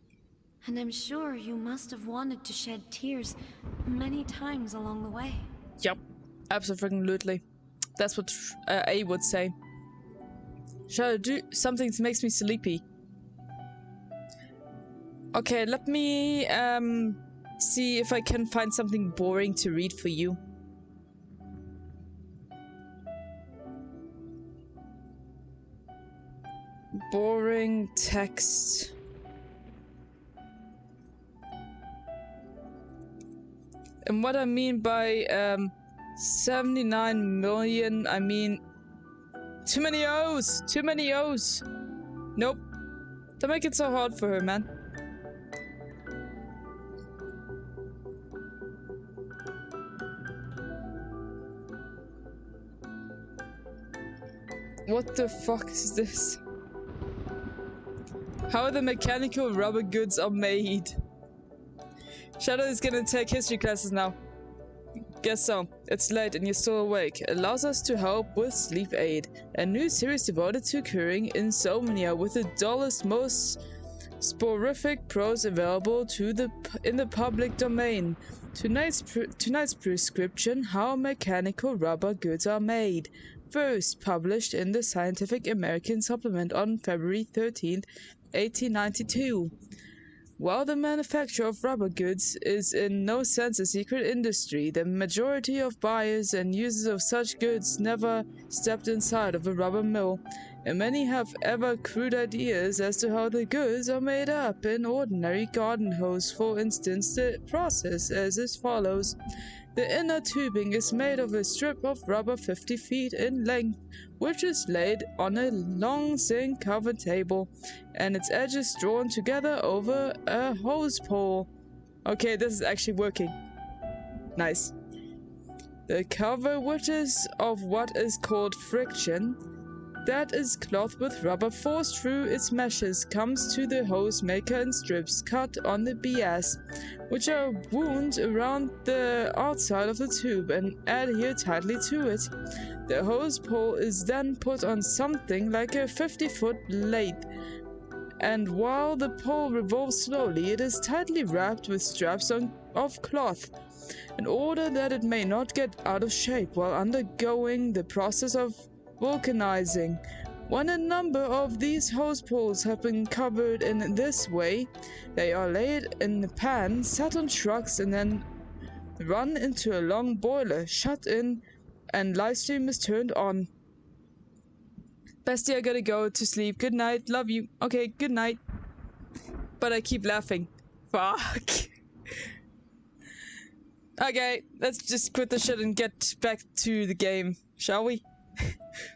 And I'm sure you must have wanted to shed tears many times along the way. Yep. Absolutely. That's what A would say. Shall I do something that makes me sleepy? Okay, let me see if I can find something boring to read for you. Boring text. And what I mean by 79 million, I mean too many O's! Too many O's! Nope. Don't make it so hard for her, man. What the fuck is this? How the mechanical rubber goods are made. Shadow is gonna take history classes now. Guess so. It's late and you're still awake. Allows us to help with sleep aid. A new series devoted to curing insomnia with the dullest, most sporific prose available in the public domain. Tonight's prescription: How Mechanical Rubber Goods Are Made. First published in the Scientific American Supplement on February 13th, 1892. While the manufacture of rubber goods is in no sense a secret industry, the majority of buyers and users of such goods never stepped inside of a rubber mill, and many have ever crude ideas as to how the goods are made up. In ordinary garden hose, for instance, the process is as follows. The inner tubing is made of a strip of rubber 50 feet in length, which is laid on a long zinc-covered table, and its edges drawn together over a hose pole. Okay, this is actually working. Nice. The cover, which is of what is called friction, that is cloth with rubber forced through its meshes, comes to the hose maker in strips cut on the BS, which are wound around the outside of the tube and adhere tightly to it. The hose pole is then put on something like a 50-foot lathe, and while the pole revolves slowly, it is tightly wrapped with straps of cloth, in order that it may not get out of shape while undergoing the process of vulcanizing. When a number of these hose poles have been covered in this way, they are laid in the pan, set on trucks, and then run into a long boiler, shut in, and livestream is turned on. Bestie, I gotta go to sleep. Good night. Love you. Okay, good night. But I keep laughing. Fuck. Okay, let's just quit the shit and get back to the game, shall we?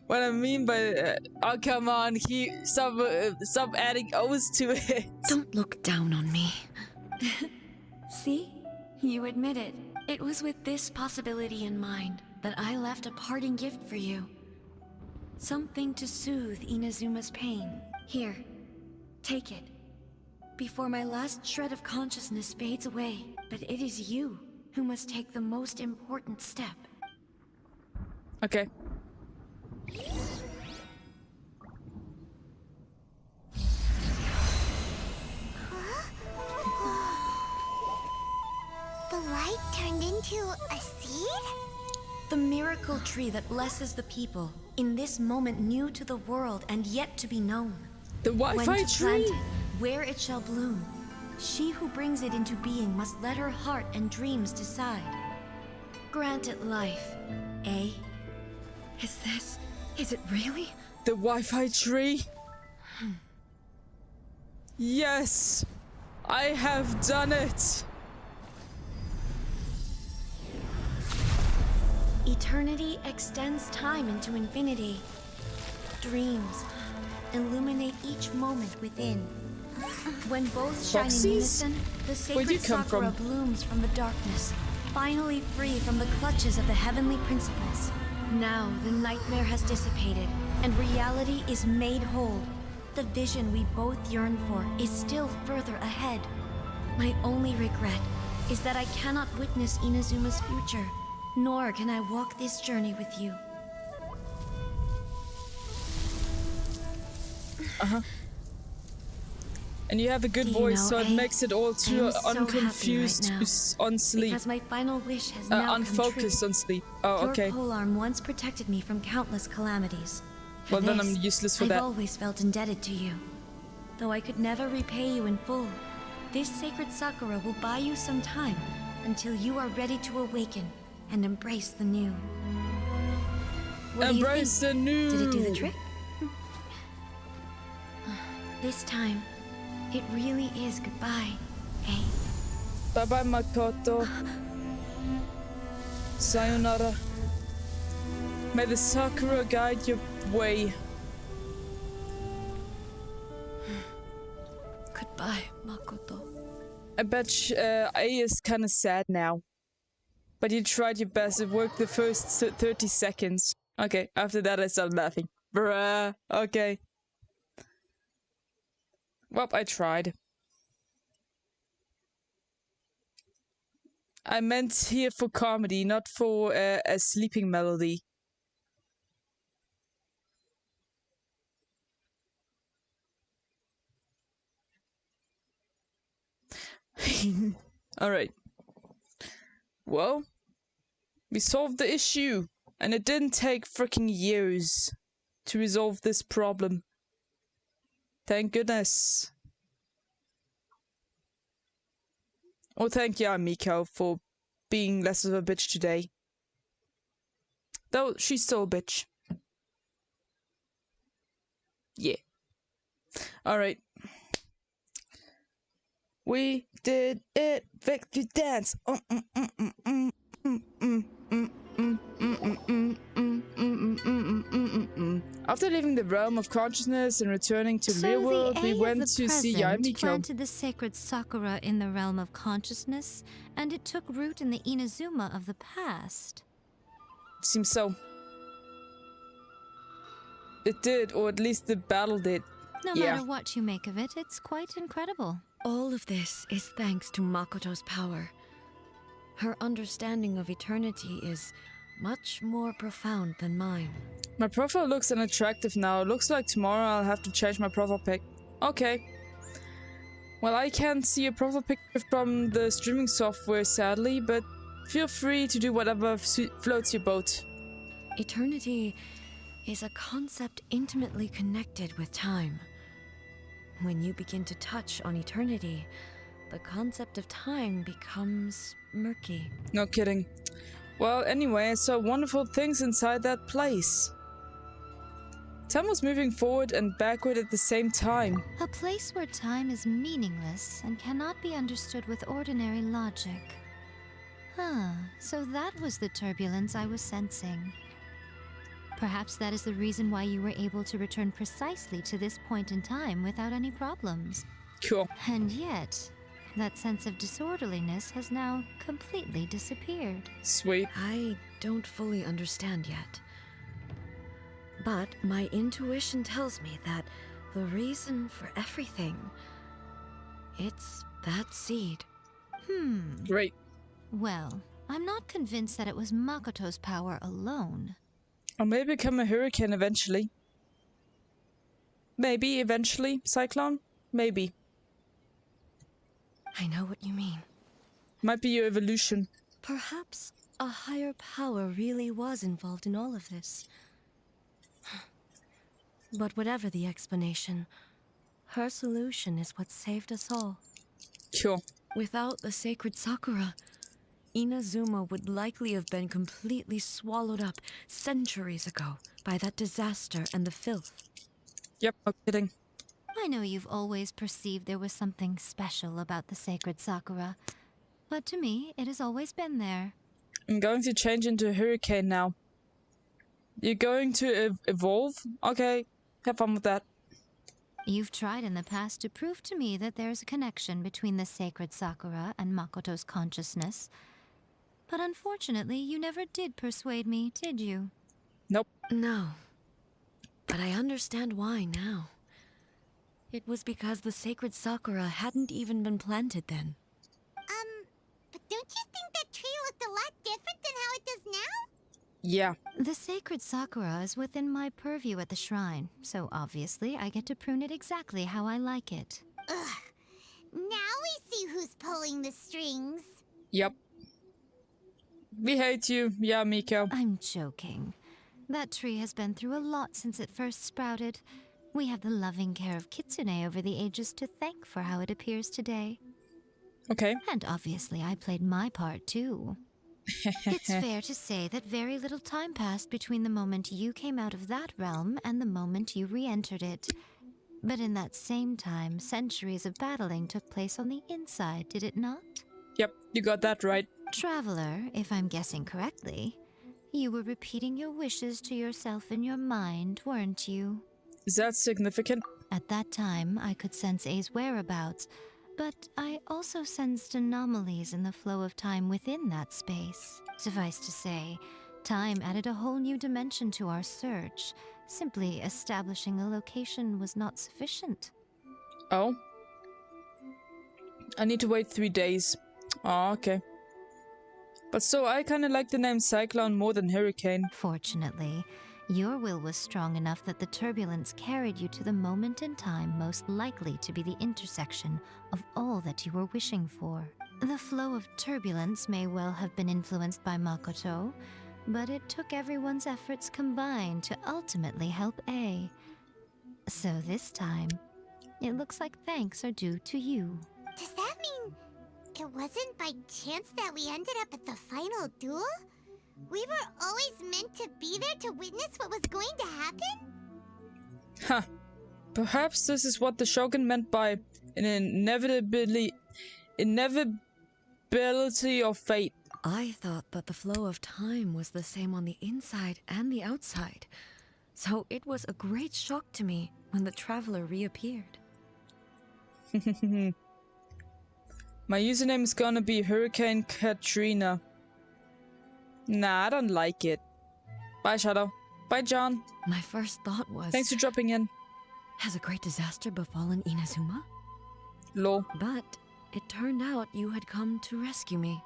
What I mean by oh come on, stop adding O's to it. Don't look down on me. See? You admit it. It was with this possibility in mind that I left a parting gift for you. Something to soothe Inazuma's pain. Here, take it. Before my last shred of consciousness fades away. But it is you who must take the most important step. Okay. The light turned into a seed? The miracle tree that blesses the people, in this moment new to the world and yet to be known. The Wi-Fi when to tree? plant it, where it shall bloom. She who brings it into being must let her heart and dreams decide. Grant it life, eh? Is it really? The Wi-Fi tree? Yes! I have done it! Eternity extends time into infinity. Dreams illuminate each moment within. When both shine in unison, the sacred sakura blooms from the darkness, finally free from the clutches of the heavenly principles. Now the nightmare has dissipated, and reality is made whole. The vision we both yearn for is still further ahead. My only regret is that I cannot witness Inazuma's future, nor can I walk this journey with you. Uh-huh. And you have a good voice, so it makes it all too unconfused on sleep. Because my final wish has now unfocused on sleep. Oh, okay. Your polearm once protected me from countless calamities. Well, then I'm useless for that. I've always felt indebted to you. Though I could never repay you in full, this sacred sakura will buy you some time until you are ready to awaken and embrace the new. What embrace do you think? The new! Did it do the trick? This time, it really is goodbye, eh? Bye-bye, Makoto. Sayonara. May the sakura guide your way. Goodbye, Makoto. I bet A is kinda sad now. But you tried your best. It worked the first 30 seconds. Okay, after that I started laughing. Bruh. Okay. Well, I tried. I meant here for comedy, not for a sleeping melody. Alright. Well, we solved the issue, and it didn't take freaking years to resolve this problem. Thank goodness. Oh, thank you, Miko, for being less of a bitch today. Though, she's still a bitch. Yeah. Alright. We did it! Victory dance! After leaving the realm of consciousness and returning to the real world, we went to see Yamiko. Planted the sacred sakura in the realm of consciousness, and it took root in the Inazuma of the past. Seems so. It did, or at least the battle did. No matter what you make of it, it's quite incredible. All of this is thanks to Makoto's power. Her understanding of eternity is much more profound than mine. My profile looks unattractive now. It looks like tomorrow I'll have to change my profile pic. Okay. Well, I can't see a profile picture from the streaming software, sadly, but feel free to do whatever floats your boat. Eternity is a concept intimately connected with time. When you begin to touch on eternity, the concept of time becomes murky. No kidding. Well, anyway, I saw wonderful things inside that place. Time was moving forward and backward at the same time. A place where time is meaningless and cannot be understood with ordinary logic. So that was the turbulence I was sensing. Perhaps that is the reason why you were able to return precisely to this point in time without any problems. Cool. And yet, that sense of disorderliness has now completely disappeared. Sweet. I don't fully understand yet. But my intuition tells me that the reason for everything, it's that seed. Great. Well, I'm not convinced that it was Makoto's power alone. I may become a hurricane eventually. Maybe eventually, Cyclone? Maybe. I know what you mean. Might be your evolution. Perhaps a higher power really was involved in all of this. But whatever the explanation, her solution is what saved us all. Sure. Without the sacred Sakura, Inazuma would likely have been completely swallowed up centuries ago by that disaster and the filth. Yep, no kidding. I know you've always perceived there was something special about the sacred Sakura, but to me, it has always been there. I'm going to change into a hurricane now. You're going to evolve? Okay, have fun with that. You've tried in the past to prove to me that there's a connection between the sacred Sakura and Makoto's consciousness. But unfortunately, you never did persuade me, did you? Nope. No. But I understand why now. It was because the sacred Sakura hadn't even been planted then. But don't you think that tree looked a lot different than how it does now? Yeah. The sacred Sakura is within my purview at the shrine, so obviously I get to prune it exactly how I like it. Ugh. Now we see who's pulling the strings. Yep. We hate you. Yeah, Miko. I'm joking. That tree has been through a lot since it first sprouted. We have the loving care of Kitsune over the ages to thank for how it appears today. Okay. And obviously I played my part too. It's fair to say that very little time passed between the moment you came out of that realm and the moment you re-entered it. But in that same time, centuries of battling took place on the inside, did it not? Yep, you got that right. Traveler, if I'm guessing correctly, you were repeating your wishes to yourself in your mind, weren't you? Is that significant? At that time, I could sense A's whereabouts, but I also sensed anomalies in the flow of time within that space. Suffice to say, time added a whole new dimension to our search. Simply establishing a location was not sufficient. Oh? I need to wait 3 days. Oh, okay. But so I kinda like the name Cyclone more than Hurricane. Fortunately, your will was strong enough that the turbulence carried you to the moment in time most likely to be the intersection of all that you were wishing for. The flow of turbulence may well have been influenced by Makoto, but it took everyone's efforts combined to ultimately help A. So this time, it looks like thanks are due to you. Does that mean it wasn't by chance that we ended up at the final duel? We were always meant to be there to witness what was going to happen? Huh. Perhaps this is what the Shogun meant by an inevitability of fate. I thought that the flow of time was the same on the inside and the outside. So it was a great shock to me when the traveler reappeared. My username is gonna be Hurricane Katrina. Nah, I don't like it. Bye, Shadow. Bye, John. My first thought was... Thanks for dropping in. Has a great disaster befallen Inazuma? Lol. But it turned out you had come to rescue me.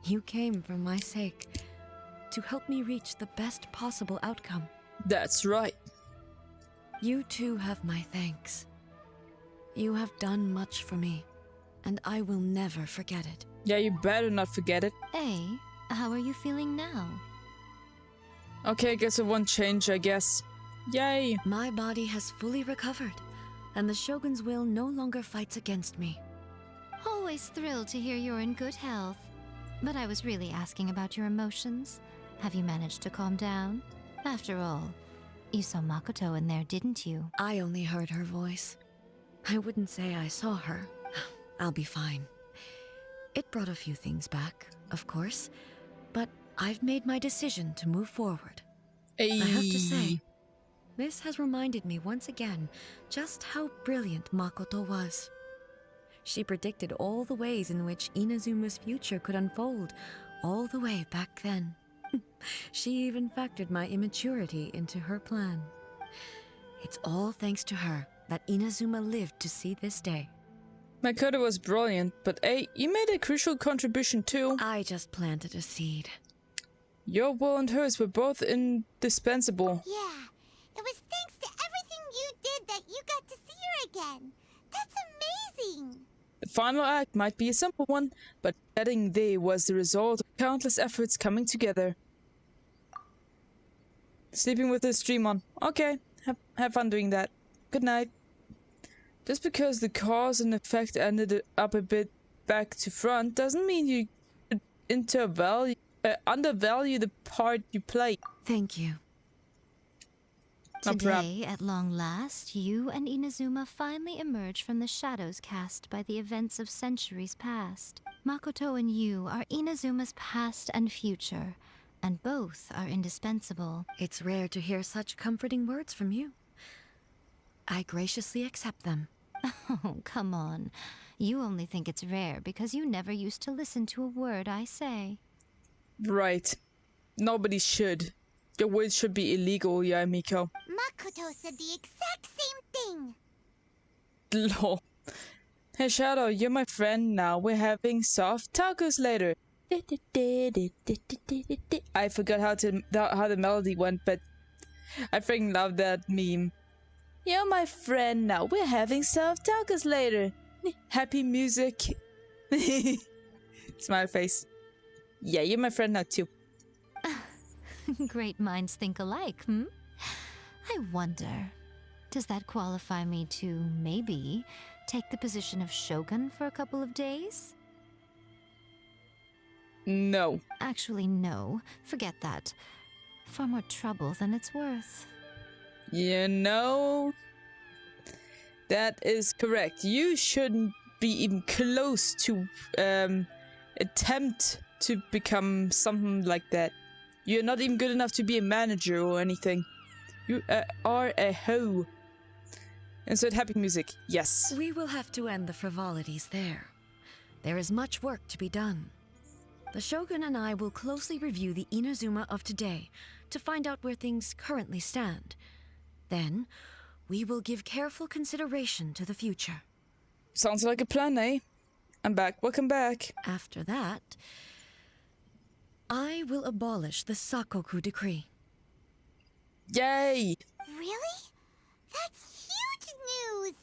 You came for my sake, to help me reach the best possible outcome. That's right. You too have my thanks. You have done much for me, and I will never forget it. Yeah, you better not forget it. A, how are you feeling now? Okay, I guess it won't change, I guess. Yay! My body has fully recovered, and the Shogun's will no longer fights against me. Always thrilled to hear you're in good health. But I was really asking about your emotions. Have you managed to calm down? After all, you saw Makoto in there, didn't you? I only heard her voice. I wouldn't say I saw her. I'll be fine. It brought a few things back, of course, but I've made my decision to move forward. I have to say, this has reminded me once again just how brilliant Makoto was. She predicted all the ways in which Inazuma's future could unfold, all the way back then. She even factored my immaturity into her plan. It's all thanks to her that Inazuma lived to see this day. Makoto was brilliant, but hey, you made a crucial contribution too. I just planted a seed. Your will and hers were both indispensable. Yeah, it was thanks to everything you did that you got to see her again. That's amazing! The final act might be a simple one, but getting there was the result of countless efforts coming together. Sleeping with the stream on. Okay, have fun doing that. Good night. Just because the cause and effect ended up a bit back to front doesn't mean you should undervalue the part you play. Thank you. Today, at long last, you and Inazuma finally emerge from the shadows cast by the events of centuries past. Makoto and you are Inazuma's past and future, and both are indispensable. It's rare to hear such comforting words from you. I graciously accept them. Oh, come on. You only think it's rare because you never used to listen to a word I say. Right. Nobody should. Your words should be illegal, Yamiko. Makoto said the exact same thing! Lol. Hey Shadow, you're my friend now. We're having soft tacos later. I forgot how the melody went, but I freaking love that meme. You're my friend now. We're having soft tacos later. Happy music. Smile face. Yeah, you're my friend now too. Great minds think alike, hmm? I wonder, does that qualify me to, maybe, take the position of Shogun for a couple of days? No. Actually, no. Forget that. Far more trouble than it's worth. You know, that is correct. You shouldn't be even close to attempt to become something like that. You're not even good enough to be a manager or anything. You are a hoe. Insert happy music. Yes. We will have to end the frivolities there. There is much work to be done. The Shogun and I will closely review the Inazuma of today to find out where things currently stand. Then, we will give careful consideration to the future. Sounds like a plan, eh? I'm back. Welcome back. After that, I will abolish the Sakoku decree. Yay! Really? That's huge news!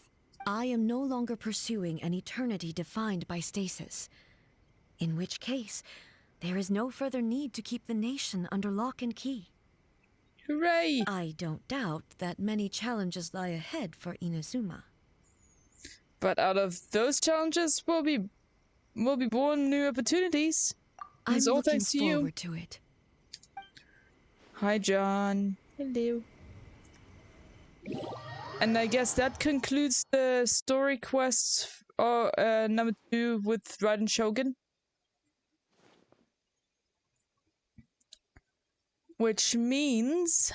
I am no longer pursuing an eternity defined by stasis. In which case, there is no further need to keep the nation under lock and key. Hooray! I don't doubt that many challenges lie ahead for Inazuma. But out of those challenges will be born new opportunities. I'm It's all looking thanks to you. forward to it. Hi, John. Hello. And I guess that concludes the story quest number 2 with Raiden Shogun. Which means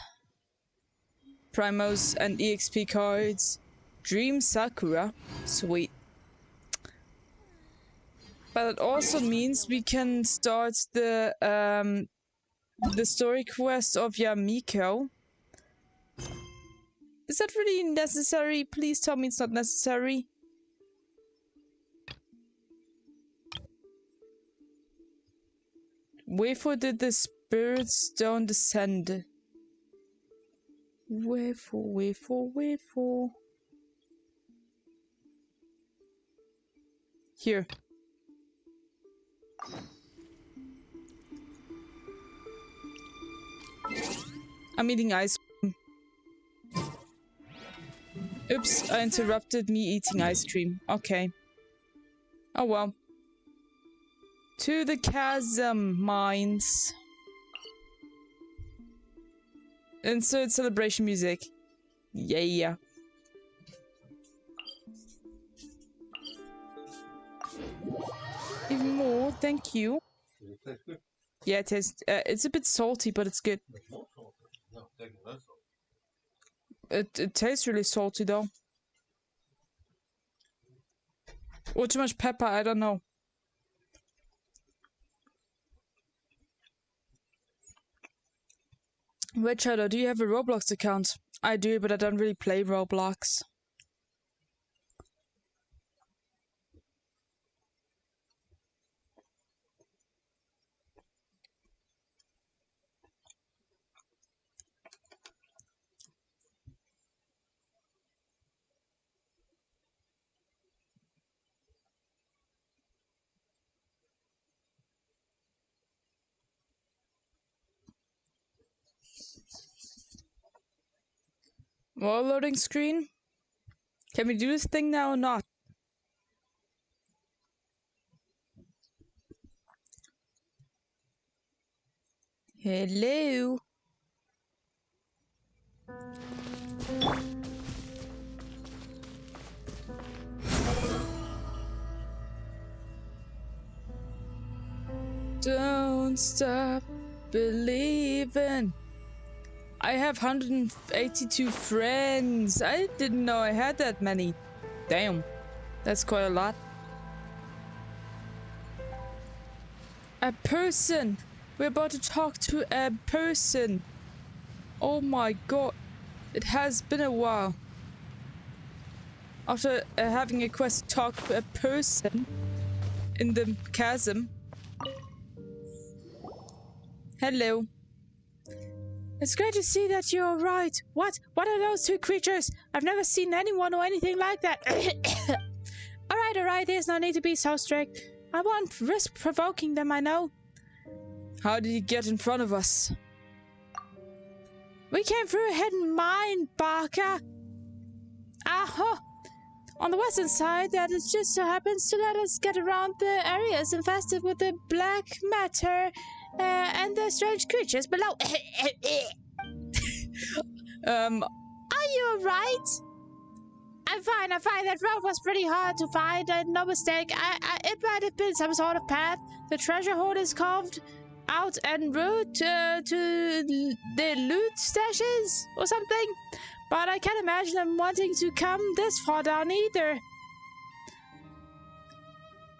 Primos and EXP cards. Dream Sakura. Sweet. But it also means we can start the story quest of Yamiko. Is that really necessary? Please tell me it's not necessary. Wherefore did the spirit stone descend? Wherefore? Here. I'm eating ice cream. Oops, I interrupted me eating ice cream. Okay. Oh well. To the chasm mines. Insert celebration music. Yeah. Even more, thank you. Yeah, it tastes. It's a bit salty, but it's good. It tastes really salty though. Or too much pepper, I don't know. Wait, Shadow, do you have a Roblox account? I do, but I don't really play Roblox. More loading screen? Can we do this thing now or not? Hello? Don't stop believing. I have 182 friends. I didn't know I had that many. Damn. That's quite a lot. A person. We're about to talk to a person. Oh my god. It has been a while. After having a quest to talk to a person in the chasm. Hello. It's great to see that you're right. What? What are those two creatures? I've never seen anyone or anything like that. Alright, there's no need to be so strict. I won't risk provoking them, I know. How did he get in front of us? We came through a hidden mine, Barker. Aha! On the western side, that it just so happens to let us get around the areas infested with the black matter and the strange creatures below. Are you alright? I'm fine. That road was pretty hard to find, no mistake. It might have been some sort of path. The treasure hoard is carved out en route to the loot stashes or something. But I can't imagine them wanting to come this far down either.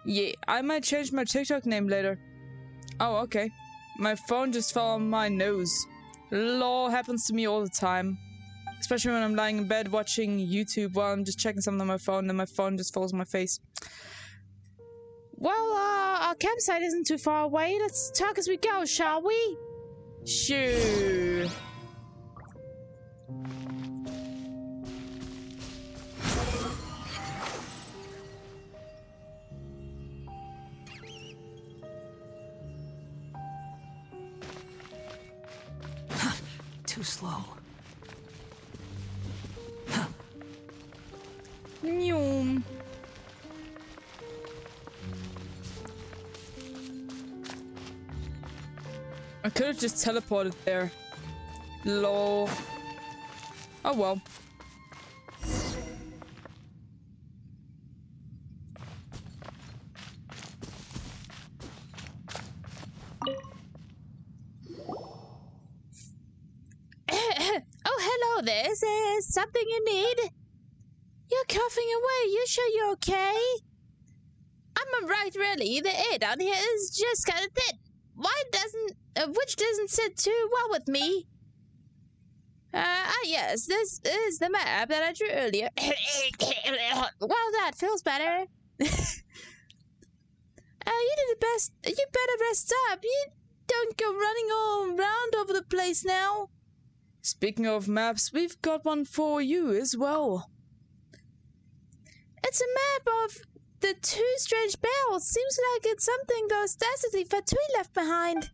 Yeah, I might change my TikTok name later. Oh, okay. My phone just fell on my nose. Lol, happens to me all the time. Especially when I'm lying in bed watching YouTube while I'm just checking something on my phone and my phone just falls on my face. Well, our campsite isn't too far away. Let's talk as we go, shall we? Sure. Too slow. Noom. I could have just teleported there. Lol. Oh well. Oh, hello there. Is there something you need? You're coughing away. You sure you're okay? I'm alright, really. The air down here is just kind of thin. Which doesn't sit too well with me. Yes, this is the map that I drew earlier. Well, that feels better. You did the best. You better rest up. You don't go running all around over the place now. Speaking of maps, we've got one for you as well. It's a map of the two strange bells. Seems like it's something the audacity for Tui left behind.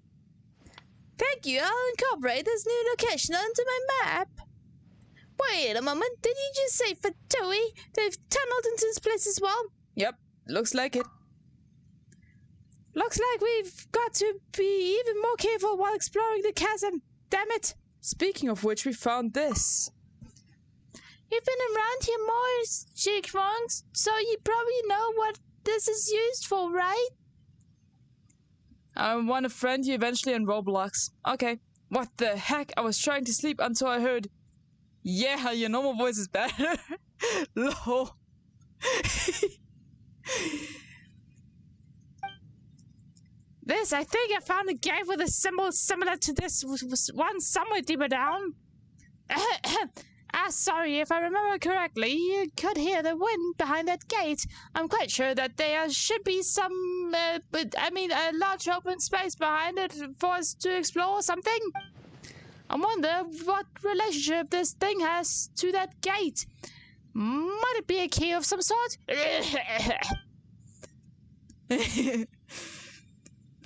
Thank Thank you, I'll incorporate this new location onto my map. Wait a moment, did you just say Fatui? They've tunneled into this place as well? Yep, looks like it. Looks like we've got to be even more careful while exploring the chasm. Damn it! Speaking of which, we found this. You've been around here more, Jigfongs, so you probably know what this is used for, right? I want to friend you eventually on Roblox. Okay. What the heck? I was trying to sleep until I heard, yeah, your normal voice is better. Lol. This, I think I found a cave with a symbol similar to this one somewhere deeper down. Sorry, if I remember correctly, you could hear the wind behind that gate. I'm quite sure that there should be some, a large open space behind it for us to explore or something. I wonder what relationship this thing has to that gate. Might it be a key of some sort? I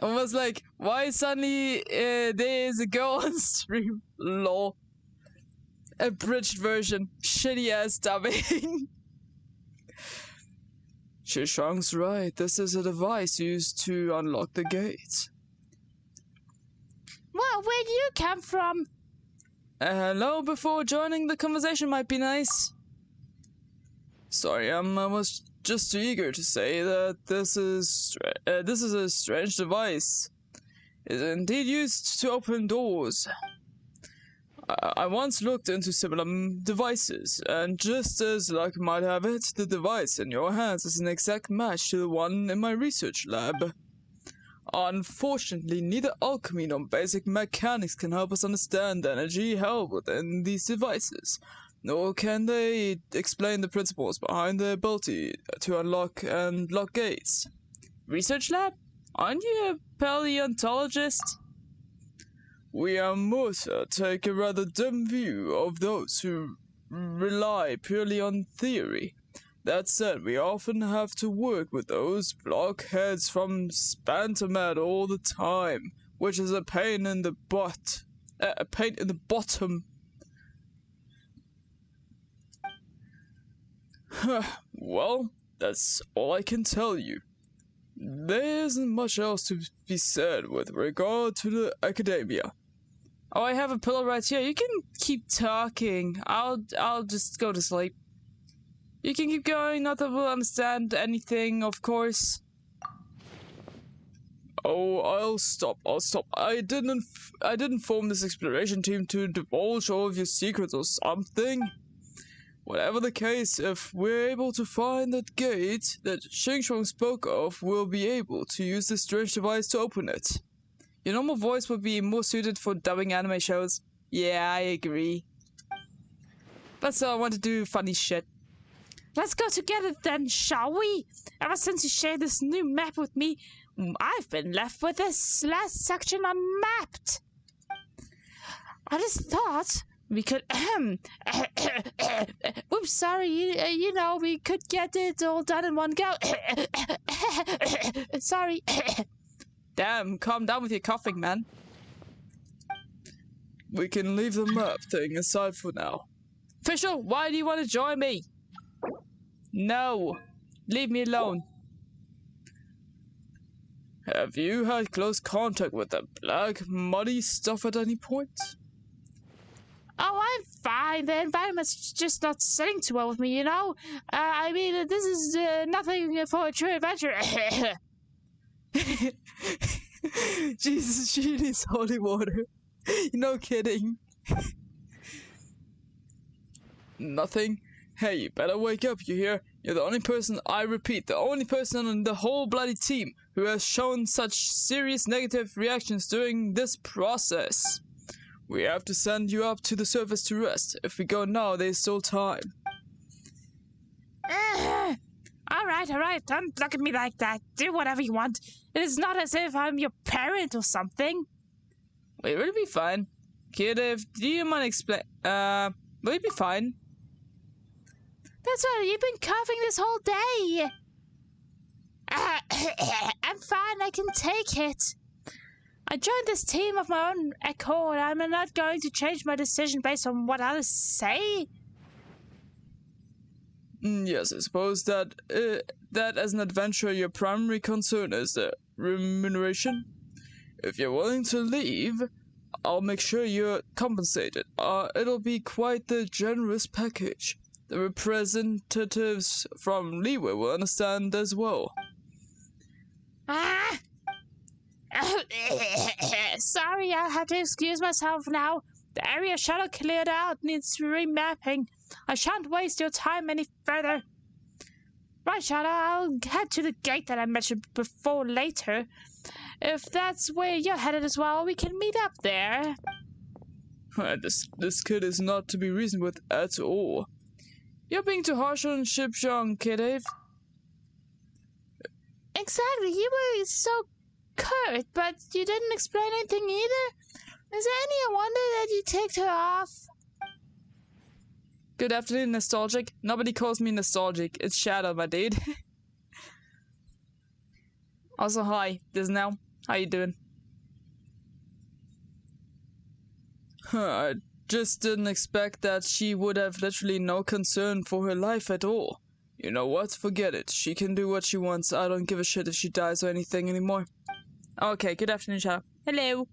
was like, why suddenly there is a girl on stream? Lol. Abridged version. Shitty ass dubbing. Shishang's right. This is a device used to unlock the gate. Well, where do you come from? Hello before joining the conversation might be nice. Sorry, I was just too eager to say that this is a strange device. It is indeed used to open doors. I once looked into similar devices, and just as luck might have it, the device in your hands is an exact match to the one in my research lab. Unfortunately, neither alchemy nor basic mechanics can help us understand the energy held within these devices, nor can they explain the principles behind the ability to unlock and lock gates. Research lab? Aren't you a paleontologist? We are Musa take a rather dim view of those who rely purely on theory. That said, we often have to work with those blockheads from Spantamed all the time, which is a pain in the butt. A pain in the bottom. Well, that's all I can tell you. There isn't much else to be said with regard to the academia. Oh, I have a pillow right here. You can keep talking. I'll just go to sleep. You can keep going. Not that we'll understand anything, of course. Oh, I'll stop. I didn't form this exploration team to divulge all of your secrets or something. Whatever the case, if we're able to find that gate that Xingsheng spoke of, we'll be able to use this strange device to open it. Your normal voice would be more suited for dubbing anime shows. Yeah, I agree. That's all I want to do, funny shit. Let's go together then, shall we? Ever since you shared this new map with me, I've been left with this last section unmapped. I just thought we could oops, sorry, you know, we could get it all done in one go. Sorry. Damn, calm down with your coughing, man. We can leave the map thing aside for now. Fischl, why do you want to join me? No, leave me alone. Have you had close contact with the black, muddy stuff at any point? Oh, I'm fine. The environment's just not sitting too well with me, you know? I mean, this is nothing for a true adventure. Jesus, she needs holy water. No kidding. Nothing? Hey, you better wake up, you hear? You're the only person, I repeat, the only person on the whole bloody team who has shown such serious negative reactions during this process. We have to send you up to the surface to rest. If we go now, there's still time. Alright, don't look at me like that. Do whatever you want. It is not as if I'm your parent or something. Wait, will it be fine? Kid, do you mind explain? Will it be fine? That's right, you've been coughing this whole day. I'm fine, I can take it. I joined this team of my own accord. I'm not going to change my decision based on what others say. Yes, I suppose that as an adventurer, your primary concern is the remuneration. If you're willing to leave, I'll make sure you're compensated. It'll be quite the generous package. The representatives from Leeway will understand as well. Ah! Sorry, I had to excuse myself now. The area shuttle cleared out needs remapping. I shan't waste your time any further. Right, Shadow, I'll head to the gate that I mentioned before later. If that's where you're headed as well, we can meet up there. This kid is not to be reasoned with at all. You're being too harsh on Shipshong, Kid Dave. Exactly, you were so curt, but you didn't explain anything either. Is there any wonder that you ticked her off? Good afternoon, Nostalgic. Nobody calls me Nostalgic. It's Shadow, my dude. Also, hi, Disnell. How you doing? I just didn't expect that she would have literally no concern for her life at all. You know what? Forget it. She can do what she wants. I don't give a shit if she dies or anything anymore. Okay, good afternoon, Shadow. Hello.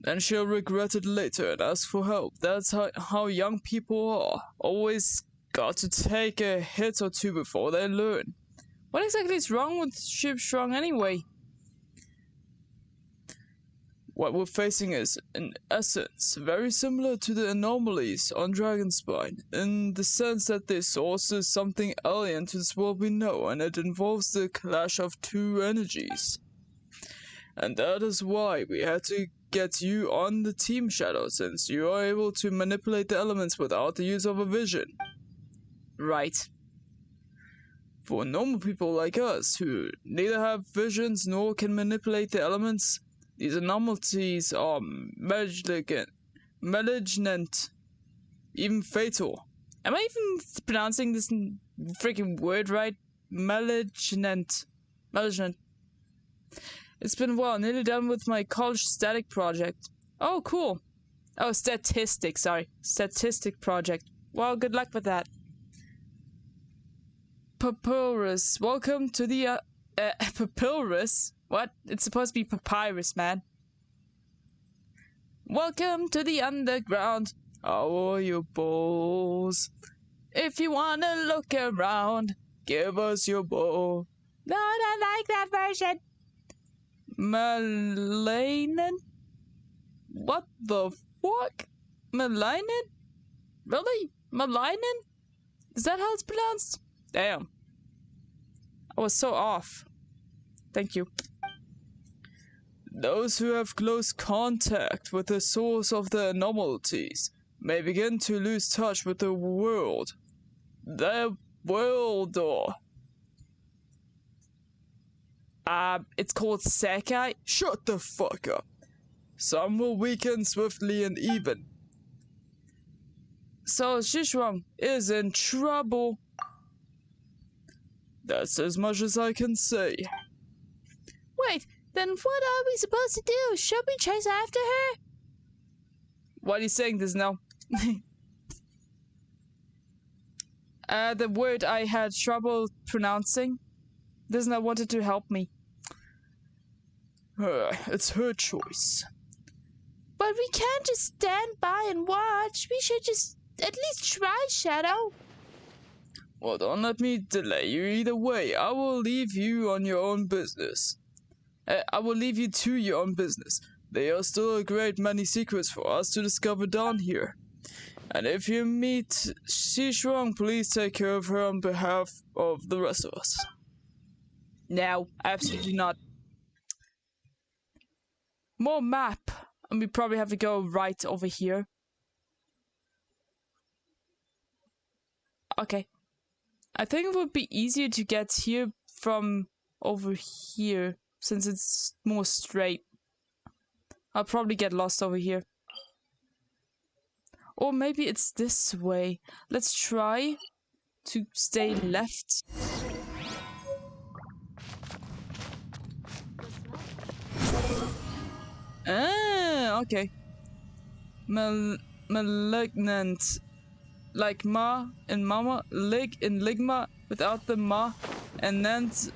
Then she'll regret it later and ask for help. That's how young people are. Always got to take a hit or two before they learn. What exactly is wrong with Shipstrong anyway? What we're facing is, in essence, very similar to the anomalies on Dragonspine, in the sense that this source is something alien to this world we know, and it involves the clash of two energies. And that is why we had to get you on the team, Shadow, since you are able to manipulate the elements without the use of a vision. Right. For normal people like us, who neither have visions nor can manipulate the elements, these anomalies are malignant, even fatal. Am I even pronouncing this freaking word right? Malignant. Malignant. It's been a while, nearly done with my college static project. Oh, cool. Oh, statistic, sorry. Statistic project. Well, good luck with that. Papyrus, welcome to the, Papyrus? What? It's supposed to be papyrus, man. Welcome to the underground. How are your balls? If you wanna look around, give us your ball. No, I don't like that version. Malainen? What the fuck? Malainen? Really? Malainen? Is that how it's pronounced? Damn. I was so off. Thank you. Those who have close contact with the source of the anomalies may begin to lose touch with the world. The world, it's called Sekai? Shut the fuck up. Some will weaken swiftly and even. So Shishwang is in trouble. That's as much as I can say. Wait, then what are we supposed to do? Should we chase after her? What are you saying this now? The word I had trouble pronouncing. Disney wanted to help me. It's her choice. But we can't just stand by and watch. We should just at least try, Shadow. Well, don't let me delay you either way. I will leave you on your own business. I will leave you to your own business. There are still a great many secrets for us to discover down here. And if you meet Shishwang, please take care of her on behalf of the rest of us. No, absolutely not. More map. And we probably have to go right over here. Okay. I think it would be easier to get here from over here, since it's more straight. I'll probably get lost over here. Or maybe it's this way. Let's try to stay left. Okay. Malignant. Like ma in mama, lig in ligma without the ma, and nant,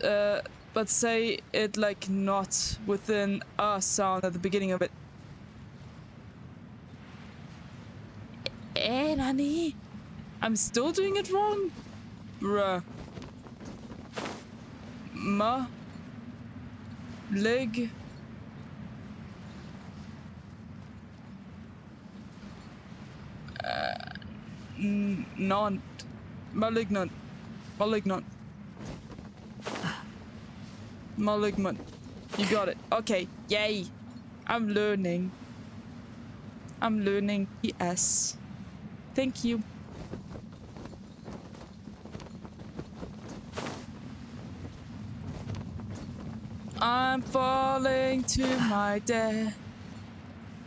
but say it like not with an sound at the beginning of it. Nani? I'm still doing it wrong? Bruh. Ma. Lig. Non. Malignant. Malignant. Malignant. You got it. Okay. Yay. I'm learning. I'm learning. Yes. Thank you. I'm falling to my death.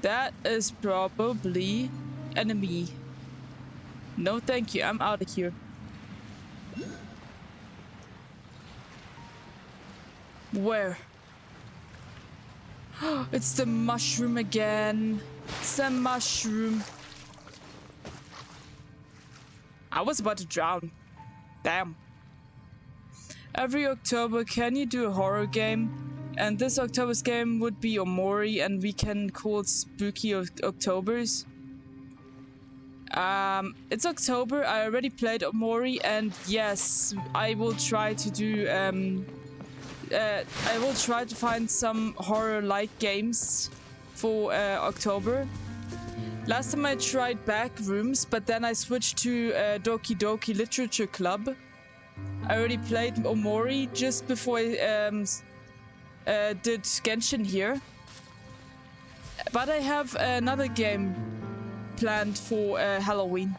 That is probably enemy. No, thank you. I'm out of here. Where? It's the mushroom again. It's the mushroom. I was about to drown. Damn. Every October, can you do a horror game? And this October's game would be Omori, and we can call it Spooky Octobers. It's October. I already played Omori, and yes, I will try to do I will try to find some horror-like games for October. Last time I tried Backrooms, but then I switched to Doki Doki Literature Club. I already played Omori just before I did Genshin here. But I have another game planned for Halloween.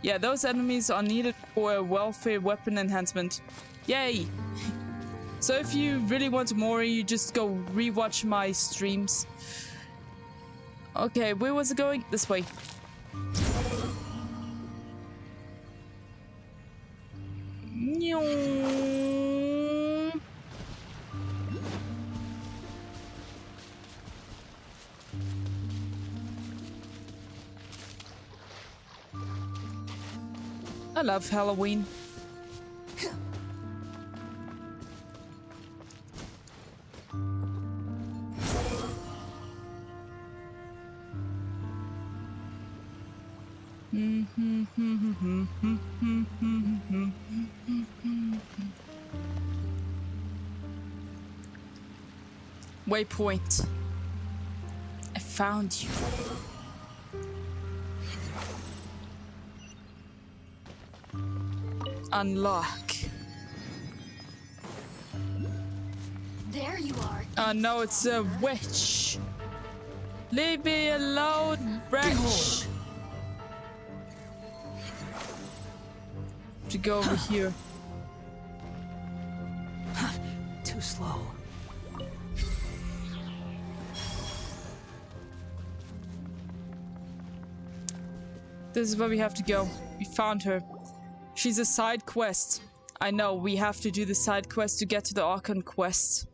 Yeah, those enemies are needed for a welfare weapon enhancement. Yay! So if you really want Omori, you just go rewatch my streams. Okay, where was it going? This way. I love Halloween. Waypoint. I found you. Unlock. There you are. Oh no, it's a witch. Leave me alone, wretch. To go over here. Too slow. This is where we have to go. We found her. She's a side quest. I know, we have to do the side quest to get to the Archon quest.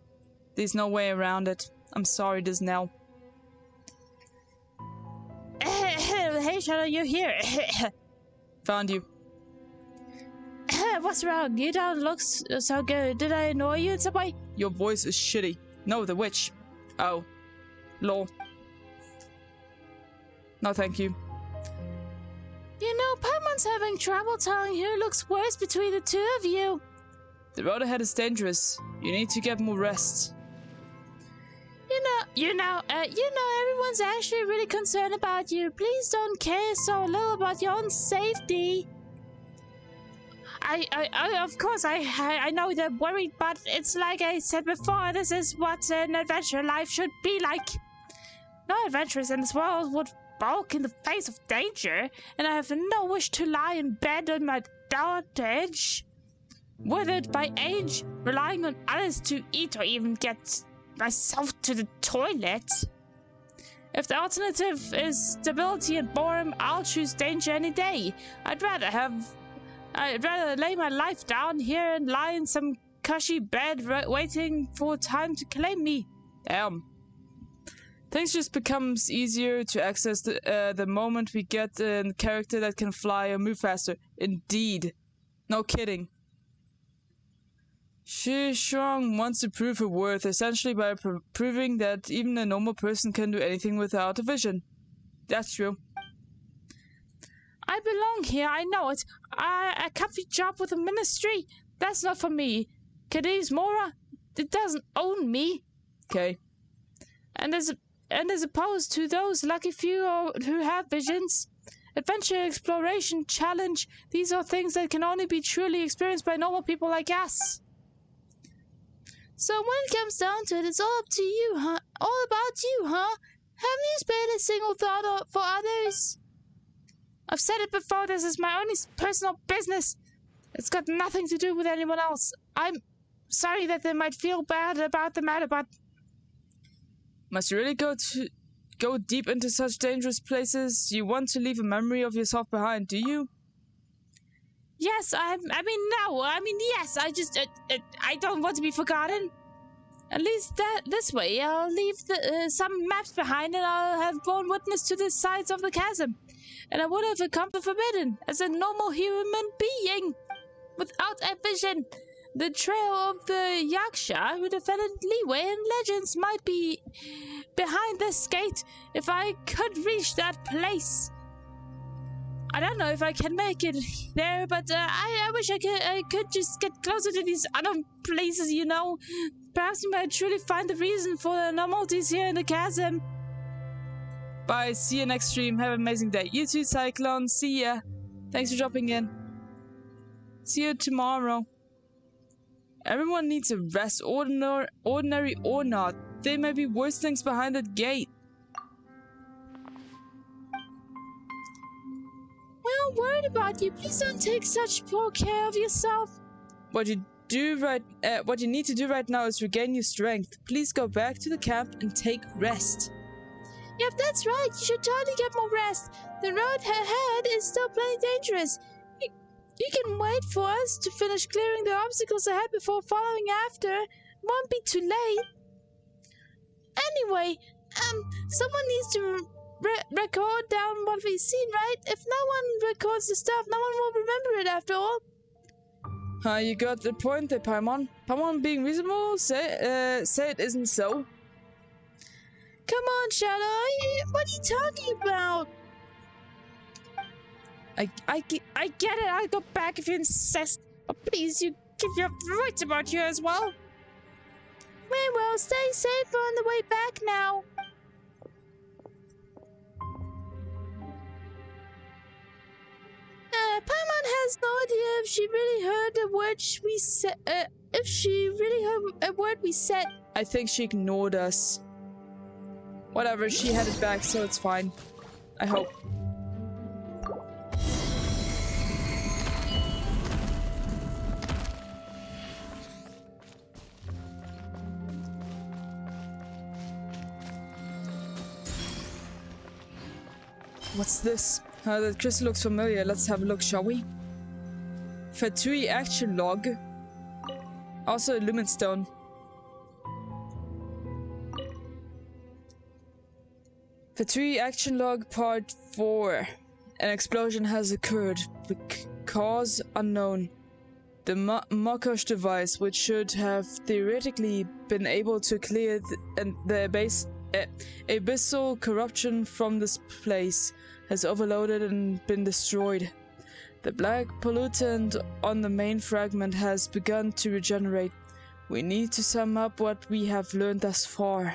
There's no way around it. I'm sorry, Disnell. Hey, Shadow, you're here. Found you. What's wrong? You don't look so good. Did I annoy you in some way? Your voice is shitty. No, the witch. Oh. Lol. No, thank you. You know, Paimon's having trouble telling who looks worse between the two of you. The road ahead is dangerous. You need to get more rest. You know, everyone's actually really concerned about you. Please don't care so little about your own safety. Of course, I know they're worried, but it's like I said before, this is what an adventure life should be like. No adventurers in this world would balk in the face of danger, and I have no wish to lie in bed on my dotage, withered by age, relying on others to eat or even get myself to the toilet. If the alternative is stability and boredom, I'll choose danger any day. I'd rather lay my life down here and lie in some cushy bed waiting for time to claim me. Damn. Things just becomes easier to access the moment we get a character that can fly or move faster. Indeed. No kidding. Shi Shuang wants to prove her worth, essentially by proving that even a normal person can do anything without a vision. That's true. I belong here, I know it. A comfy job with the ministry, that's not for me. Cadiz Mora, it doesn't own me. Okay. And as opposed to those lucky few who have visions, adventure, exploration, challenge, these are things that can only be truly experienced by normal people like us. So when it comes down to it, it's all up to you, huh? All about you, huh? Haven't you spared a single thought for others? I've said it before, this is my only personal business. It's got nothing to do with anyone else. I'm sorry that they might feel bad about the matter, but... Must you really go deep into such dangerous places? You want to leave a memory of yourself behind, do you? Yes, yes, I don't want to be forgotten. At least this way, I'll leave some maps behind and I'll have borne witness to the sides of the chasm. And I would have become forbidden as a normal human being without a vision. The trail of the Yaksha who defended Leeway and Legends might be behind this gate if I could reach that place. I don't know if I can make it there, but I wish I could just get closer to these other places, you know. Perhaps we might truly find the reason for the anomalies here in the chasm. Bye, see you next stream. Have an amazing day. You too, Cyclone. See ya. Thanks for dropping in. See you tomorrow. Everyone needs a rest, ordinary or not. There may be worse things behind that gate. We're all worried about you. Please don't take such poor care of yourself. What you need to do right now is regain your strength. Please go back to the camp and take rest. Yep, that's right. You should totally get more rest. The road ahead is still plenty dangerous. You can wait for us to finish clearing the obstacles ahead before following after. It won't be too late. Anyway, someone needs to record down what we've seen, right? If no one records the stuff, no one will remember it after all. You got the point there, Paimon. Paimon being reasonable, say it isn't so. Come on, Shadow. What are you talking about? I get it. I'll go back if you insist. But please, you give your rights about you as well. Very well. Stay safe on the way back now. Paimon has no idea if she really heard a word we said. If she really heard a word we said. I think she ignored us. Whatever, she headed back, so it's fine. I hope. What's this? The crystal looks familiar. Let's have a look, shall we? Fatui action log. Also a lumen stone. Fatui action log part 4. An explosion has occurred. The cause unknown. The Mokosh device, which should have theoretically been able to clear the abyssal corruption from this place, has overloaded and been destroyed. The black pollutant on the main fragment has begun to regenerate. We need to sum up what we have learned thus far.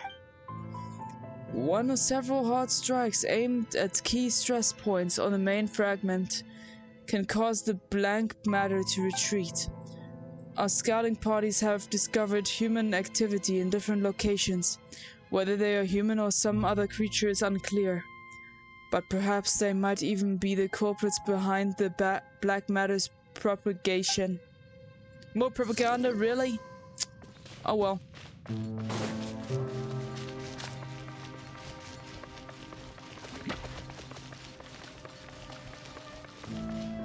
One or several hard strikes aimed at key stress points on the main fragment can cause the blank matter to retreat. Our scouting parties have discovered human activity in different locations. Whether they are human or some other creature is unclear. But perhaps they might even be the culprits behind the black matter's propagation. More propaganda, really? Oh well.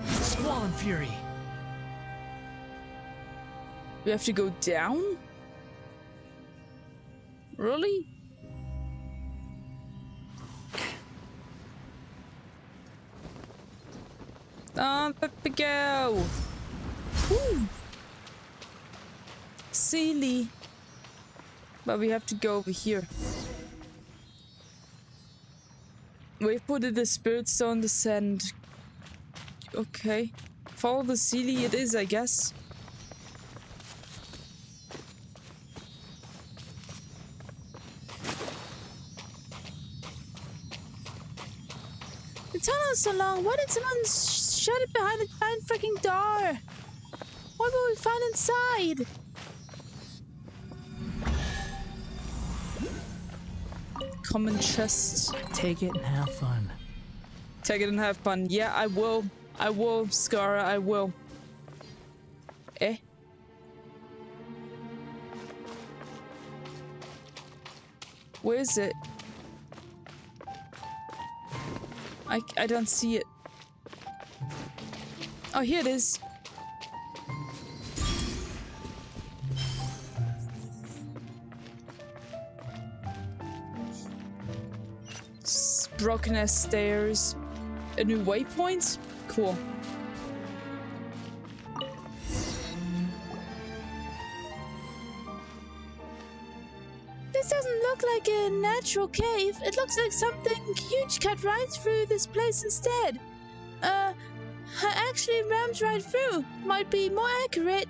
Squall and Fury. We have to go down? Really? Let me go. Woo. Silly. But we have to go over here. We've put in the spirit stone descend. Okay. Follow the Sealy it is, I guess. The tunnel's so long. Why did someone shut it behind a giant freaking door? What will we find inside? Common chest. Take it and have fun. Take it and have fun. Yeah, I will. I will, Scara, I will. Eh? Where is it? I don't see it. Oh, here it is. Broken ass stairs. A new waypoint? Cool. This doesn't look like a natural cave. It looks like something huge cut right through this place instead. Actually rammed right through. Might be more accurate.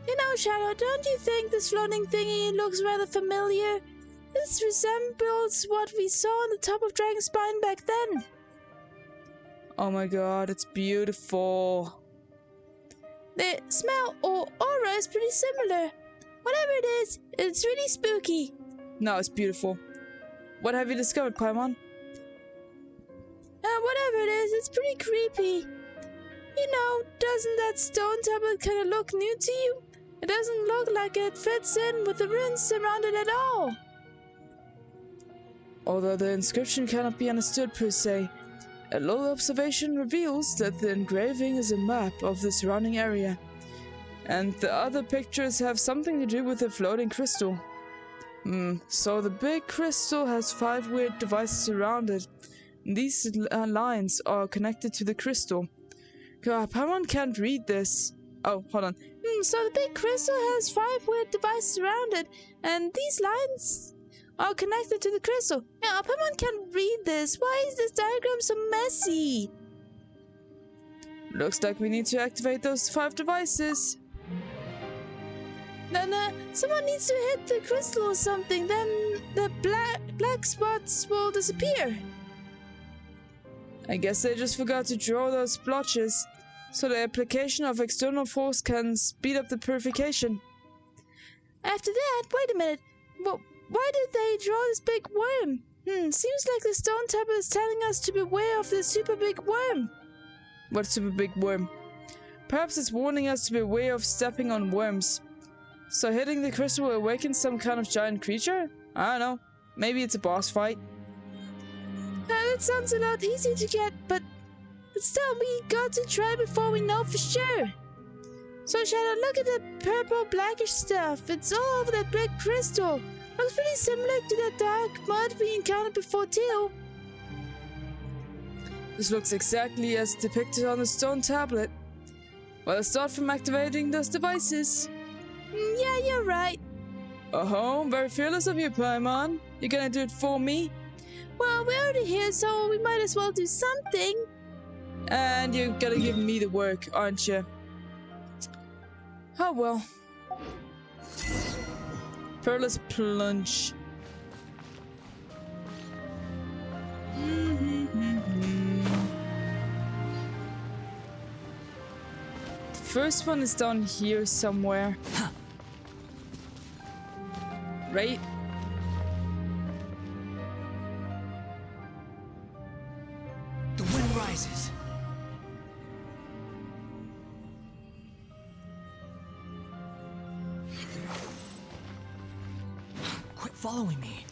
You know, Shadow, don't you think this floating thingy looks rather familiar? This resembles what we saw on the top of Dragon's Spine back then. Oh my god, it's beautiful. The smell or aura is pretty similar. Whatever it is, it's really spooky. No, it's beautiful. What have you discovered, Paimon? Whatever it is, it's pretty creepy. You know, doesn't that stone tablet kind of look new to you? It doesn't look like it fits in with the ruins around it at all. Although the inscription cannot be understood per se, a little observation reveals that the engraving is a map of the surrounding area, and the other pictures have something to do with the floating crystal. So the big crystal has 5 weird devices around it. These lines are connected to the crystal. God, Paimon can't read this. Oh, hold on. So the big crystal has 5 weird devices around it, and these lines are connected to the crystal. Now, Paimon can't read this. Why is this diagram so messy? Looks like we need to activate those 5 devices. Then, someone needs to hit the crystal or something. Then the black spots will disappear. I guess they just forgot to draw those splotches, so the application of external force can speed up the purification. After that, wait a minute. Why did they draw this big worm? Seems like the stone tablet is telling us to beware of this super big worm. What super big worm? Perhaps it's warning us to beware of stepping on worms. So hitting the crystal will awaken some kind of giant creature? I don't know. Maybe it's a boss fight. That sounds a lot easier to get, but still, we got to try before we know for sure. So Shadow, look at the purple blackish stuff. It's all over that big crystal. Looks pretty similar to the dark mud we encountered before too. This looks exactly as depicted on the stone tablet. Well, let's start from activating those devices. Yeah, you're right. Oh, very fearless of you, Paimon. You're gonna do it for me? Well, we're already here, so we might as well do something. And you're gonna give me the work, aren't you? Oh well. Perilous plunge. The first one is down here somewhere. Right? The wind rises. Quit following me.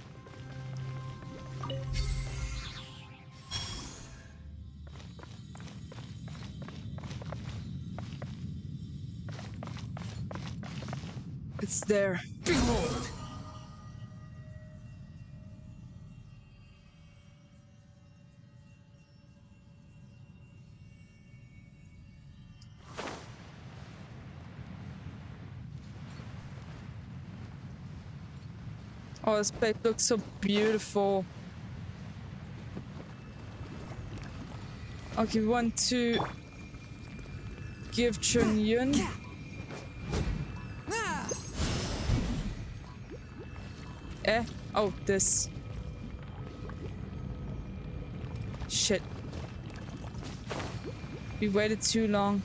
It's there. Behold! Oh, this place looks so beautiful. Okay, we want to give Chun Yun. Oh, this. Shit. We waited too long.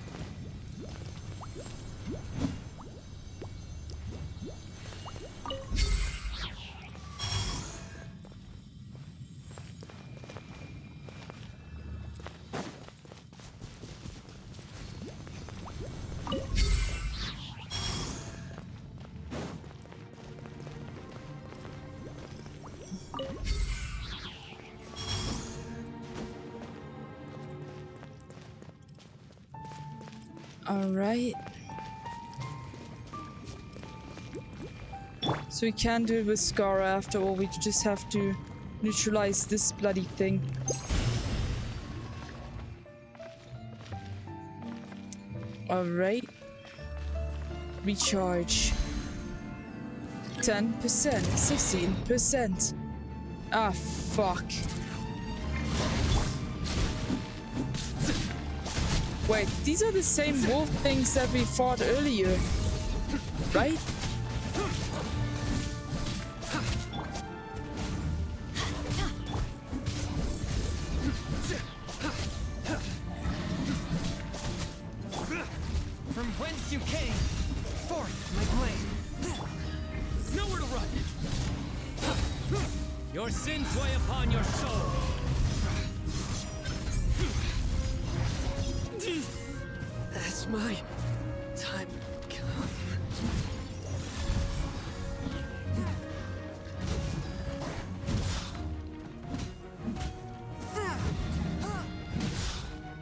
Alright. So we can do it with Scara after all, we just have to neutralize this bloody thing. Alright. Recharge. 10%, 16%. Ah, fuck. Wait, these are the same wolf things that we fought earlier, right? From whence you came, forth my blade. Nowhere to run. Your sins weigh upon your soul. As my time come.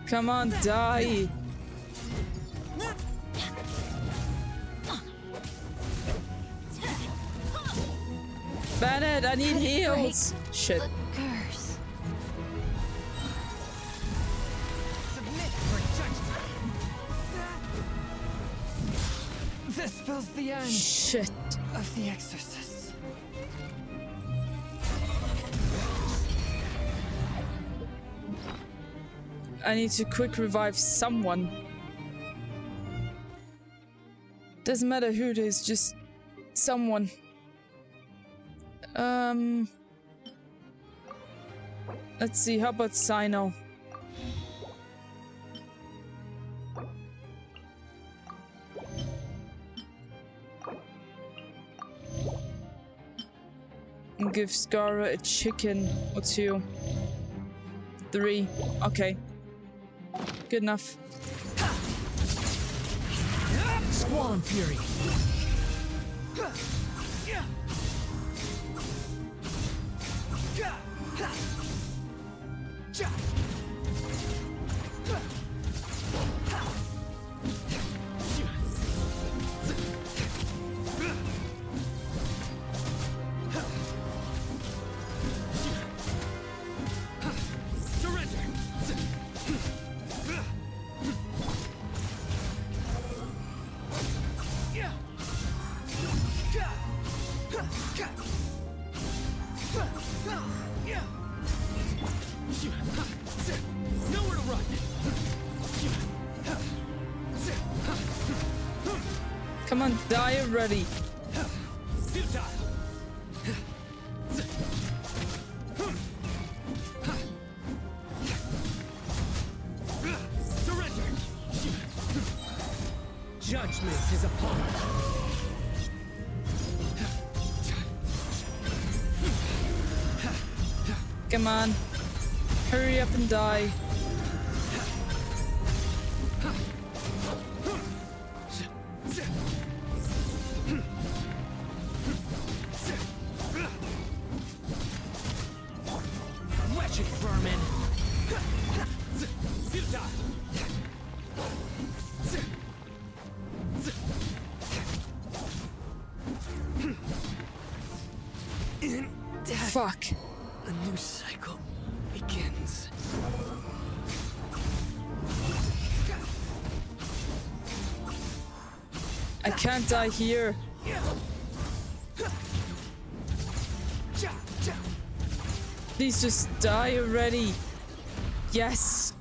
Come on, die. Bennett, I need heals. Shit. Curse. Submit for judgment. This spells the end Shit. of the exorcists. I need to quick revive someone. Doesn't matter who it is, just someone. Let's see, how about Sino? And give Scara a chicken or 2. 3. Okay. Good enough. Squall and fury. Nowhere to run. Come on, die already. Futile. Surrender. Judgment is upon us. Come on. Hurry up and die. Wretched vermin. Futile. In death, Fuck. a new cycle begins. I can't die here. Please just die already. Yes.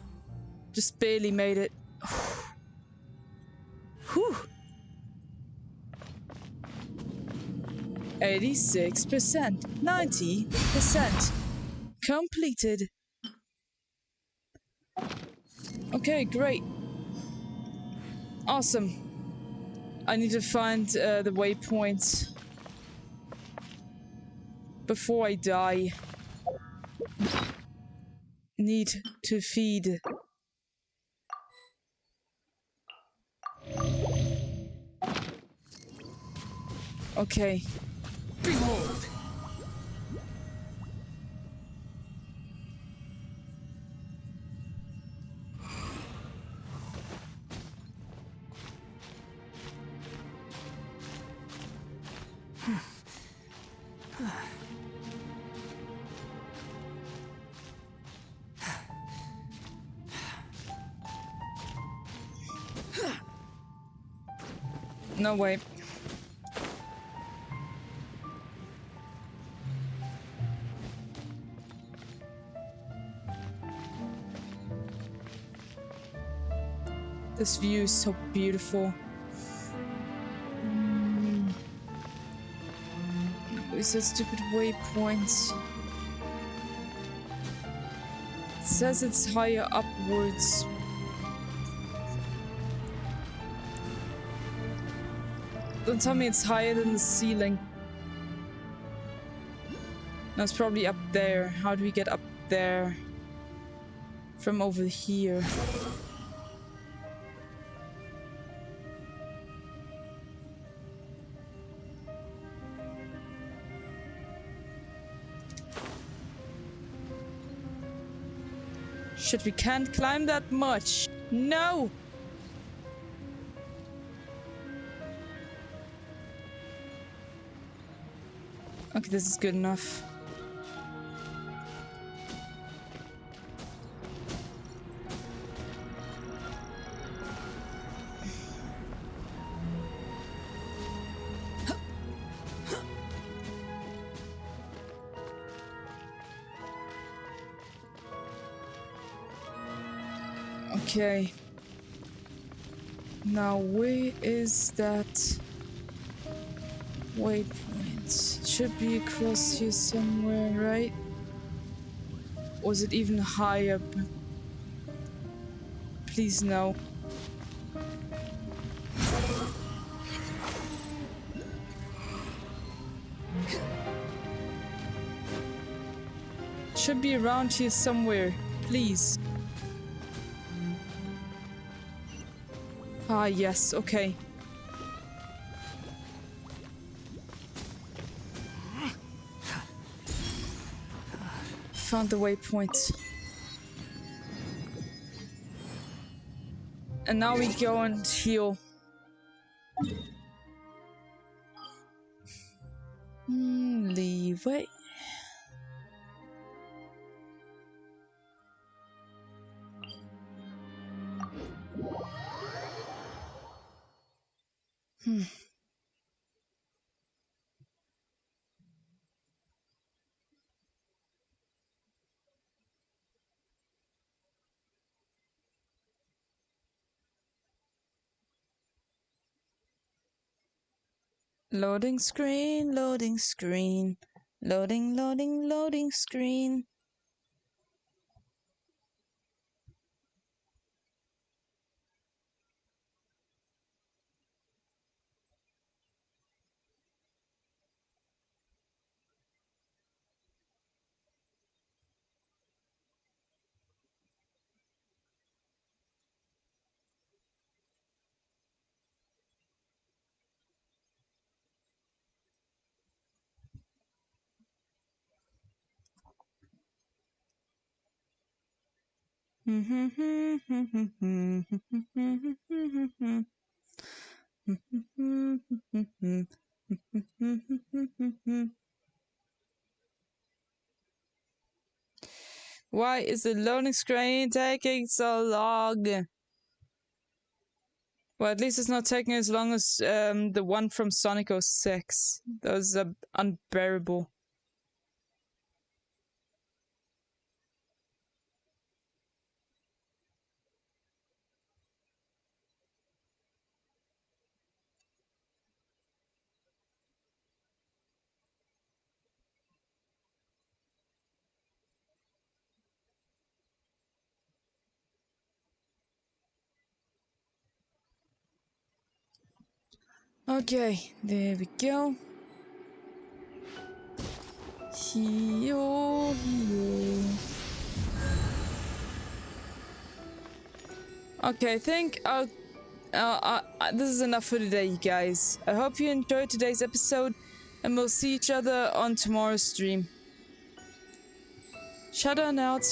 Just barely made it. Whew. 86%. 90%. Completed. Okay, great. Awesome. I need to find the waypoint before I die. Need to feed. Okay. Behold! No way. This view is so beautiful. Is that stupid waypoint? It says it's higher upwards. Don't tell me it's higher than the ceiling. No, it's probably up there. How do we get up there? From over here. Shit, we can't climb that much. No! Okay, this is good enough. Okay. Now, where is that waypoint? It should be across here somewhere, right? Or is it even higher? Please, no. It should be around here somewhere. Please. Ah, yes, okay. Found the waypoint. And now we go and heal. Leeway. Loading screen, loading screen. Loading, loading, loading screen. Why is the loading screen taking so long? Well, at least it's not taking as long as the one from Sonic 06. That was unbearable. Okay, there we go. Heal, heal. Okay, I think this is enough for today, you guys. I hope you enjoyed today's episode, and we'll see each other on tomorrow's stream. Shut on out.